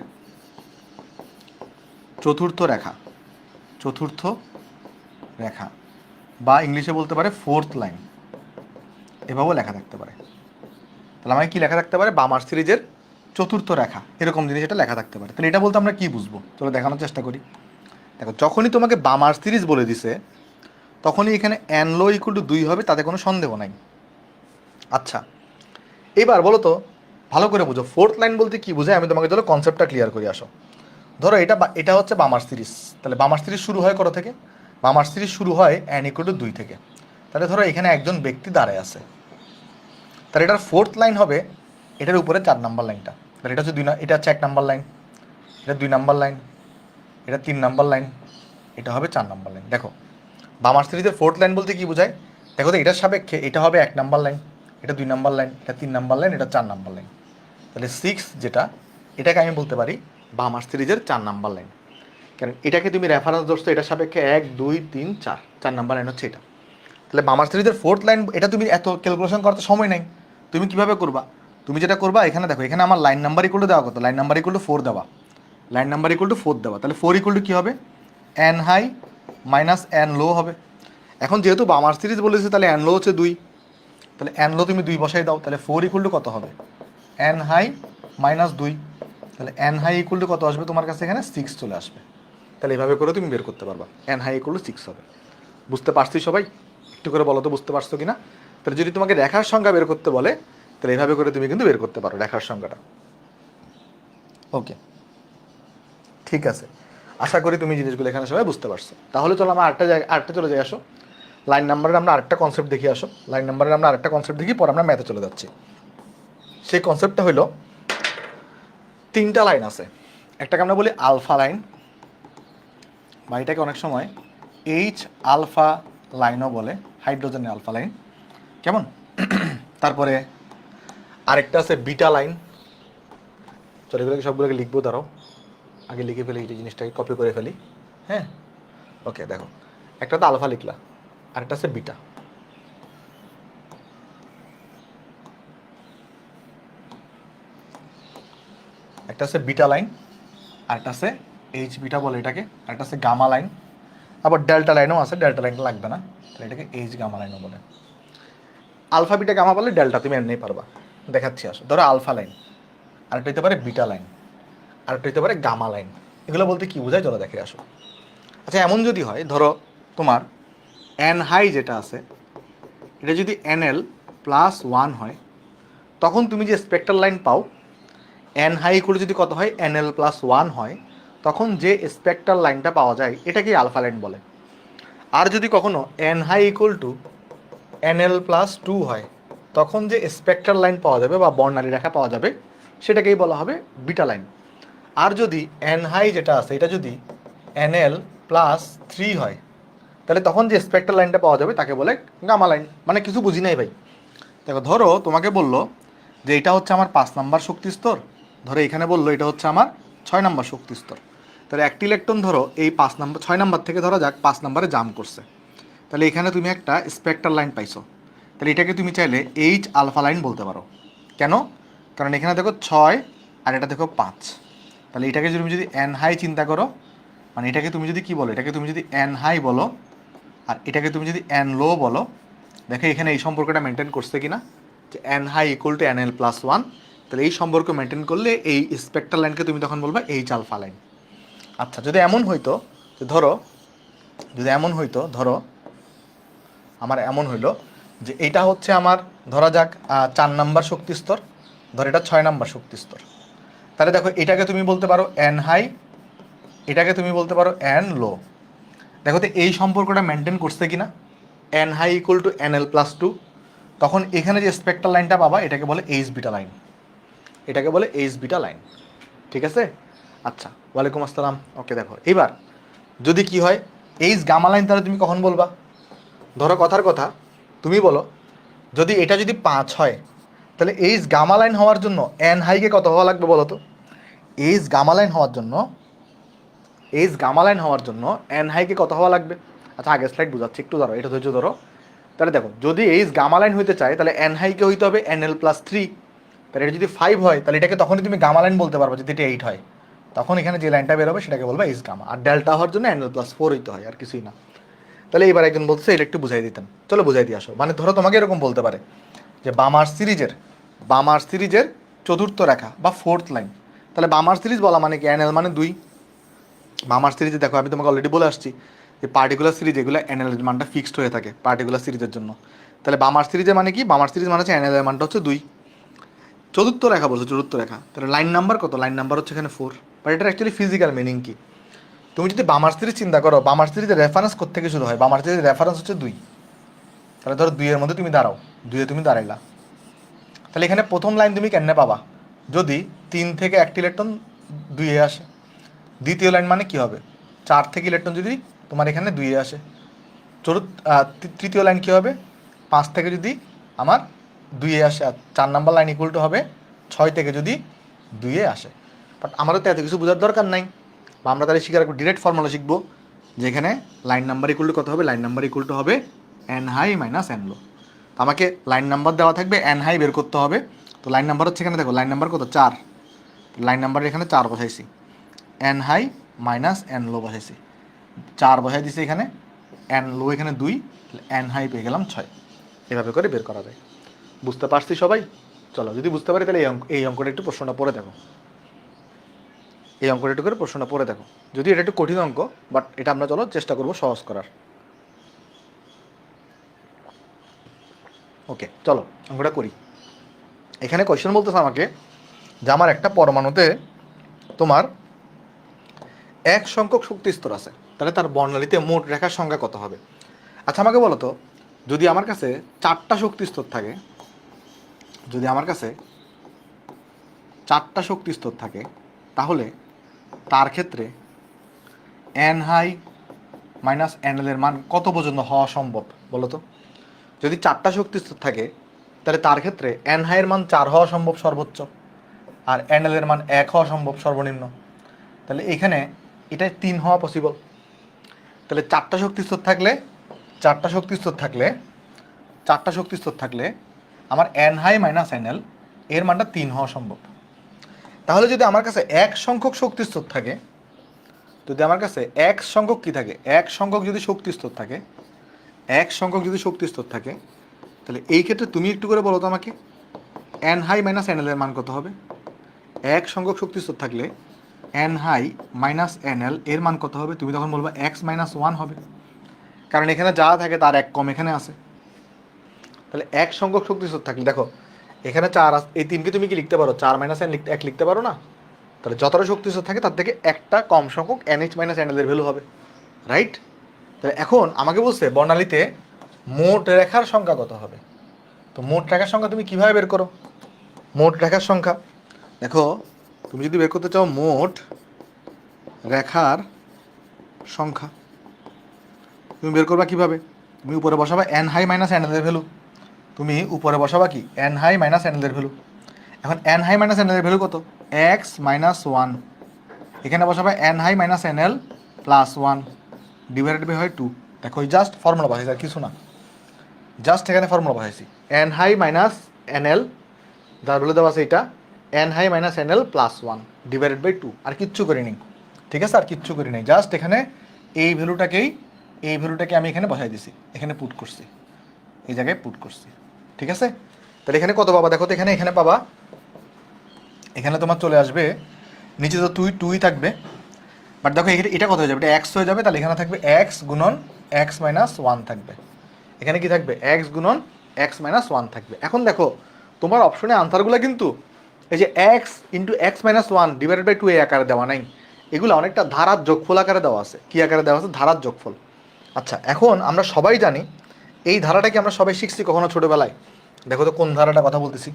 4th রেখা, 4th রেখা, বা ইংলিশে বলতে পারে 4th লাইন, এভাবেও লেখা থাকতে পারে। তাহলে আমাকে কি লেখা থাকতে পারে? বামার সিরিজের 4th রেখা, এরকম জিনিস এটা লেখা থাকতে পারে। তাহলে এটা বলতে আমরা কি বুঝবো? চলো দেখানোর চেষ্টা করি। দেখো, যখনই তোমাকে বামার সিরিজ বলে দিছে, তখনই এখানে এন লো ইকুয়াল টু 2 হবে, তাতে কোনো সন্দেহ নাই। আচ্ছা, এবার বলো তো ভালো করে বুঝো 4th লাইন বলতে কি বোঝায়, আমি তোমাকে ধরো কনসেপ্টটা ক্লিয়ার করে আসো। ধরো এটা হচ্ছে বামার সিরিজ, তাহলে বামার সিরিজ শুরু হয় কত থেকে? বামার সিরিজ শুরু হয় এন ইকুয়াল টু 2 থেকে। তাহলে ধরো এখানে একজন ব্যক্তি দাঁড়ায় আছে, তাহলে এটার 4th লাইন হবে এটার উপরে 4 নাম্বার লাইনটা। তাহলে এটা হচ্ছে এটা হচ্ছে 1 নাম্বার লাইন, এটা 2 নাম্বার লাইন, এটা 3 নাম্বার লাইন, এটা হবে 4 নাম্বার লাইন। দেখো বামার সিরিজের 4th লাইন বলতে কি বোঝায়? দেখো তো এটার সাপেক্ষে এটা হবে 1 নাম্বার লাইন, এটা 2 নাম্বার লাইন, এটা 3 নাম্বার লাইন, এটা 4 নাম্বার লাইন। তাহলে 6 যেটা, এটাকে আমি বলতে পারি বামার সিরিজের 4 নাম্বার লাইন, কারণ এটাকে তুমি রেফারেন্স ধরছো, এটার সাপেক্ষে 1 2 3 4 নাম্বার লাইন হচ্ছে এটা। তাহলে বামার সিরিজের 4th লাইন, এটা তুমি এত ক্যালকুলেশন করতে সময় নাই, তুমি কিভাবে করবা? তুমি যেটা করবা, এখানে দেখো, এখানে আমার লাইন নাম্বার ইকুয়াল টু দেওয়া কত? লাইন নাম্বার ইকুয়াল টু 4 দেওয়া, লাইন নাম্বার ইকুয়াল টু 4 দেওয়া। তাহলে 4 ইকুয়াল টু কী হবে? এন হাই মাইনাস এন লো হবে। এখন যেহেতু বামার সিরিজ বলেছে, তাহলে এন লো হচ্ছে 2, তাহলে এন লো তুমি 2 বসাই দাও, তাহলে 4 ইকুয়াল টু কত হবে, এন হাই মাইনাস 2, তাহলে এন হাই ইকুয়াল টু কত আসবে তোমার কাছে, এখানে 6 চলে আসবে। তাহলে এইভাবে করে তুমি বের করতে পারবা, এন হাই ইকুয়াল টু 6 হবে। বুঝতে পারছি সবাই? একটু করে বলো তো বুঝতে পারছো কিনা। তাহলে যদি তোমাকে রেখার সংখ্যা বের করতে বলে, তাহলে এইভাবে করে তুমি কিন্তু বের করতে পারো রেখার সংখ্যাটা। ওকে, ঠিক আছে, আশা করি তুমি জিনিসগুলো এখানে সবাই বুঝতে পারছো। তাহলে চলো আমরা আরেকটা চলে যাই, আসো লাইন নাম্বারের আমরা আরেকটা কনসেপ্ট দেখি, আসো লাইন নাম্বারের আমরা আরেকটা কনসেপ্ট দেখি, পর আমরা ম্যাথে চলে যাচ্ছি। সেই কনসেপ্টটা হলো 3টা লাইন আছে, একটাকে আমরা বলি আলফা লাইন, বা এটাকে অনেক সময় এইচ আলফা লাইনও বলে, হাইড্রোজেনের আলফা লাইন, কেমন? তারপরে আরেকটা আছে বিটা লাইন। চলো এগুলোকে সবগুলোকে লিখবো, দাঁড়াও আগে লিখে ফেলি, এই জিনিসটাকে কপি করে ফেলি। হ্যাঁ, ওকে, দেখো একটা তো আলফা লিখলা, আরেকটা আছে বিটা। একটা আছে বিটা লাইন, আরেকটা আছে এইচ বিটা বলে এটাকে, আরেকটা আছে গামা লাইন, আবার ডেল্টা লাইনও আছে, ডেল্টা লাইনটা লাগবে না, তাহলে এটাকে এইচ গামা লাইনও বলে। আলফা বিটা গামা বলে ডেল্টা তুমি এমনি পারবা, দেখাচ্ছি আসো। ধরো আলফা লাইন, আরেকটা হতে পারে বিটা লাইন, আরেকটা হতে পারে গামা লাইন। এগুলো বলতে কি বোঝায় চলো দেখে আসো। আচ্ছা, এমন যদি হয় ধরো তোমার এন হাই যেটা আছে এটা যদি NL +1 হয়, তখন তুমি যে স্পেক্ট্রাল লাইন পাও, এন হাই করে যদি কত হয়, NL+1 হয়, তখন যে স্পেক্ট্রাল লাইনটা পাওয়া যায় এটাকেই আলফা লাইন বলে। আর যদি কখনো N high equal two NL+2 হয়, তখন যে স্পেক্ট্রাল লাইন পাওয়া যাবে বা বর্ণালী রেখা পাওয়া যাবে সেটাকেই বলা হবে বিটা লাইন। আর যদি এন হাই যেটা আছে এটা যদি NL+3 হয়, তাহলে তখন যে স্পেক্ট্রাল লাইনটা পাওয়া যাবে তাকে বলে গামা লাইন। মানে কিছু বুঝি নাই ভাই। দেখো ধরো তোমাকে বললো যে এটা হচ্ছে আমার 5 নাম্বার শক্তি স্তর, ধরো এখানে বললো এটা হচ্ছে আমার 6 নাম্বার শক্তি স্তর। তাহলে একটি ইলেকট্রন ধরো এই 6 নাম্বার থেকে ধরা যাক 5 নাম্বারে জাম্প করছে, তাহলে এখানে তুমি একটা স্পেক্ট্রাল লাইন পাইছো, তাহলে এটাকে তুমি চাইলে এইচ আলফা লাইন বলতে পারো। কেন? কারণ এখানে দেখো 6 আর এটা দেখো 5, তাহলে এটাকে তুমি যদি এন হাই চিন্তা করো, মানে এটাকে তুমি যদি কি বলো, এটাকে তুমি যদি এন হাই বলো আর এটাকে তুমি যদি এন লো বলো, দেখো এখানে এই সম্পর্কটা মেনটেন করছে কিনা, যে N high equal two NL+1, তাহলে এই সম্পর্ক মেনটেন করলে এই স্পেক্ট্রাল লাইনকে তুমি তখন বলবা এইচ আলফা লাইন। আচ্ছা, যদি এমন হইতো যে ধরো আমার এমন হইলো যে এটা হচ্ছে আমার ধরা যাক 4 নাম্বার শক্তি স্তর, ধর এটা 6 নাম্বার শক্তি স্তর, তাহলে দেখো এটাকে তুমি বলতে পারো এন হাই, এটাকে তুমি বলতে পারো এন লো। দেখো তো এই সম্পর্কটা মেনটেন করছে কিনা, N high equal two NL+2, তখন এখানে যে স্পেক্ট্রাল লাইনটা পাবা এটাকে বলে এইচ বিটা লাইন, এটাকে বলে এইচ বিটা লাইন। ঠিক আছে? আচ্ছা, ওয়ালাইকুম আসসালাম। ওকে, দেখো এবার যদি কি হয় এইচ গামা লাইন, তাহলে তুমি কখন বলবা? ধরো কথার কথা তুমি বলো, যদি এটা যদি 5 হয়, তাহলে এইচ গামা লাইন হওয়ার জন্য এন হাইকে কত হওয়া লাগবে বলো তো? এইচ গামা লাইন হওয়ার জন্য এন হাইকে কত হওয়া লাগবে? আচ্ছা, আগের স্লাইড বোঝাচ্ছি, একটু ধরো, এটা ধৈর্য ধরো। তাহলে দেখো যদি এইচ গামা লাইন হইতে চায় তাহলে এন হাইকে হইতে হবে NL+3, তাহলে এটা যদি 5 হয় তাহলে এটাকে তখনই তুমি গামা লাইন বলতে পারবে। যদি এটা 8 হয় তখন এখানে যে লাইনটা বেরোবে সেটাকে বলবে এইচ গামা, আর ডেল্টা হওয়ার জন্য NL+4 হইতে হয়, আর কিছুই না। তাহলে এবার একজন বলছে এটা একটু বুঝাই দিতেন, চলো বুঝাই দিয়ে আসো। মানে ধরো তোমাকে এরকম বলতে পারে যে বামার সিরিজের চতুর্থ রেখা বা 4th লাইন, তাহলে বামার সিরিজ বলা মানে কি, NL মানে 2। বামার সিরিজে দেখো আমি তোমাকে অলরেডি বলে আসছি যে পার্টিকুলার সিরিজ এগুলো NL এর মানটা ফিক্সড হয়ে থাকে পার্টিকুলার সিরিজের জন্য। তাহলে বামার সিরিজের মানে কি, বামার সিরিজ মানে হচ্ছে NL এর মানটা হচ্ছে 2। চতুর্থ রেখা বলছো, চতুর্থ রেখা, তাহলে লাইন নাম্বার কত? লাইন নাম্বার হচ্ছে এখানে 4। বাট এটার অ্যাকচুয়ালি ফিজিক্যাল মিনিং কি, তুমি যদি বামার সিরিজ চিন্তা করো, বামার সিরিজের রেফারেন্স কোত্থেকে শুরু হয়? বামার সিরিজের রেফারেন্স হচ্ছে 2। তাহলে ধরো 2 এর মধ্যে তুমি দাঁড়াও, 2 তুমি দাঁড়াইলা, তাহলে এখানে প্রথম লাইন তুমি কেমনে পাবা? যদি 3 থেকে একটি ইলেকট্রন 2 আসে। দ্বিতীয় লাইন মানে কি হবে? 4 থেকে ইলেকট্রন যদি তোমার এখানে 2 আসে। তৃতীয় লাইন কি হবে? 5 থেকে যদি আমার 2 আসে। আর 4 নাম্বার লাইন ইকুয়াল টু হবে 6 থেকে যদি 2 আসে। বাট আমাদের তো এত কিছু বোঝার দরকার নাই, বা আমরা তাহলে শিখে রাখবো, ডিরেক্ট ফর্মুলা শিখবো, যেখানে লাইন নাম্বার ইকুয়াল টু কত হবে? লাইন নাম্বার ইকুয়াল টু হবে এন হাই মাইনাস এন লো। আমাকে লাইন নাম্বার দেওয়া থাকবে, এন হাই বের করতে হবে। তো লাইন নাম্বার হচ্ছে এখানে দেখো, লাইন নাম্বার কত? 4। লাইন নাম্বার এখানে 4 বসাইছি, এন হাই মাইনাস এন লো বসাইছি, 4 বসাই দিছি এখানে, এন লো এখানে 2, এন হাই পেয়ে গেলাম 6। এভাবে করে বের করা যায়। বুঝতে পারছি সবাই? চলো, যদি বুঝতে পারি তাহলে এই অঙ্কটা একটু প্রশ্নটা পড়ে দেখো, এই অঙ্কটা একটু করে প্রশ্নটা পড়ে দেখো। যদি এটা একটু কঠিন অঙ্ক, বাট এটা আমরা চলো চেষ্টা করবো সহজ করার। ওকে, চলো অঙ্কটা করি। এখানে কোয়েশ্চেন বলতেছে আমাকে যে আমার একটা পরমাণুতে তোমার এক সংখ্যক শক্তি স্তর আছে, তাহলে তার বর্ণালীতে মোট রেখার সংখ্যা কত হবে? আচ্ছা আমাকে বলো তো, যদি আমার কাছে 4টা শক্তি স্তর থাকে, যদি আমার কাছে 4টা শক্তি স্তর থাকে, তাহলে তার ক্ষেত্রে N high minus N L এর মান কত পর্যন্ত হওয়া সম্ভব বলো তো? যদি 4টা শক্তি স্তর থাকে, তাহলে তার ক্ষেত্রে এন হাই এর মান 4 হওয়া সম্ভব সর্বোচ্চ, আর এন এল এর মান 1 হওয়া সম্ভব সর্বনিম্ন। তাহলে এখানে এটাই 3 হওয়া পসিবল। তাহলে 4টা শক্তি স্তর থাকলে, 4টা শক্তি স্তর থাকলে, 4টা শক্তি স্তর থাকলে আমার N high minus N L এর মানটা 3 হওয়া সম্ভব। তাহলে যদি আমার কাছে এক সংখ্যক শক্তি স্তর থাকে, যদি আমার কাছে এক সংখ্যক কি থাকে, এক সংখ্যক যদি শক্তি স্তর থাকে, এক সংখ্যক যদি শক্তি স্তর থাকে, তাহলে এই ক্ষেত্রে তুমি একটু করে বলো তো আমাকে, N high minus N L এর মান কত হবে? এক সংখ্যক শক্তি স্তর থাকলে N high minus N L এর মান কত হবে? তুমি তখন বলবা এক্স মাইনাস ওয়ান হবে, কারণ এখানে যা থাকে তার এক কম এখানে আছে। তাহলে এক সংখ্যক শক্তি স্তর থাকলে দেখো এখানে 4 এই 3কে তুমি কি লিখতে পারো? 4 মাইনাস এন এক লিখতে পারো না? তাহলে যতটা শক্তি স্তর থাকে তার থেকে একটা কম সংখ্যক এনএইচ মাইনাস এন এল এর ভ্যালু হবে, রাইট? তাহলে এখন আমাকে বলছে বর্ণালীতে মোট রেখার সংখ্যা কত হবে। তো মোট রেখার সংখ্যা তুমি কিভাবে বের করো? মোট রেখার সংখ্যা দেখো, তুমি যদি বের করতে চাও মোট রেখার সংখ্যা, তুমি বের করবা কিভাবে? তুমি উপরে বসাবা N high minus N L এর ভ্যালু, তুমি উপরে বসাবা কি N high minus N L এর ভ্যালু। এখন N high minus N L এর ভ্যালু কত? X minus one. এখানে বসাবা N high minus N L plus one divided by হয় 2। দেখো জাস্ট ফর্মুলা বসাইছি আর কিছু না, জাস্ট এখানে ফর্মুলা বসাইছি N high minus N L, যার ভ্যালু দেওয়া আছে এটা N high minus N L plus one divided by 2, আর কিচ্ছু করিনি। ঠিক আছে, আর কিচ্ছু করি নাই, জাস্ট এখানে এই ভ্যালুটাকে আমি এখানে বসাই দিছি, এখানে পুট করছি, এই জায়গায় পুট করছি। ঠিক আছে, তাহলে এখানে কত পাবা দেখো তো, এখানে পাবা, এখানে তোমার চলে আসবে নিচে তো টুই থাকবে, বাট দেখো এটা কত হয়ে যাবে? এটা এক্স হয়ে যাবে, তাহলে এখানে থাকবে এক্স গুণন এক্স মাইনাস ওয়ান থাকবে। এখানে কি থাকবে? এক্স গুণন এক্স মাইনাস ওয়ান থাকবে। এখন দেখো তোমার অপশনে আনসারগুলো কিন্তু এই যে x into x minus one divided by 2 এই আকারে দেওয়া নাই, এগুলো অনেকটা ধারার যোগফল আকারে দেওয়া আছে। কি আকারে দেওয়া আছে? ধারার যোগফল। আচ্ছা এখন আমরা সবাই জানি এই ধারাটাকে আমরা সবাই শিখছি কখনো ছোটোবেলায়। দেখো তো কোন ধারাটা কথা বলতেছি।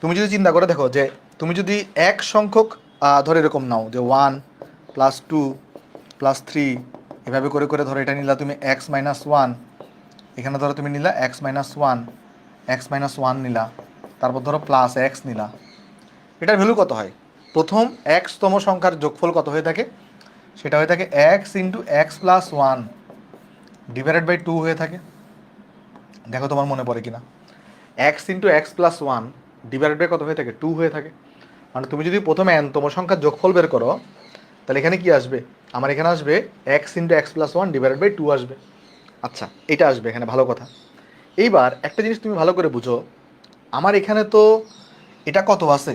তুমি যদি চিন্তা করে দেখো যে তুমি যদি এক সংখ্যক ধরে এরকম নাও যে 1 প্লাস 2 প্লাস 3 এভাবে করে করে ধরো এটা নিলা তুমি এক্স মাইনাস ওয়ান, এখানে ধরো তুমি নিলা এক্স মাইনাস ওয়ান নিলা, তারপর ধরো প্লাস এক্স নিলা, এটার ভ্যালু কত হয়? প্রথম এক্সতম সংখ্যার যোগফল কত হয়ে থাকে? সেটা হয়ে থাকে x into x plus one divided by 2 হয়ে থাকে। দেখো তোমার মনে পড়ে কিনা, x into x plus one divided by কত হয়ে থাকে? 2 হয়ে থাকে। মানে তুমি যদি প্রথমে এনতম সংখ্যার যোগফল বের করো, তাহলে এখানে কি আসবে? আমার এখানে আসবে x into x plus one divided by 2 আসবে। আচ্ছা এটা আসবে এখানে, ভালো কথা। এইবার একটা জিনিস তুমি ভালো করে বুঝো, আমার এখানে তো এটা কত আছে?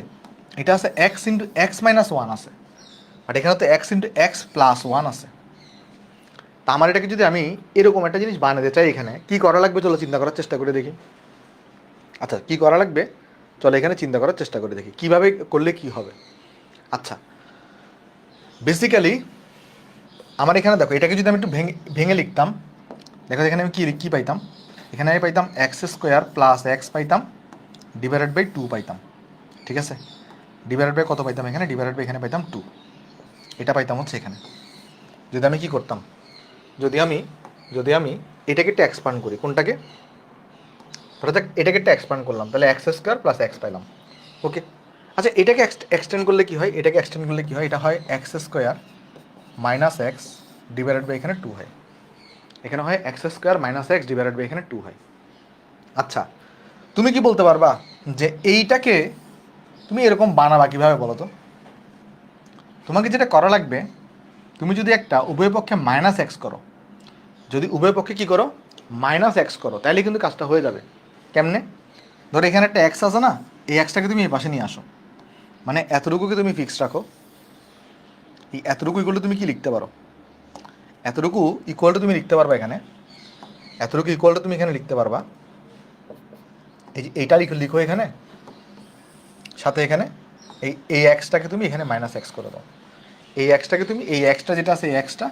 এটা আছে x into x minus one আছে, বাট এখানে তো x into x plus one আছে। তা আমার এটাকে যদি আমি এরকম একটা জিনিস বানাতে চাই, এখানে কি করা লাগবে চলো চিন্তা করার চেষ্টা করে দেখি। আচ্ছা কি করা লাগবে চলো এখানে চিন্তা করার চেষ্টা করে দেখি কিভাবে করলে কি হবে। আচ্ছা বেসিক্যালি আমার এখানে দেখো এটাকে যদি আমি একটু ভেঙে লিখতাম, দেখো এখানে আমি কি পাইতাম? এখানে আমি পাইতাম এক্স স্কোয়ার প্লাস এক্স পাইতাম ডিভাইডেড বাই 2 পাইতাম। ঠিক আছে, ডিভাইডেড বাই কত পাইতাম? এখানে ডিভাইডেড বাই এখানে পাইতাম 2, এটা পাইতাম হচ্ছে এখানে। যদি আমি কি করতাম, যদি আমি এটাকে একটু এক্সপান্ড করি, কোনটাকে? ধরো দেখ এটাকে একটু এক্সপান্ড করলাম, তাহলে এক্স স্কোয়ার প্লাস এক্স পাইলাম। ওকে, আচ্ছা এটাকে এক্সটেন্ড করলে কি হয়? এটাকে এক্সটেন্ড করলে কি হয়? এটা হয় x square minus x divided by এখানে 2 হয়। এখানে হয় x square minus x divided by এখানে 2 হয়। আচ্ছা তুমি কি বলতে পারবা যে এইটাকে তুমি এরকম বানাবা কীভাবে বলো তো? তোমাকে যেটা করা লাগবে, তুমি যদি একটা উভয় পক্ষে মাইনাস এক্স করো, যদি উভয় পক্ষে কী করো? মাইনাস এক্স করো, তাহলে কিন্তু কাজটা হয়ে যাবে। কেমনে? ধরো এখানে একটা এক্স আছে না, এই এক্সটাকে তুমি এই পাশে নিয়ে আসো, মানে এতটুকুকে তুমি ফিক্স রাখো। এই এতটুকু ইকুয়াল টু তুমি কি লিখতে পারো, এতটুকু ইকুয়াল টু তুমি লিখতে পারবা এখানে, এতটুকু ইকুয়াল টু তুমি এখানে লিখতে পারবা, এই যে এইটা লিখো এখানে, সাথে এখানে এই এক্সটাকে তুমি এখানে মাইনাস এক্স করে দাও। এই এক্সটাকে তুমি, এই এক্সটা যেটা আছে এই এক্সটা,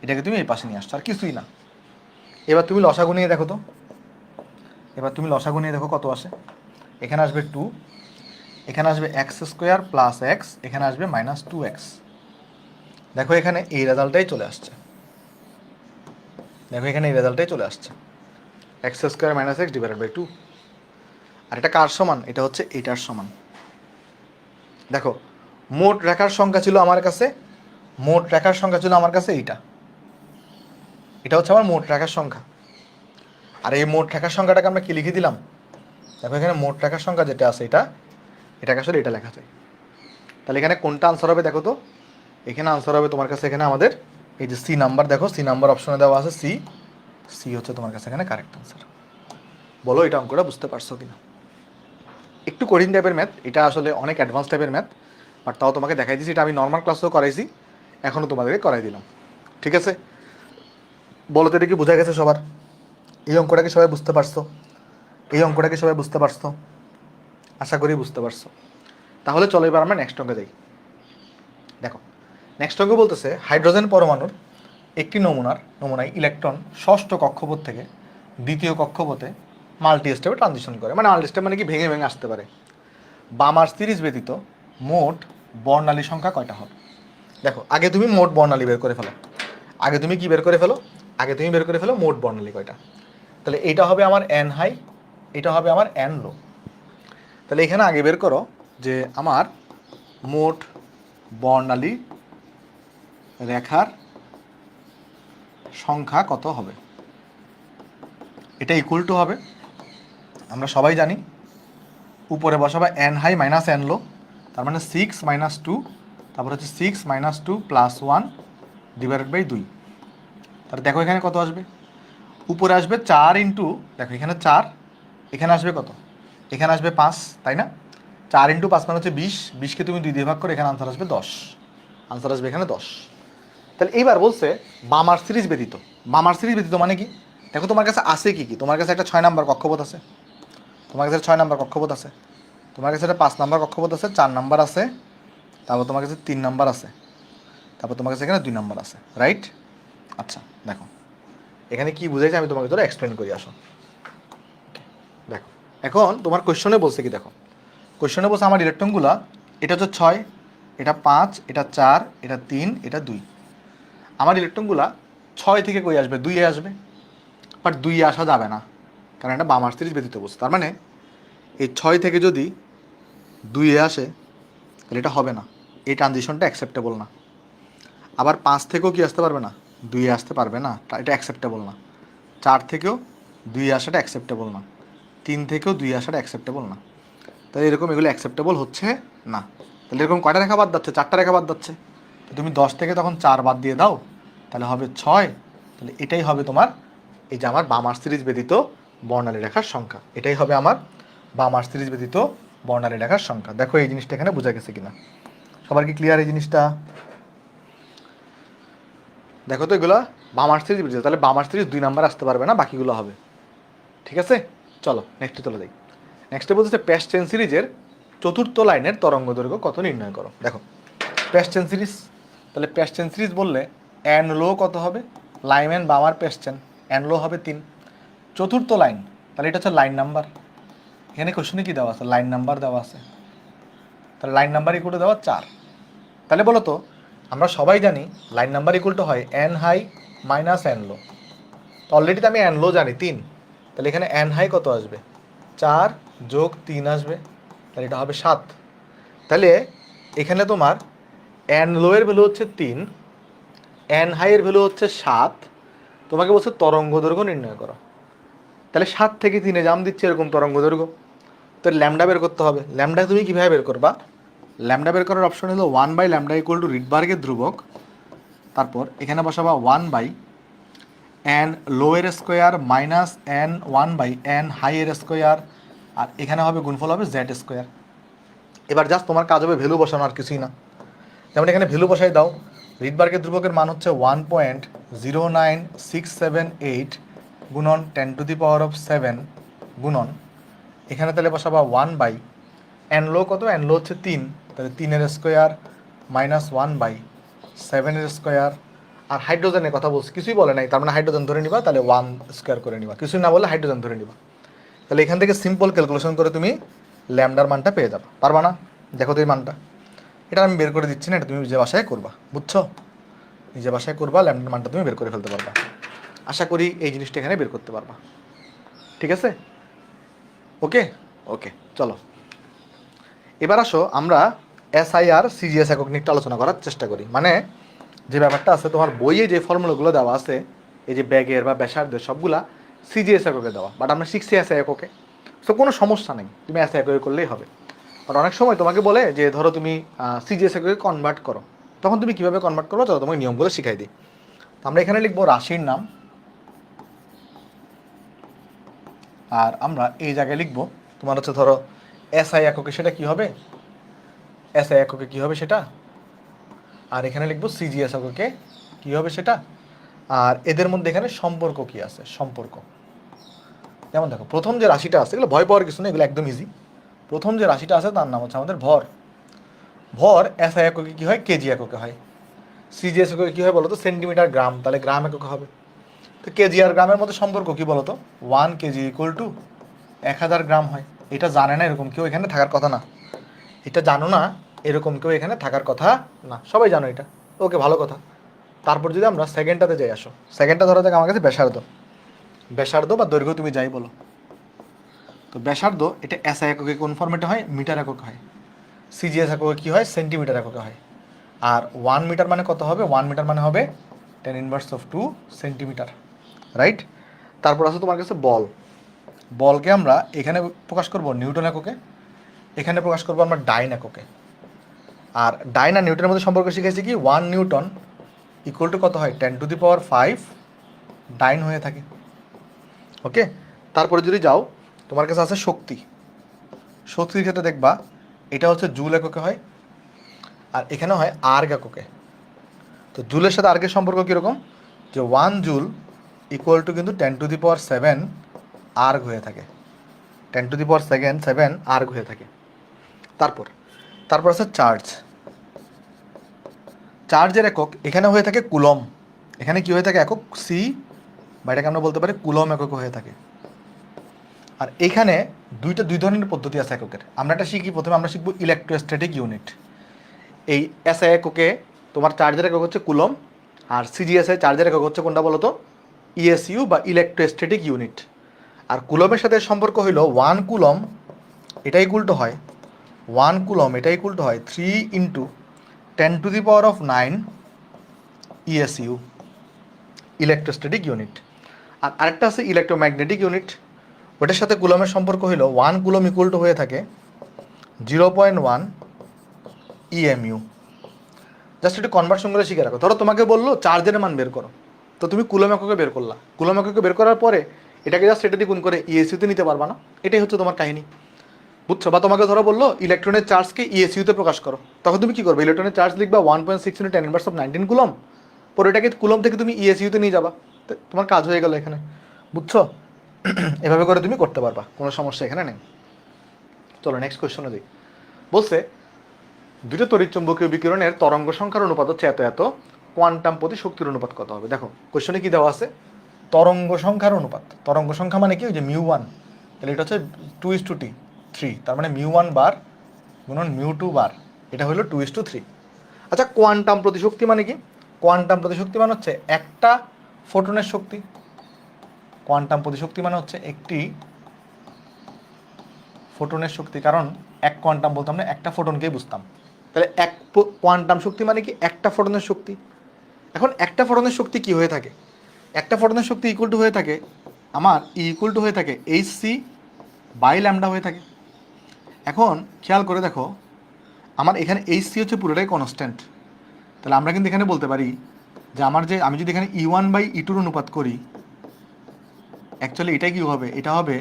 এটাকে তুমি এই পাশে নিয়ে আসছো, আর কিছুই না। এবার তুমি লসাগু নিয়ে দেখো তো, এবার তুমি লসাগু নিয়ে দেখো কত আসে। এখানে আসবে 2, এখানে আসবে এক্স স্কোয়ার প্লাস এক্স, এখানে আসবে মাইনাস 2x। দেখো এখানে এই রেজাল্টটাই চলে আসছে, দেখো এখানে এই রেজাল্টটাই চলে আসছে, x square minus x divided by 2। আর এটা কার সমান, এটা হচ্ছে এইটার সমান। দেখো মোট রেখার সংখ্যা ছিল আমার কাছে, মোট রেখার সংখ্যা ছিল আমার কাছে এইটা, এটা হচ্ছে আমার মোট রেখার সংখ্যা। আর এই মোট রেখার সংখ্যাটাকে আমরা কি লিখে দিলাম, দেখো এখানে মোট রেখার সংখ্যা যেটা আছে এটা, এটাকে আসলে এটা লেখা যায়। তাহলে এখানে কোনটা আনসার হবে দেখো তো, এখানে আনসার হবে তোমার কাছে এখানে আমাদের এই যে সি নাম্বার, দেখো সি নাম্বার অপশনে দেওয়া আছে সি, সি হচ্ছে তোমার কাছে এখানে কারেক্ট আনসার। বলো এটা অঙ্কটা বুঝতে পারছো কিনা। একটু কঠিন টাইপের ম্যাথ, এটা আসলে অনেক অ্যাডভান্স টাইপের ম্যাথ, বাট তাও তোমাকে দেখাই দিয়েছি, এটা আমি নর্মাল ক্লাসেও করাইছি, এখনও তোমাদেরকে করাই দিলাম। ঠিক আছে, বলো তো এটা কি বোঝা গেছে সবার? এই অঙ্কটা কি সবাই বুঝতে পারছো? এই অঙ্কটা কি সবাই বুঝতে পারছো? আশা করি বুঝতে পারছো। তাহলে চলো এবার আমরা নেক্সট অঙ্কে যাই। দেখো নেক্সট অঙ্ক বলতেছে হাইড্রোজেন পরমাণুর একটি নমুনায় ইলেকট্রন ষষ্ঠ কক্ষপথ থেকে দ্বিতীয় কক্ষপথে মাল্টি স্টেপে ট্রানজিশন করে, মানে মাল্টি স্টেপ মানে কি ভেঙে ভেঙে আসতে পারে। বামার সিরিজ ব্যতীত মোট বর্ণালী সংখ্যা কয়টা হবে? দেখো আগে তুমি মোট বর্ণালী বের করে ফেলো, আগে তুমি কি বের করে ফেলো, আগে তুমি বের করে ফেলো মোট বর্ণালী কয়টা। তাহলে এটা হবে আমার এন হাই, এটা হবে আমার এন লো। তাহলে এখানে আগে বের করো যে আমার মোট বর্ণালী রেখার সংখ্যা কত হবে। এটা ইকুয়াল টু হবে, আমরা সবাই জানি উপরে বসাবা এন হাই মাইনাস এন লো, তার মানে 6 মাইনাস 2, তারপর হচ্ছে 6 মাইনাস 2 প্লাস 1 ডিভাইডেড বাই 2। তাহলে দেখো এখানে কত আসবে, উপরে আসবে 4 ইন্টু, দেখো এখানে 4, এখানে আসবে কত, এখানে আসবে 5, তাই না? 4 ইন্টু 5 মানে হচ্ছে 20, 20কে তুমি 2 দিয়ে ভাগ করে এখানে আনসার আসবে 10, আনসার আসবে এখানে 10। তাহলে এইবার বলছে বামার সিরিজ ব্যতীত, বামার সিরিজ ব্যতীত মানে কি, দেখো তোমার কাছে আছে কি কি, তোমার কাছে একটা 6 নাম্বার কক্ষপথ আছে, তোমার কাছে 6 নাম্বার কক্ষপথ আছে, তোমার কাছে একটা 5 নাম্বার কক্ষপথ আছে, 4 নাম্বার আছে, তারপর তোমার কাছে 3 নাম্বার আছে, তারপর তোমার কাছে এখানে 2 নাম্বার আছে, রাইট? আচ্ছা দেখো এখানে কি বুঝাইছে আমি তোমাকে ধরো এক্সপ্লেন করি, আসো। দেখো এখন তোমার কোয়েশ্চনে বলছে কি, দেখো কোয়েশ্চনে বলছে আমার ইলেকট্রনগুলা, এটা হচ্ছে 6, এটা 5, এটা 4, এটা 3, এটা 2। আমার ইলেকট্রনগুলা 6 থেকে কই আসবে, 2 এ আসবে, বাট 2 এ আসা যাবে না, কারণ এটা বামার সিরিজ ব্যতীত বলছে। তার মানে এই 6 থেকে যদি 2 এ আসে তাহলে এটা হবে না, এই ট্রানজিশনটা অ্যাকসেপ্টেবল না। আবার 5 থেকেও কি আসতে পারবে না, 2 এ আসতে পারবে না, এটা অ্যাকসেপ্টেবল না। 4 থেকেও 2 এ আসাটা অ্যাকসেপ্টেবল না, 3 থেকেও 2 এ আসাটা অ্যাকসেপ্টেবল না। তাহলে এরকম এগুলো অ্যাকসেপ্টেবল হচ্ছে না। তাহলে এরকম কয়টা রেখা বাদ যাচ্ছে, 4টা রেখা বাদ যাচ্ছে। তুমি 10 থেকে তখন 4 বাদ দিয়ে দাও, তাহলে হবে 6। তাহলে এটাই হবে তোমার এই যে আমার বামার সিরিজ ব্যতীত বর্ণালী রেখার সংখ্যা, এটাই হবে আমার বামার সিরিজ ব্যতীত বর্ণালী রেখার সংখ্যা। দেখো এই জিনিসটা এখানে বোঝা গেছে কিনা, সবার কি ক্লিয়ার এই জিনিসটা? দেখো তো এগুলো বামার সিরিজ ব্যতীত, তাহলে বামার সিরিজ 2 নাম্বার আসতে পারবে না, বাকিগুলো হবে। ঠিক আছে, চলো নেক্সটে চলে যাই। নেক্সটে বলতেছে প্যাস্টেন সিরিজের চতুর্থ লাইনের তরঙ্গ দৈর্ঘ্য কত নির্ণয় করো। দেখো প্যাস্টেন সিরিজ, তাহলে প্যাস্টেন সিরিজ বললে এন লো কত হবে, লাইমেন বামার প্যাস্টেন এন লো হবে 3। চতুর্থ লাইন, তাহলে এটা হচ্ছে লাইন নাম্বার, এখানে কোশ্চেনে কি দেওয়া আছে, লাইন নাম্বার দেওয়া আছে, তাহলে লাইন নাম্বার ইকুয়াল টু দেওয়া 4। তাহলে বলো তো আমরা সবাই জানি লাইন নাম্বার ইকুয়াল টু হয় এন হাই মাইনাস এন লো, তো অলরেডি তো আমি এন লো জানি 3, তাহলে এখানে এন হাই কত আসবে, 4 যোগ 3 আসবে, তাহলে এটা হবে 7। তাহলে এখানে তোমার এন লো এর ভ্যালু হচ্ছে 3, এন হাই এর ভ্যালু হচ্ছে 7, তোমাকে বলছে তরঙ্গ দৈর্ঘ্য নির্ণয় করো। তাহলে 7 থেকে 3-এ জাম দিচ্ছে এরকম তরঙ্গ দৈর্ঘ্য, তো ল্যামডা বের করতে হবে। ল্যামডা তুমি কীভাবে বের করবা, ল্যামডা বের করার অপশন হলো 1/λ ইকুয়াল টু রিডবার্গের ধ্রুবক, তারপর এখানে বসাবা 1/n লো এর square minus n 1/n high এর স্কোয়ার আর এখানে হবে গুণফল হবে জেড স্কোয়ার। এবার জাস্ট তোমার কাজ হবে ভ্যালু বসানো, আর কিছুই না। যেমন এখানে ভ্যালু বসাই দাও, রিডবার্গের ধ্রুবকের মান হচ্ছে 1.0967 গুণন 10⁻⁷ গুণন, এখানে তাহলে বসাবা 1/n লো কত, n লো হচ্ছে 3, তাহলে 3 স্কোয়ার মাইনাস 1/7 স্কোয়ার। আর হাইড্রোজেনের কথা বলছি, কিছুই বলে নাই, তার মানে হাইড্রোজেন ধরে নিবা, তাহলে 1 স্কোয়ার করে নিবা, কিছুই না বলে হাইড্রোজেন ধরে নিবা। তাহলে এখান থেকে সিম্পল ক্যালকুলেশন করে তুমি ল্যামডার মানটা পেয়ে যাবে। পারবা না? দেখো তো এই মানটা, এটা আমি বের করে দিচ্ছি না, এটা তুমি নিজে বাসায় করবা, বুঝছো? নিজে বাসায় করবা, ল্যামডার মানটা তুমি বের করে ফেলতে পারবা। আশা করি এই জিনিসটা এখানে বের করতে পারবা। ঠিক আছে? ওকে ওকে, চলো এবার আসো আমরা SI আর CGS একক নিয়ে একটু আলোচনা করার চেষ্টা করি। মানে যে ব্যাপারটা আছে, তোমার বইয়ে যে ফর্মুলাগুলো দেওয়া আছে, এই যে ব্যাগের বা ব্যাসার্ধের সবগুলা CGS এককে দেওয়া, বাট আমরা শিখছি SI এককে। সো কোনো সমস্যা নেই, তুমি SI এককে করলেই হবে। বাট অনেক সময় তোমাকে বলে যে ধরো তুমি CGS এককে কনভার্ট করো, তখন তুমি কীভাবে কনভার্ট করো চলো তোমাকে নিয়মগুলো শিখাই দিই। তো আমরা এখানে লিখবো রাশির নাম, আর আমরা এই জায়গায় লিখবো তোমার হচ্ছে ধরো SI এককে, সেটা কী হবে, SI এককে কী হবে সেটা, আর এখানে লিখবো CGS এককে কী হবে সেটা, আর এদের মধ্যে এখানে সম্পর্ক কি আছে, সম্পর্ক। যেমন দেখো প্রথম যে রাশিটা আছে, এগুলো ভয় পাওয়ার কিছু নেই, এগুলো একদম ইজি। প্রথম যে রাশিটা আছে তার নাম হচ্ছে আমাদের ভর। ভর SI এককে কী হয়, কেজি এককে হয়। CGS এককে কী হয় বলো তো, সেন্টিমিটার গ্রাম, তাহলে গ্রাম এককে হবে। তো কেজি আর গ্রামের মধ্যে সম্পর্ক কী বলো তো, 1 কেজি ইকুয়াল টু 1000 গ্রাম হয়। এটা জানে না এরকম কেউ এখানে থাকার কথা না, এটা জানো না এরকম কেউ এখানে থাকার কথা না, সবাই জানো এটা। ওকে, ভালো কথা। তারপর যদি আমরা সেকেন্ডটাতে যাই, আসো সেকেন্ডটা ধরা যাক আমার কাছে ব্যাসার্ধ, ব্যাসার্ধ বা দৈর্ঘ্য তুমি যাই বলো। তো ব্যাসার্ধ এটা SI এককে কোন ফর্মেটে হয়, মিটার এককে হয়। CGS এককে কী হয়, সেন্টিমিটার এককে হয়। আর 1 মিটার মানে কত হবে, 1 মিটার মানে হবে 10⁻² সেন্টিমিটার, রাইট? তারপর আছে তোমার কাছে বল। বলকে আমরা এখানে প্রকাশ করব নিউটন এককে, এখানে প্রকাশ করবো আমরা ডাইন এককে। আর ডাইন আর নিউটনের মধ্যে সম্পর্ক শিখেছি কি, 1 নিউটন ইকুয়াল টু কত হয়, 10⁵ ডাইন হয়ে থাকে। ওকে, তারপরে যদি যাও তোমার কাছে আছে শক্তি। শক্তির ক্ষেত্রে দেখবা এটা হচ্ছে জুল এককে হয়, আর এখানে হয় আর্গ এককে। তো জুলের সাথে আর্গের সম্পর্ক কীরকম, যে 1 জুল ইকুয়াল টু কিন্তু 10⁻⁷ আর্গ হয়ে থাকে, 10⁻⁷ আর্গ হয়ে থাকে। তারপর আছে চার্জ। চার্জের একক এখানে হয়ে থাকে কুলম, এখানে কি হয়ে থাকে একক সি, বা এটাকে আমরা বলতে পারি কুলম একক হয়ে থাকে। আর এইখানে দুই ধরনের পদ্ধতি আছে এককের, আমরা একটা শিখি, প্রথমে আমরা শিখবো ইলেকট্রোস্ট্যাটিক ইউনিট। এই SI এককে তোমার চার্জের একক হচ্ছে কুলম, আর CGS চার্জের একক হচ্ছে কোনটা বলো তো, ESU বা ইলেকট্রোস্ট্যাটিক ইউনিট। আর কুলমের সাথে সম্পর্ক হইল 1 কুলম এটা ইকুয়াল টু হয় 1 কুলম এটা ইকুয়াল টু হয় 3 × 10⁹ ESU ইলেকট্রোস্ট্যাটিক ইউনিট। আর আরেকটা আছে ইলেকট্রোম্যাগনেটিক ইউনিট, ওটার সাথে কুলমের সম্পর্ক হইল 1 কুলম ইকুয়াল টু হয়ে থাকে 0.1 EMU। জাস্ট একটু কনভার্সনগুলো শিখে রাখো। ধরো তোমাকে বললো চার্জের মান বের করো, তো তুমি কুলম এককে বের করলা, কুলম এককে বের করার পরে এটাকে জাস্ট এটা দিয়ে গুণ করে ESUতে নিতে পারবা না, এটাই হচ্ছে তোমার কাহিনী, বুঝছো? বা তোমাকে ধরো বললো ইলেকট্রনের চার্জকে ESUতে প্রকাশ করো, তখন তুমি কি করবে, ইলেকট্রনের চার্জ লিখবা 1.6 × 10⁻⁹ কুলম, পরে এটাকে কুলম থেকে তুমি ESUতে নিয়ে যাবা, তোমার কাজ হয়ে গেল এখানে, বুঝছো? এভাবে করে তুমি করতে পারবা, কোনো সমস্যা এখানে নেই। চলো নেক্সট কোয়েশ্চনে দিই। বলছে দুটো তড়িৎচুম্বকীয় বিকিরণের তরঙ্গ সংখ্যার অনুপাত হচ্ছে এত এত, কোয়ান্টাম প্রতি শক্তির অনুপাত কত হবে? দেখো কোয়েশ্চনে কি দেওয়া আছে, তরঙ্গ সংখ্যার অনুপাত। তরঙ্গ সংখ্যা মানে কি, ওই যে μ1, তাহলে এটা হচ্ছে 2:3, তার মানে μ1 বার গুণন μ2 বার, এটা হলো 2:3। আচ্ছা কোয়ান্টাম প্রতিশক্তি মানে কি, কোয়ান্টাম প্রতিশক্তি মানে হচ্ছে একটা ফোটনের শক্তি। কোয়ান্টাম প্রতিশক্তি মানে হচ্ছে একটি ফোটনের শক্তি, কারণ এক কোয়ান্টাম বলতাম না, একটা ফোটনকেই বুঝতাম। তাহলে এক কোয়ান্টাম শক্তি মানে কি, একটা ফোটনের শক্তি। এখন একটা ফোটনের শক্তি কি হয়ে থাকে, একটা ফোটনের শক্তি ইকুয়াল টু হয়ে থাকে আমার ইকুয়াল টু হয়ে থাকে hc/λ হয়ে থাকে। এখন খেয়াল করে দেখো আমার এখানে hc হচ্ছে পুরোটাই কনস্ট্যান্ট, তাহলে আমরা কিন্তু এখানে বলতে পারি যে আমি যদি এখানে E1/E2 অনুপাত করি, অ্যাকচুয়ালি এটাই কি হবে, এটা হবে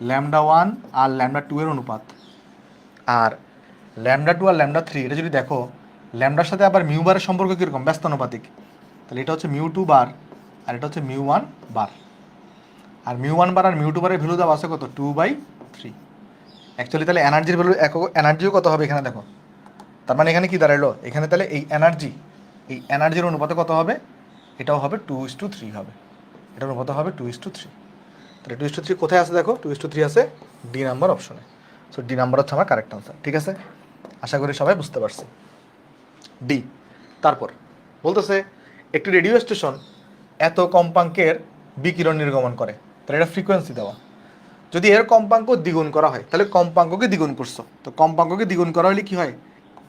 ল্যামডা 1 আর ল্যামডা 2 এর অনুপাত। আর ল্যামডা 2 আর ল্যামডা 3 এটা যদি দেখো, ল্যামডার সাথে আবার মিউ বারের সম্পর্ক কীরকম, ব্যস্তানুপাতিক। তাহলে এটা হচ্ছে মিউ 2 বার আর এটা হচ্ছে মিউ 1 বার। আর মিউ 1 বার আর মিউ 2 বারের ভ্যালু দেওয়া আছে কত, 2/3। অ্যাকচুয়ালি তাহলে এনার্জির ভ্যালু এনার্জিও কত হবে এখানে দেখো। তার মানে এখানে কি দাঁড়ালো, এখানে তাহলে এই এনার্জির অনুপাতে কত হবে, এটাও হবে 2:3 হবে। এটার অনুপাত হবে 2:3। তাহলে 2:3 কোথায় আছে দেখো, 2:3 আছে ডি নাম্বার অপশনে। সো ডি নাম্বার হচ্ছে আমার কারেক্ট আনসার। ঠিক আছে, আশা করি সবাই বুঝতে পারছি। ডি। তারপর বলতেছে একটি রেডিও স্টেশন এত কম্পাঙ্কের বিকিরণ নির্গমন করে, তাহলে এটা ফ্রিকোয়েন্সি দেওয়া। যদি এর কম্পাঙ্ক দ্বিগুণ করা হয় তাহলে কম্পাঙ্ককে দ্বিগুণ করছো, তো কম্পাঙ্ককে দ্বিগুণ করা হলে কি হয়,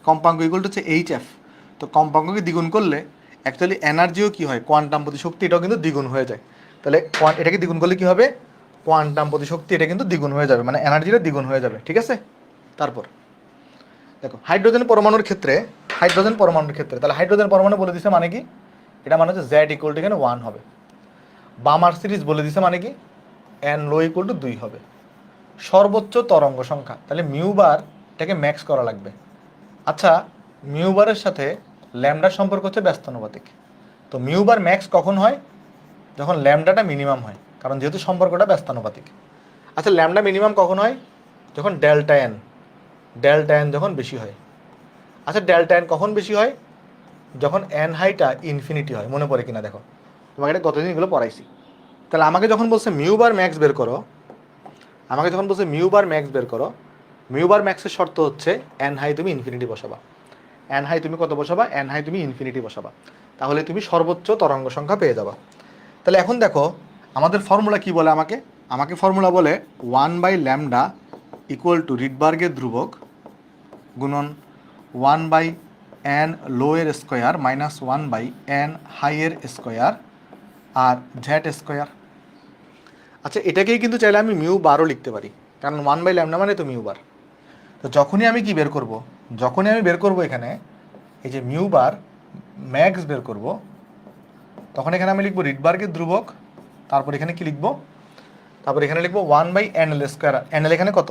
কম্পাঙ্ক ইকুয়াল টু হচ্ছে এইচএফ। তো কম্পাঙ্ককে দ্বিগুণ করলে অ্যাকচুয়ালি এনার্জিও কি হয়, কোয়ান্টাম প্রতিশক্তি এটাও কিন্তু দ্বিগুণ হয়ে যায়। তাহলে এটাকে দ্বিগুণ করলে কি হবে, কোয়ান্টাম প্রতিশক্তি এটা কিন্তু দ্বিগুণ হয়ে যাবে, মানে এনার্জিটা দ্বিগুণ হয়ে যাবে। ঠিক আছে, তারপর দেখো হাইড্রোজেন পরমাণুর ক্ষেত্রে তাহলে হাইড্রোজেন পরমাণু বলে দিছে মানে কি, এটা মানে হচ্ছে জেড ইকুয়াল টু এখানে 1 হবে। বামার সিরিজ বলে দিছে মানে কি, এন লো ইকুয়াল টু 2 হবে। সর্বোচ্চ তরঙ্গ সংখ্যা, তাহলে মিউ বার এটাকে ম্যাক্স করা লাগবে। আচ্ছা, মিউ বারের সাথে ল্যামডার সম্পর্ক হচ্ছে ব্যস্তানুপাতিক। তো মিউ বার ম্যাক্স কখন হয়, যখন ল্যামডাটা মিনিমাম হয়, কারণ যেহেতু সম্পর্কটা ব্যস্তানুপাতিক। আচ্ছা, ল্যামডা মিনিমাম কখন হয়, যখন ডেল্টা এন যখন বেশি হয়। আচ্ছা, ডেল্টা এন কখন বেশি হয়, যখন এন হাইটা ইনফিনিটি হয়। মনে পড়ে কিনা দেখো, তোমাকে এটা গতদিন এগুলো পড়াইছি। তাহলে আমাকে যখন বলছে মিউ বার ম্যাক্স বের করো, মিউ বার ম্যাক্সের শর্ত হচ্ছে এন হাই তুমি ইনফিনিটি বসাবা। এন হাই তুমি কত বসাবা, এন হাই তুমি ইনফিনিটি বসাবা, তাহলে তুমি সর্বোচ্চ তরঙ্গ সংখ্যা পেয়ে যাবা। তাহলে এখন দেখো আমাদের ফর্মুলা কি বলে, আমাকে ফর্মুলা বলে 1/λ ইকুয়াল টু রিডবার্গের ধ্রুবক গুণন 1/n লো এর স্কোয়ার মাইনাস 1/n হাই এর স্কোয়ার আর জ্যাট স্কোয়ার। আচ্ছা, এটাকেই কিন্তু চাইলে আমি মিউ বারও লিখতে পারি, কারণ 1/λ মানে তো মিউ বার। তো যখনই আমি কি বের করব, এখানে এই যে মিউ বার ম্যাক্স বের করব, তখন এখানে আমি লিখবো রিডবার্গের ধ্রুবক, তারপর এখানে কি লিখবো, তারপর এখানে লিখবো 1/nl স্কোয়ার। এনএল এখানে কত,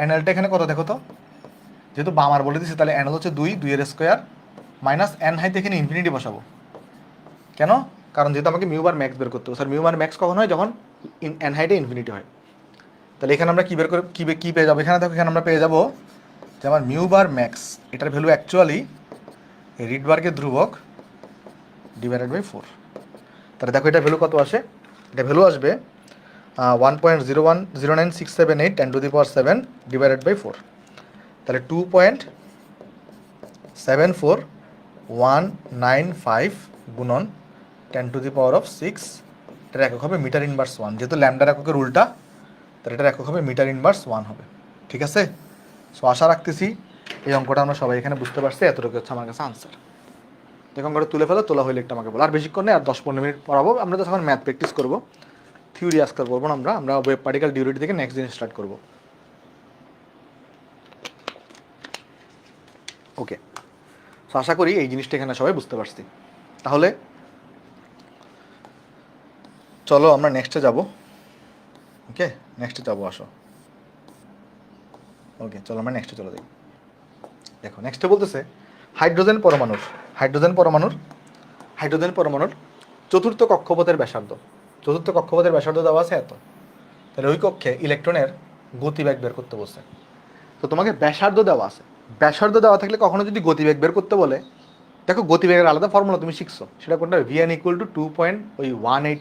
এনএলটা এখানে কত দেখো তো, যেহেতু বামার বলে দিচ্ছে তাহলে এনএল হচ্ছে 2 এর স্কোয়ার মাইনাস এন হাইতে এখানে ইনফিনিটি বসাবো। কেন, কারণ যেহেতু আমাকে মিউ বার ম্যাক্স বের করতে হবে। স্যার মিউ বার ম্যাক্স কখন হয়, যখন এন হাইটে ইনফিনিটি হয়। তাহলে এখানে আমরা কি বের করে কি পেয়ে যাবো, এখানে দেখো এখানে আমরা পেয়ে যাবো যে আমার মিউ বার ম্যাক্স এটার ভ্যালু অ্যাকচুয়ালি রিডবার্গের ধ্রুবক /4। তাহলে দেখো এটার ভ্যালু কত আসে, এটা ভ্যালু আসবে 1.0109678 10⁻7 /4। তাহলে 2.74195 গুণন 10⁻6, এটার একক হবে মিটার ইনভার্স 1। যেহেতু ল্যামডার এককের উল্টা, তাহলে এটার একক হবে মিটার ইনভার্স 1 হবে। ঠিক আছে, সো আশা রাখতেছি এই অঙ্কটা আমরা সবাই এখানে বুঝতে পারছি। এতটুকু হচ্ছে আমার কাছে আনসার। দেখো অঙ্কটা তুলে ফেলো, তোলা হইলে একটা আমাকে বলো। আর বেশিক্ষণ নেই, আর 10-15 মিনিট পড়াবো। আমরা তো এখন ম্যাথ প্র্যাকটিস করবো, থিওরি আজকাল করবো না। আমরা ওয়েব পার্টিকেল ডিউরিটি থেকে নেক্সট দিন স্টার্ট করবো। ওকে, সো আশা করি এই জিনিসটা এখানে সবাই বুঝতে পারছি। তাহলে চলো আমরা নেক্সটে যাব। ওকে, নেক্সটে যাবো, আসো। ওকে, চলো আমরা নেক্সটে চলে যাই। দেখো নেক্সটে বলতেছে হাইড্রোজেন পরমাণুর চতুর্থ কক্ষপথের ব্যাসার্ধ দেওয়া আছে এত। তাহলে ওই কক্ষে ইলেকট্রনের গতিবেগ বের করতে বলছে। তো তোমাকে ব্যাসার্ধ দেওয়া থাকলে কখনো যদি গতিবেগ বের করতে বলে, দেখো গতিবেগের আলাদা ফর্মুলা তুমি শিখছো, সেটা কোনটা, Vn ইকুয়াল টু 2.18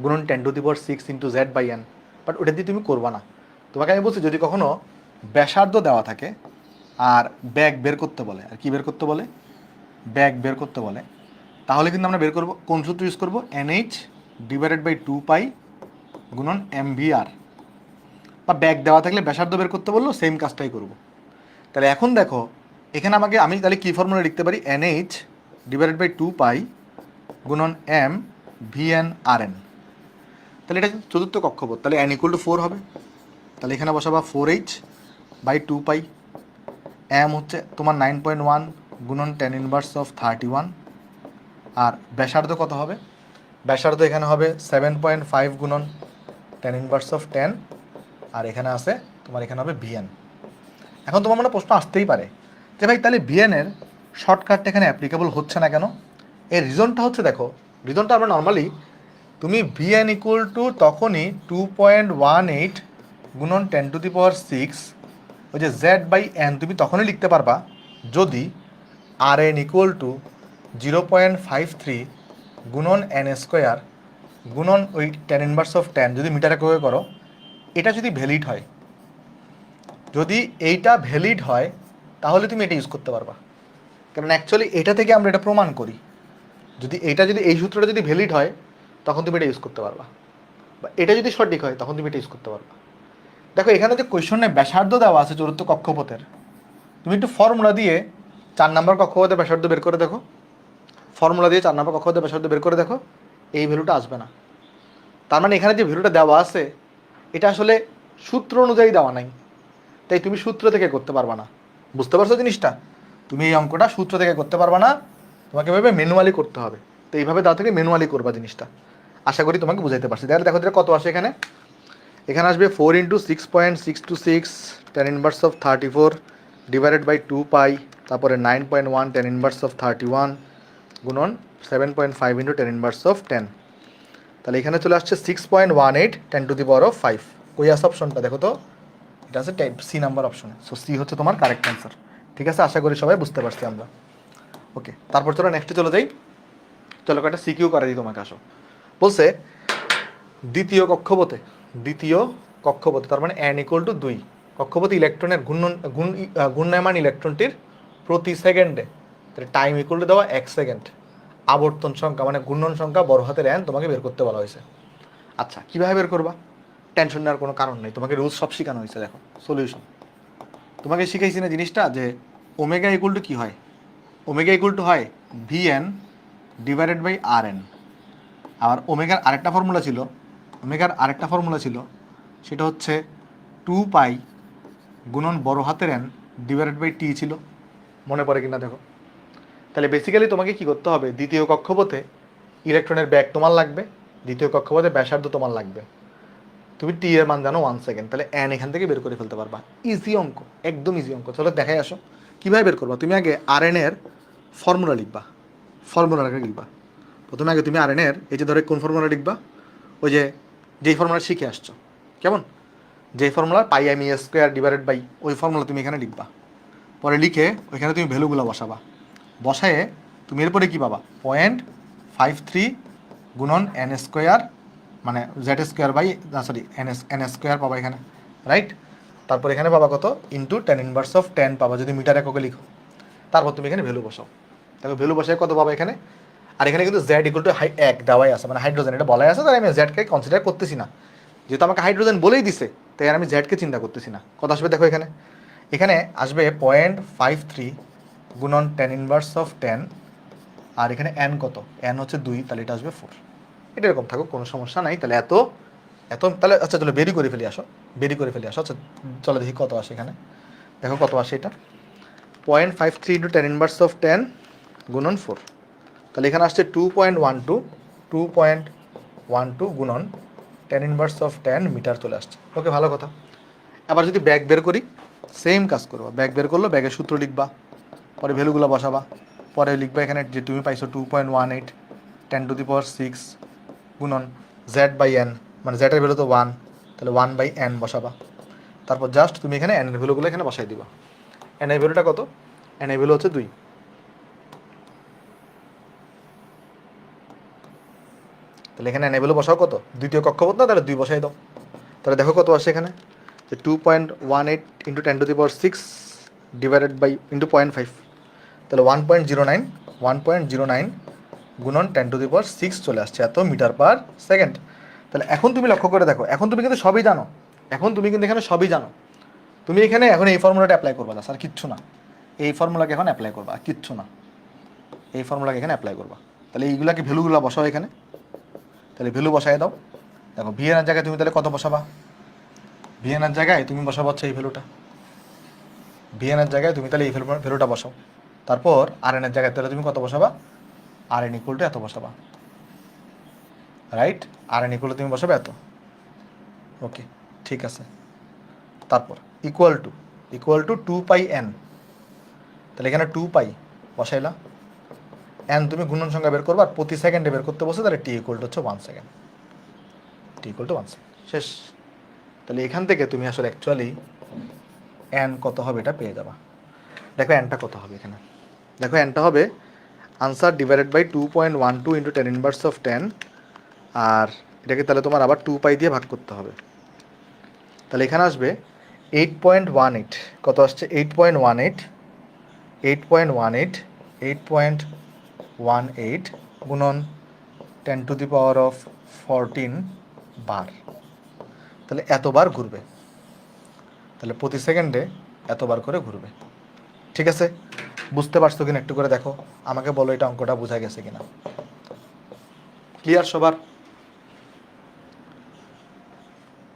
গুণন 10⁻6 ইন্টু Z/n। বাট ওটা দিয়ে তুমি করবা না। তোমাকে আমি বলছি যদি কখনো ব্যাসার্ধ দেওয়া থাকে আর ব্যাগ বের করতে বলে, আর কি বের করতে বলে, ব্যাগ বের করতে বলে, তাহলে কিন্তু আমরা বের করবো কোন সূত্র ইউজ করবো, NH/2π গুণন mvr। বা ব্যাগ দেওয়া থাকলে ব্যাসার্ধ বের করতে বললো, সেম কাজটাই করব। তাহলে এখন দেখো এখানে আমি তাহলে কী ফর্মুলা লিখতে পারি, NH/2π গুণন m vn/rn। তাহলে এটা চতুর্থ কক্ষপথ, তাহলে n = 4 হবে। তাহলে এখানে বসাবা 4h/2π। m হচ্ছে তোমার 9.1 গুণন 10⁻31। আর ব্যাসার্ধ কত হবে, ব্যাসার্ধ এখানে হবে 7.5 গুণন 10⁻10। আর এখানে আছে তোমার এখানে হবে ভিএন। এখন তোমার মনে প্রশ্ন আসতেই পারে যে ভাই তাহলে ভিএনের শর্টকাটটা এখানে অ্যাপ্লিকেবল হচ্ছে না কেন? এর রিজনটা হচ্ছে, দেখো রিজনটা আমরা নর্মালি তুমি ভিএন ইকুয়াল টু তখনই 2.18 গুণন 10⁶, ওই যে জেড বাই এন তুমি তখনই লিখতে পারবা যদি আর এন ইকুয়াল টু 0.53 গুণন এন স্কোয়ার গুণন ওই 10⁻10 যদি মিটার এককে করো, এটা যদি ভ্যালিড হয়, যদি এইটা ভ্যালিড হয় তাহলে তুমি এটা ইউজ করতে পারবা। কারণ অ্যাকচুয়ালি এটা থেকে আমরা এটা প্রমাণ করি, যদি এইটা যদি এই সূত্রটা যদি ভ্যালিড হয় তখন তুমি এটা ইউজ করতে পারবা, বা এটা যদি সঠিক হয় তখন তুমি এটা ইউজ করতে পারবা। দেখো এখানে যে কোয়েশনে ব্যাসার্ধ দেওয়া আছে চতুর্থ কক্ষপথের, তুমি একটু ফর্মুলা দিয়ে 4 নম্বর কক্ষপথের ব্যাসার্ধ বের করে দেখো, ফর্মুলা দিয়ে 4 নম্বর কক্ষপথের ব্যাসার্ধ বের করে দেখো, এই ভ্যালুটা আসবে না। তার মানে এখানে যে ভ্যালুটা দেওয়া আছে এটা আসলে সূত্র অনুযায়ী দেওয়া নাই, তাই তুমি সূত্র থেকে করতে পারবা না। বুঝতে পারছো জিনিসটা? তুমি এই অঙ্কটা সূত্র থেকে করতে পারবা না, তোমাকে এভাবে ম্যানুয়ালি করতে হবে। তো এইভাবে দাও থেকে ম্যানুয়ালি করবা জিনিসটা। আশা করি তোমাকে বুঝাইতে পারছি। তাহলে দেখো কত আসে এখানে, এখানে আসবে 4 × 6.626 10⁻34 ডিভাইডেড বাই 2π, তারপরে 9.1 10⁻31 গুণন 7.5 × 10⁻10। তাহলে এখানে চলে আসছে 6.18 10⁵। কই আছে অপশনটা দেখো তো, এটা আছে সি নাম্বার অপশনে। সো সি হচ্ছে তোমার কারেক্ট অ্যান্সার। ঠিক আছে, আশা করি সবাই বুঝতে পারছি আমরা। ওকে, তারপর চলো নেক্সটে চলে যাই। চলো একটা সিকিউ করে দিই তোমাকে। আসো বলছে দ্বিতীয় কক্ষপথে তার মানে n = 2 কক্ষপথে ইলেকট্রনের ঘূর্ণায়মান ইলেকট্রনটির প্রতি সেকেন্ডে, তাহলে টাইম ইকুয়াল টু দেওয়া 1 সেকেন্ড, আবর্তন সংখ্যা মানে ঘূর্ণন সংখ্যা বড় হাতের n তোমাকে বের করতে বলা হয়েছে। আচ্ছা কীভাবে বের করবা? টেনশন নেওয়ার কোনো কারণ নেই, তোমাকে রুলস সব শেখানো হয়েছে। দেখো সলিউশন তোমাকে শিখাইছি না জিনিসটা, যে ওমেগা ইকুয়াল টু কী হয়, ওমেগা ইকুয়াল টু হয় VN divided by R N. আর ওমেগার আরেকটা ফর্মুলা ছিল, সেটা হচ্ছে 2π গুণন বড় হাতের n ডিভাইডেড বাই টি ছিল। মনে পড়ে কিনা দেখো। তাহলে বেসিক্যালি তোমাকে কি করতে হবে, দ্বিতীয় কক্ষপথে ইলেকট্রনের ব্যাগ তোমার লাগবে, দ্বিতীয় কক্ষপথে ব্যাসার্ধ তোমার লাগবে। তুমি টি এর মান জানো 1 সেকেন্ড, তাহলে n এখান থেকে বের করে ফেলতে পারবা। ইজি অঙ্ক, একদম ইজি অঙ্ক। চলো দেখাই আসো কীভাবে বের করবা। তুমি আগে আর এন এর ফর্মুলা লিখবা, প্রথমে আগে তুমি আর এন এর এই যে ধরে কোন ফর্মুলা লিখবা, ওই যে যেই ফর্মুলা শিখে আসছো, কেমন, যেই ফর্মুলা πm² ডিভাইডেড বাই, ওই ফর্মুলা তুমি এখানে লিখবা। পরে লিখে ওইখানে তুমি ভ্যালুগুলো বসায়ে তুমি এরপরে কী পাবা, 0.53 গুণন n² মানে z² বাই n² পাবা এখানে, রাইট। তারপর এখানে পাবা কত, ইন্টু 10⁻10 পাবা যদি মিটার এককে লিখো। তারপর তুমি এখানে ভ্যালু বসাও, তারপর ভ্যালু বসায় কত পাবা এখানে। আর এখানে কিন্তু z = 1 দেওয়াই আছে, মানে হাইড্রোজেন এটা বলাই আছে, তাই আমি জেডকে কনসিডার করতেছি না, যেহেতু আমাকে হাইড্রোজেন বলেই দিছে, তাই আর আমি জেডকে চিন্তা করতেছি না। কত আসবে দেখো এখানে আসবে 0.53 গুণন 10⁻10, আর এখানে n কত, n হচ্ছে 2, তাহলে এটা আসবে 4। এটা এরকম থাকুক, কোনো সমস্যা নাই। তাহলে এত তাহলে আচ্ছা চলো বেরি করে ফেলি আসো। আচ্ছা চলো দেখি কত আসে এখানে। দেখো কত আসে এটা, 0.53 × 10⁻10 গুণন 4, তাহলে এখানে আসছে 2.12 গুণন 10⁻10 মিটার চলে আসছে। ওকে, ভালো কথা। আবার যদি ব্যাগ বের করি, সেম কাজ করবা। ব্যাগ বের করলো, ব্যাগের সূত্র লিখবা, পরে ভ্যালুগুলো বসাবা, পরে লিখবা এখানে যে তুমি পাইছো 2.18 10⁶ গুণন জেড বাই এন, মানে জেডের ভ্যালু তো 1, তাহলে 1/n বসাবা। তারপর জাস্ট তুমি এখানে n এর ভ্যালুগুলো এখানে বসাই দিবা। n এর ভ্যালুটা কত, n এর ভ্যালু হচ্ছে 2। তাহলে এখানে n এর ভ্যালু বসাও কত, দ্বিতীয় কক্ষপথ না, তাহলে 2 বসাই দাও। তাহলে দেখো কত আসে এখানে, যে 2.18 × 10⁶ ডিভাইডেড বাই ইন্টু 0.5, তাহলে 1.09 গুণন 10⁶ চলে আসছে, এত মিটার পার সেকেন্ড। তাহলে এখন তুমি লক্ষ্য করে দেখো, এখন তুমি কিন্তু সবই জানো, তুমি এখানে এখন এই ফর্মুলাটা অ্যাপ্লাই করবা, স্যার কিচ্ছু না, এই ফর্মুলাকে এখন অ্যাপ্লাই করবা, কিচ্ছু না, এই ফর্মুলাকে এখানে অ্যাপ্লাই করবা। তাহলে এইগুলাকে ভ্যালুগুলো বসাও এখানে, তাহলে ভ্যালু বসাই দাও। দেখো ভিএন এর জায়গায় তুমি তাহলে কত বসাবা, ভিএন এর জায়গায় তুমি বসাবো হচ্ছে এই ভ্যালুটা, ভিএন এর জায়গায় তুমি তাহলে এই ভ্যালুটা বসাও। তারপর আর এন এর জায়গায় তাহলে তুমি কত বসাবা, আর এন ইকুয়াল টু এত বসাবা, রাইট। আর এন ইকুয়াল টু তুমি বসাবে এত। ওকে ঠিক আছে, তারপর ইকুয়াল টু 2πn, তাহলে এখানে 2π বসাইলা, n তুমি গুণন সংখ্যা বের করবা, আর প্রতি সেকেন্ডে বের করতে বসে, তাহলে t ইকুয়াল টু হচ্ছে 1 second, t equal to 1 second, শেষ। তাহলে এখান থেকে তুমি আসলে অ্যাকচুয়ালি n কত হবে এটা পেয়ে যাবা। দেখো nটা কত হবে এখানে, দেখো nটা হবে answer divided by 2.12 into 10 inverse of 10, আর এটাকে তাহলে তোমার আবার 2π দিয়ে ভাগ করতে হবে। তাহলে এখানে আসবে 8.18, কত আসছে 8.18 গুণন 10 টু দি পাওয়ার অফ 14 বার, তাহলে এতবার ঘুরবে, তাহলে প্রতি সেকেন্ডে এতবার করে ঘুরবে। ঠিক আছে, বুঝতে পারছো কিনা একটু করে দেখো, আমাকে বলো এটা অঙ্কটা বোঝা গেছে কিনা, ক্লিয়ার সবার?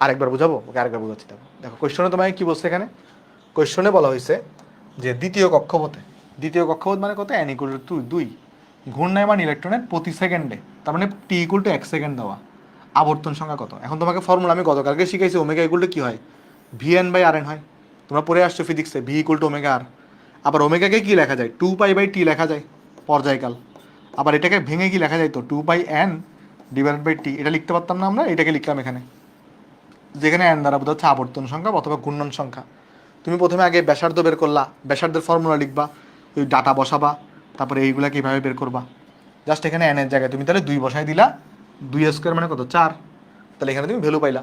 আরেকবার বুঝাবো, ওকে আরেকবার বোঝাচ্ছি। দেখো দেখো কোয়েশ্চনে তোমাকে কি বলছে এখানে, কোয়েশ্চনে বলা হয়েছে যে দ্বিতীয় কক্ষপথে মানে কত, n ইকুয়াল টু 2 ঘূর্ণায়মান ইলেকট্রনের প্রতি সেকেন্ডে, তার মানে t ইকুয়াল টু 1 সেকেন্ড দেওয়া, আবর্তন সংখ্যা কত। এখন তোমাকে ফর্মুলা আমি গতকালকে শিখাইছি, ওমেগা ইকুয়াল টু কি হয়, vn/rn হয়, তোমরা পড়ে আসছো ফিজিক্সে, v ইকুয়াল টু ওমেগা আর। আবার ওমেগাকে কি লেখা যায়, 2π/t লেখা যায় পর্যায়কাল। আবার এটাকে ভেঙে কি লেখা যায়, তো 2πn/t, এটা লিখতে পারতাম না আমরা, এটাকে লিখলাম এখানে, যেখানে n দ্বারা বোঝা হচ্ছে আবর্তন সংখ্যা অথবা ঘূর্ণন সংখ্যা। তুমি প্রথমে আগে ব্যাসার্ধ বের করলা, ব্যাসার্ধের ফর্মুলা লিখবা, ওই ডাটা বসাবা, তারপরে এইগুলা কীভাবে বের করবা, জাস্ট এখানে n এর জায়গায় তুমি তাহলে 2 বসাই দিলা, 2 মানে কত 4, তাহলে এখানে তুমি ভ্যালু পাইলা।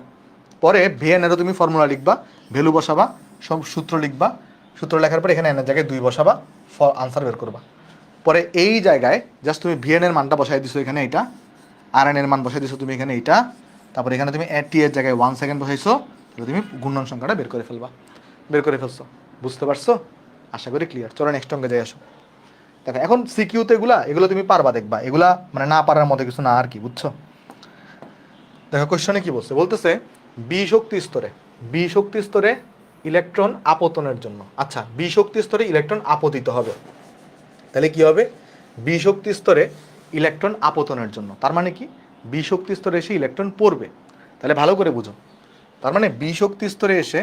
পরে vn এরও তুমি ফর্মুলা লিখবা, ভ্যালু বসাবা, সব সূত্র লিখবা, সূত্র লেখার পরে এখানে n এর জায়গায় 2 বসাবা, আনসার বের করবা। পরে এই জায়গায় জাস্ট তুমি vn এর মানটা বসাই দিছো এখানে এইটা, rn এর মান বসাই দিছো তুমি এখানে এইটা, তারপরে এখানে তুমি t এর জায়গায় 1 সেকেন্ড বসাইছো, তাহলে তুমি ঘূর্ণন সংখ্যাটা বের করে ফেলছো। বুঝতে পারছো? আশা করি ক্লিয়ার। চলো নেক্সট অঙ্কে যাই আসো। দেখো এখন সিকিউতে এগুলো তুমি পারবা, দেখবা এগুলা মানে না পারার মতো কিছু না আর কি, বুঝছো? দেখো কোশ্চনে কি বলতেছে বি শক্তি স্তরে ইলেকট্রন আপতনের জন্য, আচ্ছা বি শক্তি স্তরে ইলেকট্রন আপতিত হবে, তাহলে কি হবে, বি শক্তি স্তরে ইলেকট্রন আপতনের জন্য, তার মানে কি বি শক্তি স্তরে এসে ইলেকট্রন পড়বে। তাহলে ভালো করে বুঝো, তার মানে বি শক্তি স্তরে এসে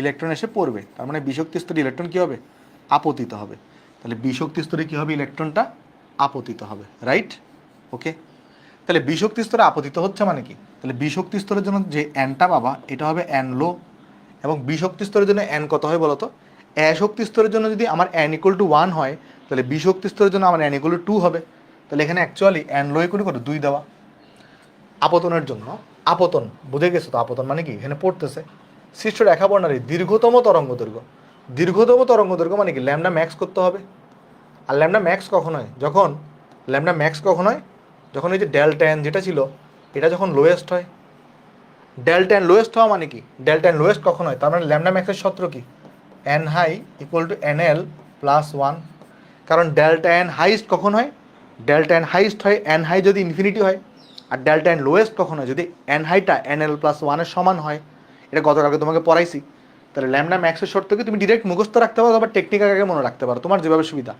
ইলেকট্রন এসে পড়বে, তার মানে বি শক্তি স্তরে ইলেকট্রন কি হবে, আপতিত হবে। তাহলে বি শক্তি স্তরে কি হবে, ইলেকট্রনটা আপতিত হবে, রাইট? ওকে, তাহলে বি শক্তি স্তরে আপতিত হচ্ছে মানে কি, তাহলে বি শক্তি স্তরের জন্য যে এনটা পাবা এটা হবে এন লো, এবং বি শক্তি স্তরের জন্য এন কত হয় বলো তো, এ শক্তি স্তরের জন্য যদি আমার এন ইকুয়াল টু 1 হয়, তাহলে বি শক্তি স্তরের জন্য আমার এন ইকুয়াল টু 2 হবে। তাহলে এখানে actually N low equal to 2 দেওয়া। আপতনের জন্য, আপতন বুঝে গেছো তো, আপতন মানে কি, এখানে পড়তেছে সৃষ্ট রেখা বর্ণালীর দীর্ঘতম তরঙ্গ দৈর্ঘ্য মানে কি, ল্যামডা ম্যাক্স করতে হবে। আর ল্যামডা ম্যাক্স কখন হয়, যখন এই যে ডেল্টা এন যেটা ছিল এটা যখন লোয়েস্ট হয়। ডেল্টা এন লোয়েস্ট হওয়া মানে কি, ডেল্টা এন লোয়েস্ট কখন হয়, তার মানে ল্যামডা ম্যাক্সের সূত্র কি, N high equal to n L plus 1। কারণ ডেল্টা এন হাইস্ট কখন হয়, হয় এন হাই যদি ইনফিনিটি হয়, আর ডেল্টা এন লোয়েস্ট কখন হয়, যদি এন হাইটা এন এল প্লাস 1-এর সমান হয়। এটা গতকালকে তোমাকে পড়াইছি। তাহলে ল্যামডা ম্যাক্সের শর্তকে তুমি ডিরেক্ট মুখস্থ রাখতে পারো, আবার টেকনিক্যাল আগে মনে রাখতে পারো, তোমার যেভাবে সুবিধা।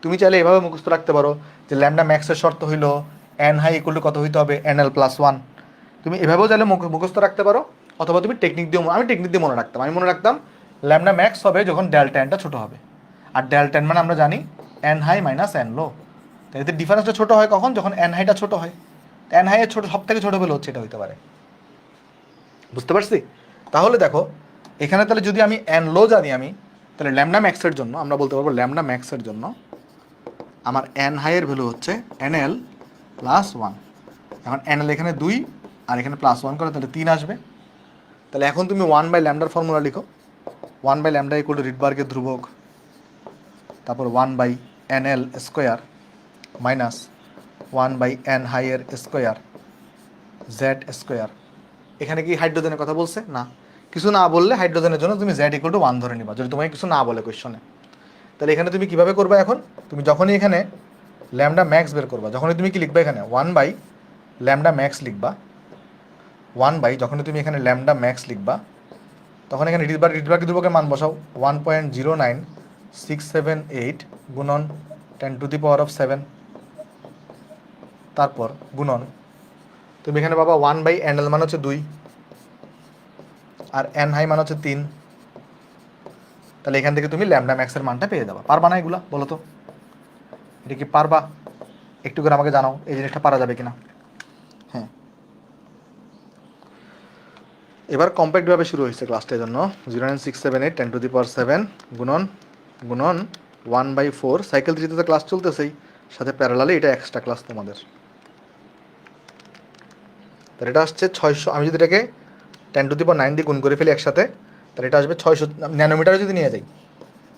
তুমি চাইলে এভাবে মুখস্থ রাখতে পারো যে ল্যামডা ম্যাক্সের শর্ত হইলো এন হাই ইকুয়াল টু কত হইতে হবে, এন এল প্লাস 1। তুমি এভাবেও চাইলে মুখস্থ রাখতে পারো, অথবা তুমি টেকনিক দিয়ে, আমি টেকনিক দিয়ে আমি মনে রাখতাম ল্যামডা ম্যাক্স হবে যখন ডেল্টা এনটা ছোটো হবে, আর ডেল্টা এন মানে আমরা জানি এন হাই মাইনাস এন লো। তাই এতে ডিফারেন্সটা ছোটো হয় কখন, যখন এন হাইটা ছোটো হয়। এন হাইয়ের ছোটো, সব থেকে ছোটো বেল হচ্ছে এটা হইতে পারে। বুঝতে পারছি? তাহলে দেখো এখানে তাহলে যদি আমি এন লো জানি, আমি তাহলে ল্যামডা ম্যাক্সের জন্য আমরা বলতে পারবো ল্যামডা ম্যাক্সের জন্য আমার এন হাইয়ের ভ্যালু হচ্ছে এন এল প্লাস 1। এখন এন এল এখানে 2 আর এখানে প্লাস 1 করে তাহলে 3 আসবে। তাহলে এখন তুমি 1/ল্যামডার ফর্মুলা লিখো, 1/ল্যামডা ইকুয়াল টু রিডবার্গের ধ্রুবক, তারপর 1/NL স্কোয়ার মাইনাস 1/n হাইয়ের স্কোয়ার জেড স্কোয়ার। এখানে কি হাইড্রোজেনের কথা বলছে না, কিছু না বললে হাইড্রোজেনের জন্য তুমি জেড ইকুয়াল টু 1 ধরে নিবা, যদি তোমাকে কিছু না বলে কোয়েশ্চনে। তাহলে এখানে তুমি কীভাবে করবে, এখন তুমি যখনই এখানে ল্যামডা ম্যাক্স বের করবা, যখনই তুমি কি লিখবা এখানে 1/ল্যামডা ম্যাক্স লিখবা, যখনই তুমি এখানে ল্যামডা ম্যাক্স লিখবা, তখন এখানে রিডবার্গ ধ্রুবকের মান বসাও 1.09678 গুণন 10⁻⁷, তারপর গুণন তুমি এখানে পাবা 1/NL মান হচ্ছে 2, আর এন হাই মান হচ্ছে 3, তাহলে এখান থেকে তুমি ল্যামডা ম্যাক্সের মানটা পেয়ে যাবা। পারবা না এগুলা বলো তো? এটা কি পারবা? একটু করে আমাকে জানাও এই জিনিসটা পারা যাবে কিনা। হ্যাঁ, এবার কম্প্যাক্টভাবে শুরু হয়েছে ক্লাসটা, এই জন্য 09678 10⁻7 গুণন গুণন 1/4 সাইকেল 3 তে তো ক্লাস চলতেছেই, সাথে প্যারালালে এটা এক্সট্রা ক্লাস তোমাদের। তাহলে এটা আসছে 600, আমি যদি এটাকে 10⁻9 দিয়ে গুণ করে ফেলি একসাথে, তাহলে এটা আসবে 600 ন্যানোমিটারে যদি নিয়ে যাই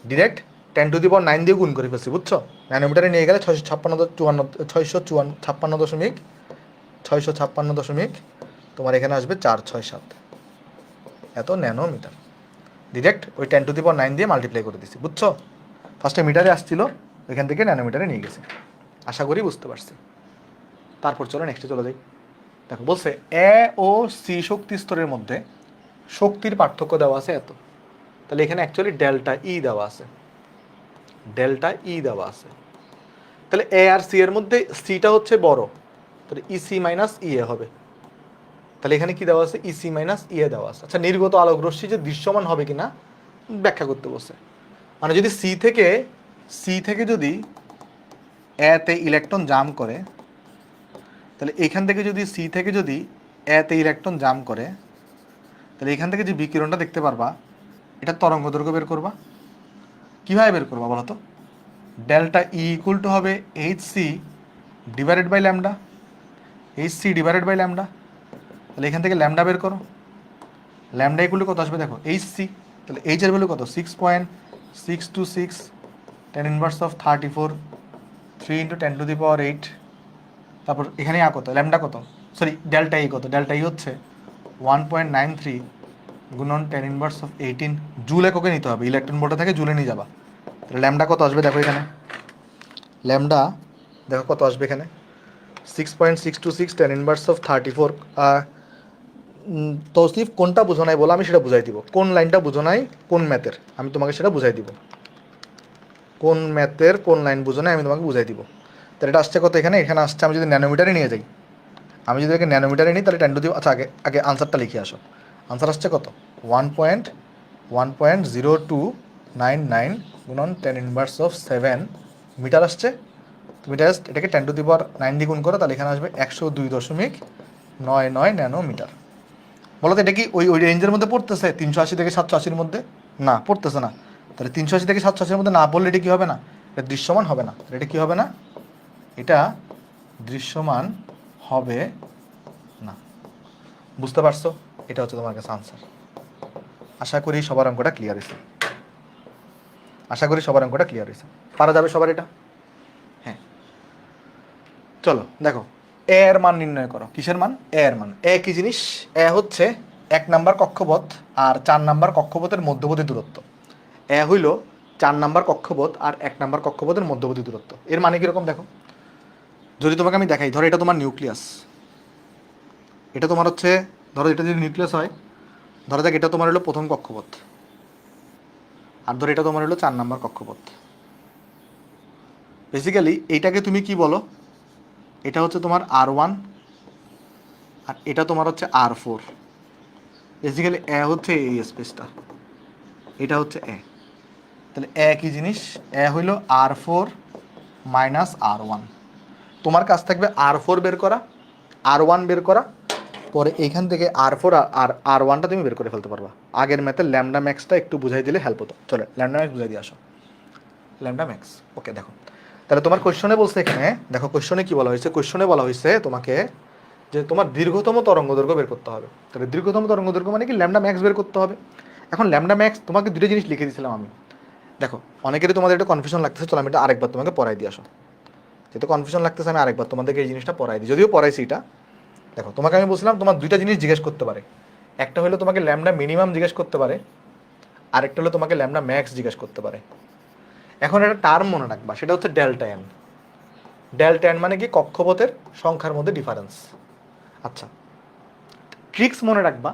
ডিরেক্ট 10⁻9 দিয়ে গুণ করে ফেলছি, বুঝছো? ন্যানোমিটারে নিয়ে গেলে 656 তোমার এখানে আসবে 467, এত ন্যানোমিটার। ডিরেক্ট ওই 10⁻9 দিয়ে মাল্টিপ্লাই করে দিচ্ছি, বুঝছো? ফার্স্টে মিটারে আসছিল, ওইখান থেকে ন্যানোমিটারে নিয়ে গেছি। আশা করি বুঝতে পারছি। তারপর চলো নেক্সটে চলে যাই। দেখো বলছে এ ও সি শক্তি স্তরের মধ্যে শক্তির পার্থক্য দেওয়া আছে এত। তাহলে এখানে অ্যাকচুয়ালি ডেল্টা ই দেওয়া আছে, ডেল্টা ই দেওয়া আছে। তাহলে এ আর সি এর মধ্যে সিটা হচ্ছে বড়, তাহলে ইসি মাইনাস ইএ হবে। তাহলে এখানে কি দেওয়া আছে? ইসি মাইনাস ইএ দেওয়া আছে। আচ্ছা, নির্গত আলোক রশ্মি যে দৃশ্যমান হবে কিনা ব্যাখ্যা করতে বসে। মানে যদি সি থেকে যদি এতে ইলেকট্রন জাম করে, তাহলে এখান থেকে যদি সি থেকে যদি এতে ইলেকট্রন জাম করে, তাহলে এখান থেকে যে বিকিরণটা দেখতে পারবা, এটা তরঙ্গ দৈর্ঘ্য বের করবা। কীভাবে বের করবা বলো তো? ডেল্টা ই ইকুয়াল টু হবে h c divided by lambda, h c divided by lambda. তাহলে এখান থেকে ল্যামডা বের করো, ল্যামডা ইকুয়াল টু কত আসবে দেখো, এইচ সি। তাহলে এইচ এর ভ্যালু কত? 6.626 10⁻34 3 × 10⁸। তারপর এখানে কত? ল্যামডা কত, সরি ডেল্টা ই কত? ডেল্টা ই হচ্ছে 1.93 গুণন 10⁻18 জুল এককে নিতে হবে, ইলেকট্রন ভোল্টে থাকে জুলে নিয়ে যাবা। তাহলে ল্যামডা কত আসবে দেখো এখানে, ল্যামডা দেখো কত আসবে এখানে 6.626 10⁻34। তৌসিফ কোনটা বুঝো নাই বলো, আমি সেটা বুঝাই দিব। কোন লাইনটা বুঝো নাই, কোন ম্যাথের, আমি তোমাকে সেটা বুঝাই দিব। কোন ম্যাথের কোন লাইন বুঝো নাই আমি তোমাকে বুঝাই দিব। তাহলে এটা আসছে কত এখানে? এখানে আসছে, আমি যদি ন্যানোমিটারে নিয়ে যাই, আমি যদি একে ন্যানোমিটারে নিই তাহলে 10⁻, আচ্ছা আগে আগে আনসারটা লিখে আসো। আনসার আসছে কত? 1.0299 গুণন 10⁻7 মিটার আসছে। তুমি জাস্ট এটাকে 10⁻9 দিয়ে গুণ করো, তাহলে এখানে আসবে 102.99 ন্যানোমিটার। বলো তো এটা কি ওই ওই রেঞ্জের মধ্যে পড়তেছে 380 থেকে 780-র মধ্যে? না, পড়তেছে না। তাহলে 380 থেকে 780-র মধ্যে না পড়লে এটা কী হবে না? এটা দৃশ্যমান হবে না। এটা কী হবে না? এটা দৃশ্যমান হবে না। বুঝতে পারছো? এটা হচ্ছে তোমার কাছে আনসার। আশা করি সবার অঙ্কটা ক্লিয়ার হয়েছে, আশা করি সবার অঙ্কটা ক্লিয়ার হয়েছে। পারা যাবে সবার এটা? হ্যাঁ, চলো দেখো এ এর মান নির্ণয় করো। কিসের মান? এ এর মান। এ কি জিনিস? এ হচ্ছে 1 নাম্বার কক্ষপথ আর 4 নাম্বার কক্ষপথের মধ্যবর্তী দূরত্ব। এ হইল 4 নাম্বার কক্ষপথ আর 1 নাম্বার কক্ষপথের মধ্যবর্তী দূরত্ব। এর মানে কীরকম দেখো, যদি তোমাকে আমি দেখাই, ধরো এটা তোমার নিউক্লিয়াস, এটা তোমার হচ্ছে, ধরো এটা যদি নিউক্লিয়াস হয়, ধরো দেখ এটা তোমার হলো প্রথম কক্ষপথ, আর ধরো এটা তোমার হলো 4 নাম্বার কক্ষপথ। বেসিক্যালি এইটাকে তুমি কি বলো? এটা হচ্ছে তোমার R1 আর এটা তোমার হচ্ছে R4। বেসিক্যালি এ হচ্ছে এই স্পেসটা, এটা হচ্ছে এ। তাহলে এ কি জিনিস? এ হইল R4 মাইনাস R1। তোমার কাছ থাকবে R4 বের করা, R1 বের করা, পরে এইখান থেকে R4 আর R1টা তুমি বের করে ফেলতে পারবা। আগের ম্যাথে ল্যামডা ম্যাক্সটা একটু বুঝাই দিলে হেল্প হতো। চলে ল্যামডা ম্যাক্স বুঝাই দিয়ে আসো। ল্যামডা ম্যাক্স, ওকে। দেখো তাহলে তোমার কোশ্চনে বলছে এখানে, দেখো কোশ্চনে কি বলা হয়েছে? কোশ্চনে বলা হয়েছে তোমাকে যে তোমার দীর্ঘতম তরঙ্গ দৈর্ঘ্য বের করতে হবে। তাহলে দীর্ঘতম তরঙ্গ দৈর্ঘ্য মানে কি? ল্যামডা ম্যাক্স বের করতে হবে। এখন ল্যামডা ম্যাক্স তোমাকে দুটো জিনিস লিখে দিয়েছিলাম আমি। দেখো অনেকেরই তোমাদের একটা কনফিউশন লাগতেছে, চলো আমি এটা আরেকবার তোমাকে পড়াই দিয়ে আসো। যেহেতু কনফিউশন লাগতেছে আমি আরেকবার তোমাদেরকে এই জিনিসটা পড়াই দিই, যদিও পড়াইছি এটা। দেখো তোমাকে আমি বলছিলাম তোমার দুইটা জিনিস জিজ্ঞেস করতে পারে। একটা হলো তোমাকে ল্যামডা মিনিমাম জিজ্ঞেস করতে পারে, আরেকটা হলো তোমাকে ল্যামডা ম্যাক্স জিজ্ঞেস করতে পারে। এখন একটা টার্ম মনে রাখবা, সেটা হচ্ছে ডেল্টা এন। ডেল্টা এন মানে কি? কক্ষপথের সংখ্যার মধ্যে ডিফারেন্স। আচ্ছা, ট্রিক্স মনে রাখবা,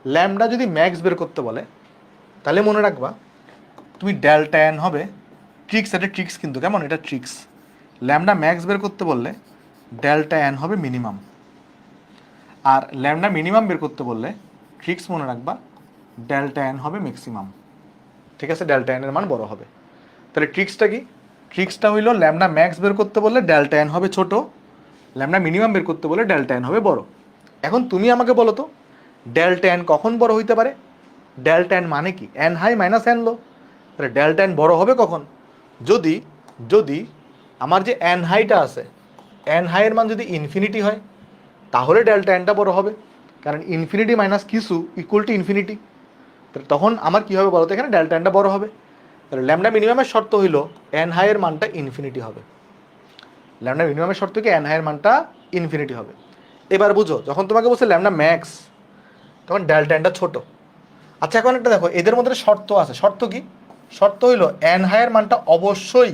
ল্যামডা যদি ম্যাক্স বের করতে বলে তাহলে মনে রাখবা তুমি ডেল্টা এন হবে ট্রিক্স। এটা ট্রিক্স কিন্তু, কেমন? এটা ট্রিক্স। ল্যামডা ম্যাক্স বের করতে বললে ডেল্টা এন হবে মিনিমাম, আর ল্যামডা মিনিমাম বের করতে বললে ট্রিক্স মনে রাখবা ডেল্টা এন হবে ম্যাক্সিমাম। ঠিক আছে, ডেল্টা এন এর মান বড় হবে। তাহলে ট্রিক্সটা কি? ট্রিক্সটা হইলো ল্যামডা ম্যাক্স বের করতে বললে ডেল্টা এন হবে ছোট, ল্যামডা মিনিমাম বের করতে বলে ডেল্টা এন হবে বড়। এখন তুমি আমাকে বলো তো ডেল্টা এন কখন বড় হইতে পারে? ডেল্টা এন মানে কি? এন হাই মাইনাস এন লো। তাহলে ডেল্টা এন বড় হবে কখন? যদি যদি আমার যে এন হাইটা আছে, এন হাইয়ের মান যদি ইনফিনিটি হয় তাহলে ডেল্টা এনটা বড় হবে, কারণ ইনফিনিটি মাইনাস কিছু ইকুয়াল টু ইনফিনিটি। তাহলে তখন আমার কী হবে বলো তো, এখানে ডেল্টা এনটা বড় হবে। তাহলে ল্যামডা মিনিমামের শর্ত হইল এন হাইয়ের মানটা ইনফিনিটি হবে। ল্যামডা মিনিমামের শর্ত কি? এন হাইয়ের মানটা ইনফিনিটি হবে। এবার বুঝো, যখন তোমাকে বলছে ল্যামডা ম্যাক্স, তখন ডেল্টা এনটা ছোট। আচ্ছা এখন একটা দেখো, এদের মধ্যে শর্ত আছে। শর্ত কি? শর্ত হইলো এন হাইয়ের মানটা অবশ্যই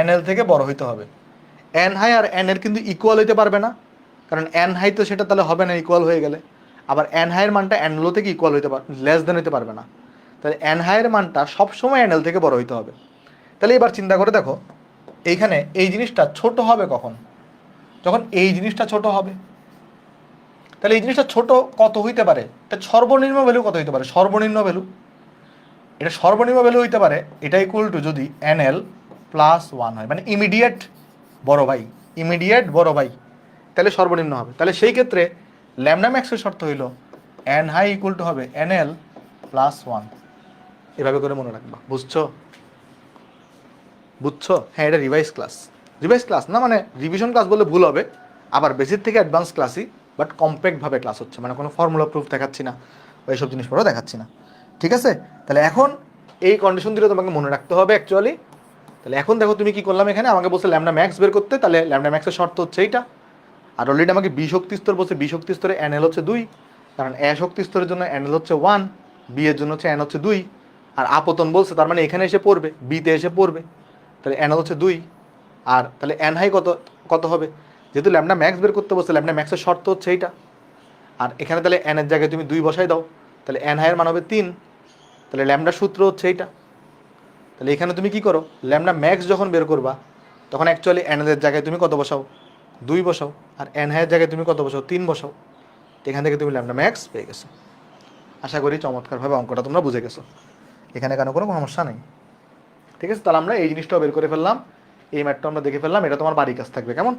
এন এল থেকে বড় হইতে হবে। এন হাই আর এন এর কিন্তু ইকুয়াল হইতে পারবে না, কারণ এন হাই তো সেটা তাহলে হবে না ইকুয়াল হয়ে গেলে। আবার এন হাইয়ের মানটা এন লো থেকে ইকুয়াল হইতে পারবে, লেস দেন হইতে পারবে না। তাহলে এন হাইয়ের মানটা সবসময় এন এল থেকে বড় হইতে হবে। তাহলে এবার চিন্তা করে দেখো, এইখানে এই জিনিসটা ছোট হবে কখন? যখন এই জিনিসটা ছোট হবে। তাহলে এই জিনিসটা ছোট কত হইতে পারে? এটা সর্বনিম্ন ভ্যালু কত হইতে পারে? সর্বনিম্ন ভ্যালু, এটা সর্বনিম্ন ভ্যালু হইতে পারে এটা ইকুয়াল টু যদি এন এল প্লাস ওয়ান হয়, মানে ইমিডিয়েট বড় ভাই, ইমিডিয়েট বড় ভাই, তাহলে সর্বনিম্ন হবে। তাহলে সেই ক্ষেত্রে ল্যামডা ম্যাক্সের শর্ত হইল এন হাই ইকুয়াল টু হবে এন এল প্লাস ওয়ান। এভাবে করে মনে রাখবা। বুঝছো? বুঝছো? হ্যাঁ, এটা রিভাইজ ক্লাস। রিভাইজ ক্লাস না মানে রিভিশন ক্লাস বললে ভুল হবে, আবার বেসিক থেকে অ্যাডভান্স ক্লাসই, বাট কম্প্যাক্টভাবে ক্লাস হচ্ছে, মানে কোনো ফর্মুলা প্রুফ দেখাচ্ছি না বা এইসব জিনিসপত্র দেখাচ্ছি না। ঠিক আছে? তাহলে এখন এই কন্ডিশন দিলে তোমাকে মনে রাখতে হবে অ্যাকচুয়ালি। তাহলে এখন দেখো তুমি কি করলাম, এখানে আমাকে বলছে ল্যামডা ম্যাক্স বের করতে, তাহলে ল্যামডা ম্যাক্সের শর্ত হচ্ছে এইটা। আর অলরেডি আমাকে বি শক্তি স্তর বলছে, বি শক্তি স্তরে এন এল হচ্ছে 2, কারণ এ শক্তি স্তরের জন্য এন এল হচ্ছে 1, বি এর জন্য হচ্ছে এন হচ্ছে 2, আর আপতন বলছে তার মানে এখানে এসে পড়বে, বিতে এসে পড়বে। তাহলে এন হচ্ছে 2, আর তাহলে এন হাই কত কত হবে? যেহেতু ল্যামডা ম্যাক্স বের করতে বলছে, ল্যামডা ম্যাক্সের শর্ত হচ্ছে এইটা। আর এখানে তাহলে এন এর জায়গায় তুমি 2 বসাই দাও, তাহলে এন হাইয়ের মান হবে 3। তাহলে ল্যামডা সূত্র হচ্ছে এইটা। তাহলে এখানে তুমি কি করো, ল্যামডা ম্যাক্স যখন বের করবা তখন অ্যাকচুয়ালি এন এর জায়গায় তুমি কত বসাও? 2 বসাও, আর এন হাইয়ের জায়গায় তুমি কত বসাও? 3 বসাও। এখান থেকে তুমি ল্যামডা ম্যাক্স পেয়ে গেছো। আশা করি চমৎকারভাবে অঙ্কটা তোমরা বুঝে গেছো, এখানে কেন কোনো সমস্যা নেই। ঠিক আছে? তাহলে আমরা এই জিনিসটাও বের করে ফেললাম, এই ম্যাটটা আমরা দেখে ফেললাম, এটা তোমার বাড়ির কাজ থাকবে। কেমন?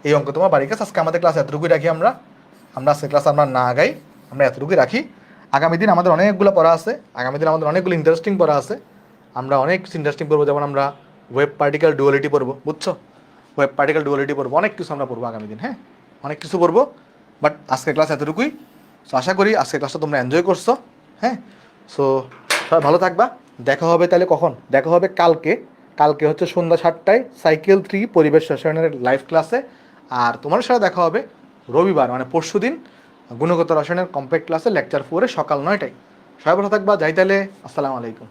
এই অঙ্ক তোমার বাড়ির কাজ। আজকে আমাদের ক্লাস এতটুকুই রাখি, আমরা আজকে ক্লাস আমরা না আগাই, আমরা এতটুকুই রাখি। আগামী দিন আমাদের অনেকগুলো পড়া আছে, আগামী দিন আমাদের অনেকগুলো ইন্টারেস্টিং পড়া আছে। আমরা অনেক ইন্টারেস্টিং পড়বো, যেমন আমরা ওয়েব পার্টিকেল ডুয়ালিটি পড়বো। বুঝছো? ওয়েব পার্টিকেল ডুয়ালিটি পড়বো, অনেক কিছু আমরা পড়বো আগামী দিন। হ্যাঁ, অনেক কিছু পড়বো, বাট আজকে ক্লাস এতটুকুই। সো আশা করি আজকে ক্লাসটা তোমরা এনজয় করছো। হ্যাঁ, সো সবাই ভালো থাকবা। দেখা হবে তাহলে কখন? দেখা হবে কালকে। কালকে হচ্ছে সন্ধ্যা 7টায় সাইকেল 3 পরিবেশ রসায়নের লাইভ ক্লাসে। আর তোমার সাথে দেখা হবে রবিবার মানে পরশু দিন গুণগত রসায়নের কম্প্যাক্ট ক্লাসে লেকচার 4 সকাল 9টায়। সবাই ভালো থাকবা। যাই তাহলে, আসসালামু আলাইকুম।